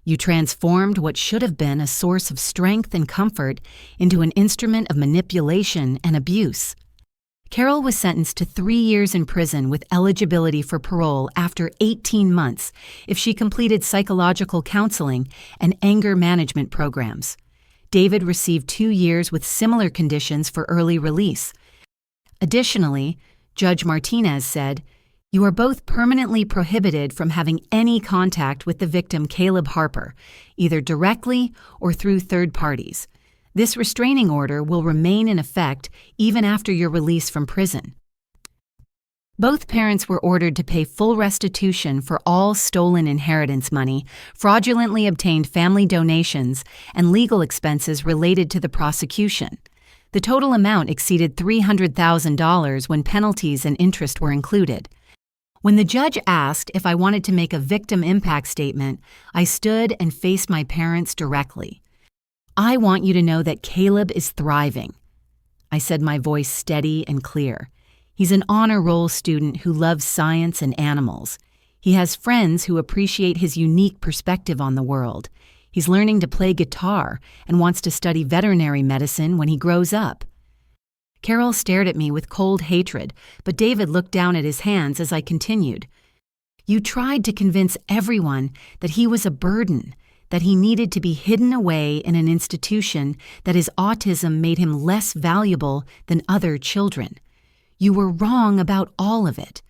A: You transformed what should have been a source of strength and comfort into an instrument of manipulation and abuse. Carol was sentenced to 3 years in prison with eligibility for parole after 18 months if she completed psychological counseling and anger management programs. David received 2 years with similar conditions for early release. Additionally, Judge Martinez said, you are both permanently prohibited from having any contact with the victim Caleb Harper, either directly or through third parties. This restraining order will remain in effect even after your release from prison. Both parents were ordered to pay full restitution for all stolen inheritance money, fraudulently obtained family donations, and legal expenses related to the prosecution. The total amount exceeded $300,000 when penalties and interest were included. When the judge asked if I wanted to make a victim impact statement, I stood and faced my parents directly. I want you to know that Caleb is thriving. I said, my voice steady and clear. He's an honor roll student who loves science and animals. He has friends who appreciate his unique perspective on the world. He's learning to play guitar and wants to study veterinary medicine when he grows up. Carol stared at me with cold hatred, but David looked down at his hands as I continued. You tried to convince everyone that he was a burden, that he needed to be hidden away in an institution, that his autism made him less valuable than other children. You were wrong about all of it.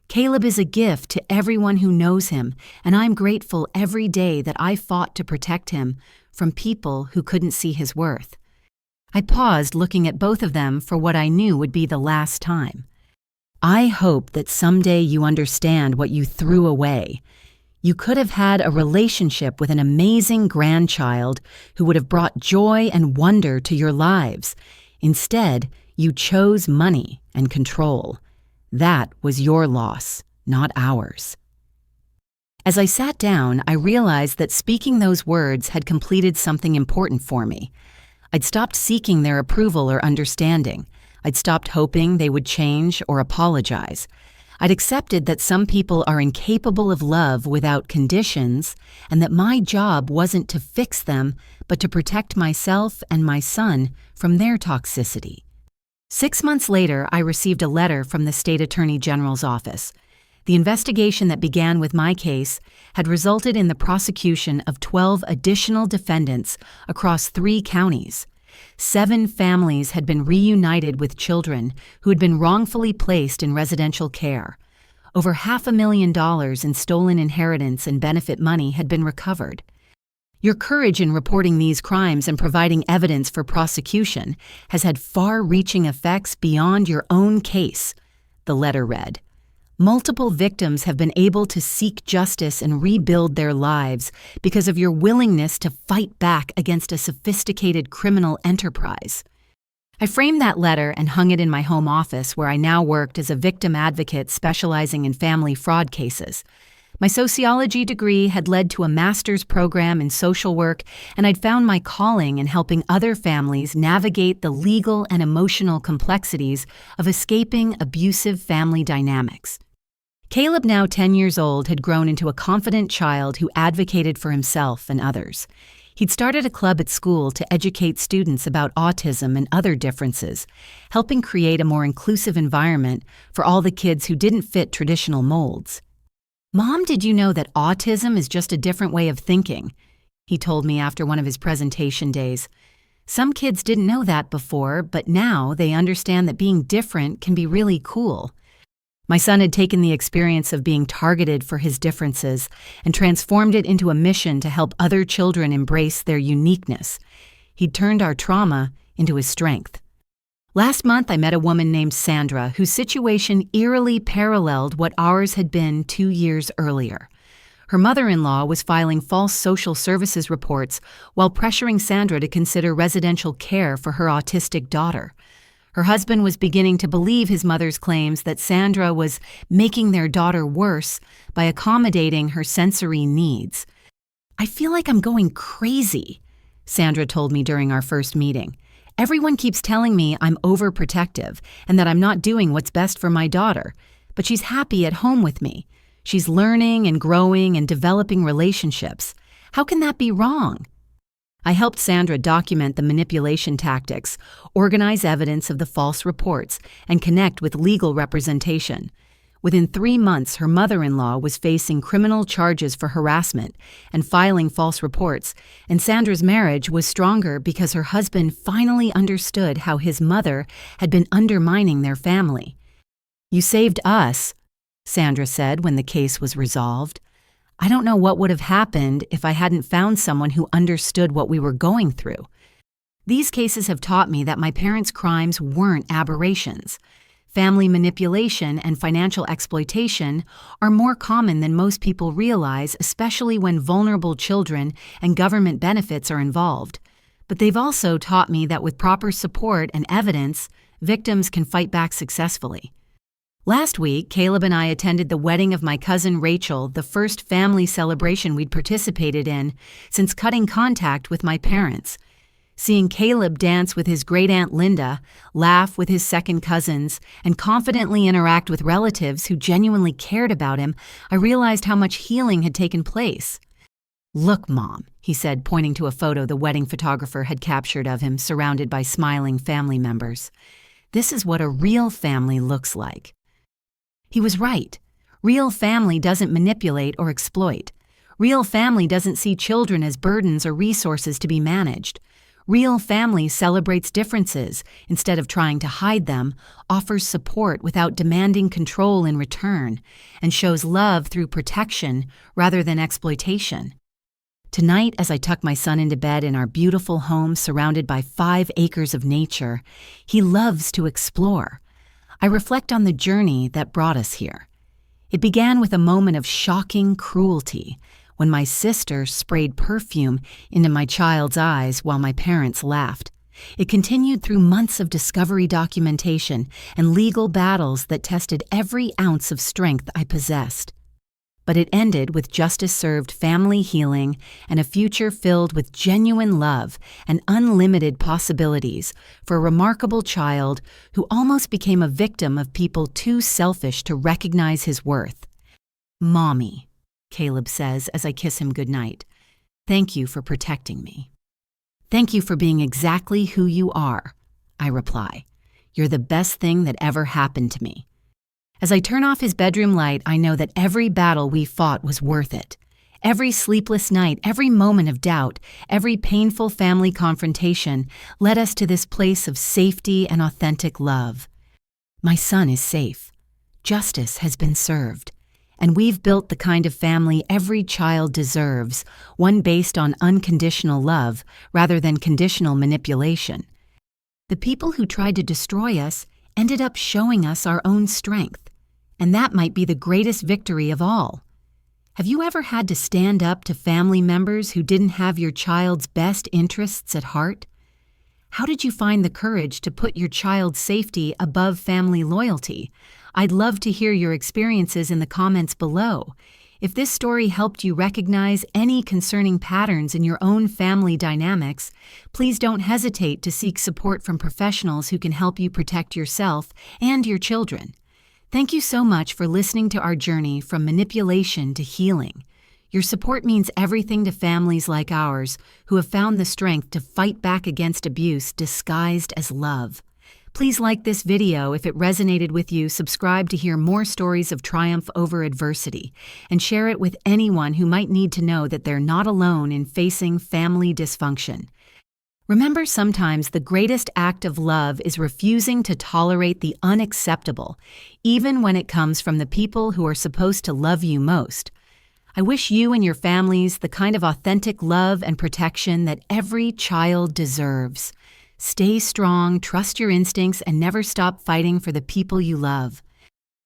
A: Caleb is a gift to everyone who knows him, and I'm grateful every day that I fought to protect him from people who couldn't see his worth. I paused, looking at both of them for what I knew would be the last time. I hope that someday you understand what you threw away. You could have had a relationship with an amazing grandchild who would have brought joy and wonder to your lives. Instead, you chose money and control. That was your loss, not ours. As I sat down, I realized that speaking those words had completed something important for me. I'd stopped seeking their approval or understanding. I'd stopped hoping they would change or apologize. I'd accepted that some people are incapable of love without conditions, and that my job wasn't to fix them, but to protect myself and my son from their toxicity. 6 months later, I received a letter from the State Attorney General's office. The investigation that began with my case had resulted in the prosecution of 12 additional defendants across 3 counties. 7 families had been reunited with children who had been wrongfully placed in residential care. Over $500,000 in stolen inheritance and benefit money had been recovered. Your courage in reporting these crimes and providing evidence for prosecution has had far-reaching effects beyond your own case, the letter read. Multiple victims have been able to seek justice and rebuild their lives because of your willingness to fight back against a sophisticated criminal enterprise. I framed that letter and hung it in my home office, where I now worked as a victim advocate specializing in family fraud cases. My sociology degree had led to a master's program in social work, and I'd found my calling in helping other families navigate the legal and emotional complexities of escaping abusive family dynamics. Caleb, now 10 years old, had grown into a confident child who advocated for himself and others. He'd started a club at school to educate students about autism and other differences, helping create a more inclusive environment for all the kids who didn't fit traditional molds. "Mom, did you know that autism is just a different way of thinking?" he told me after one of his presentation days. "Some kids didn't know that before, but now they understand that being different can be really cool." My son had taken the experience of being targeted for his differences and transformed it into a mission to help other children embrace their uniqueness. He'd turned our trauma into his strength. Last month, I met a woman named Sandra whose situation eerily paralleled what ours had been 2 years earlier. Her mother-in-law was filing false social services reports while pressuring Sandra to consider residential care for her autistic daughter. Her husband was beginning to believe his mother's claims that Sandra was making their daughter worse by accommodating her sensory needs. "I feel like I'm going crazy," Sandra told me during our first meeting. "Everyone keeps telling me I'm overprotective and that I'm not doing what's best for my daughter, but she's happy at home with me. She's learning and growing and developing relationships. How can that be wrong?" I helped Sandra document the manipulation tactics, organize evidence of the false reports, and connect with legal representation. Within 3 months, her mother-in-law was facing criminal charges for harassment and filing false reports, and Sandra's marriage was stronger because her husband finally understood how his mother had been undermining their family. "You saved us," Sandra said when the case was resolved. "I don't know what would have happened if I hadn't found someone who understood what we were going through." These cases have taught me that my parents' crimes weren't aberrations. Family manipulation and financial exploitation are more common than most people realize, especially when vulnerable children and government benefits are involved. But they've also taught me that with proper support and evidence, victims can fight back successfully. Last week, Caleb and I attended the wedding of my cousin Rachel, the first family celebration we'd participated in since cutting contact with my parents. Seeing Caleb dance with his great-aunt Linda, laugh with his second cousins, and confidently interact with relatives who genuinely cared about him, I realized how much healing had taken place. "Look, Mom," he said, pointing to a photo the wedding photographer had captured of him surrounded by smiling family members. "This is what a real family looks like." He was right. Real family doesn't manipulate or exploit. Real family doesn't see children as burdens or resources to be managed. Real family celebrates differences instead of trying to hide them, offers support without demanding control in return, and shows love through protection rather than exploitation. Tonight, as I tuck my son into bed in our beautiful home surrounded by 5 acres of nature, he loves to explore. I reflect on the journey that brought us here. It began with a moment of shocking cruelty when my sister sprayed perfume into my child's eyes while my parents laughed. It continued through months of discovery documentation and legal battles that tested every ounce of strength I possessed. But it ended with justice-served family healing and a future filled with genuine love and unlimited possibilities for a remarkable child who almost became a victim of people too selfish to recognize his worth. "Mommy," Caleb says as I kiss him goodnight, "thank you for protecting me." "Thank you for being exactly who you are," I reply. "You're the best thing that ever happened to me." As I turn off his bedroom light, I know that every battle we fought was worth it. Every sleepless night, every moment of doubt, every painful family confrontation led us to this place of safety and authentic love. My son is safe. Justice has been served. And we've built the kind of family every child deserves, one based on unconditional love rather than conditional manipulation. The people who tried to destroy us ended up showing us our own strength. And that might be the greatest victory of all. Have you ever had to stand up to family members who didn't have your child's best interests at heart? How did you find the courage to put your child's safety above family loyalty? I'd love to hear your experiences in the comments below. If this story helped you recognize any concerning patterns in your own family dynamics, please don't hesitate to seek support from professionals who can help you protect yourself and your children. Thank you so much for listening to our journey from manipulation to healing. Your support means everything to families like ours who have found the strength to fight back against abuse disguised as love. Please like this video if it resonated with you, subscribe to hear more stories of triumph over adversity, and share it with anyone who might need to know that they're not alone in facing family dysfunction. Remember, sometimes the greatest act of love is refusing to tolerate the unacceptable, even when it comes from the people who are supposed to love you most. I wish you and your families the kind of authentic love and protection that every child deserves. Stay strong, trust your instincts, and never stop fighting for the people you love.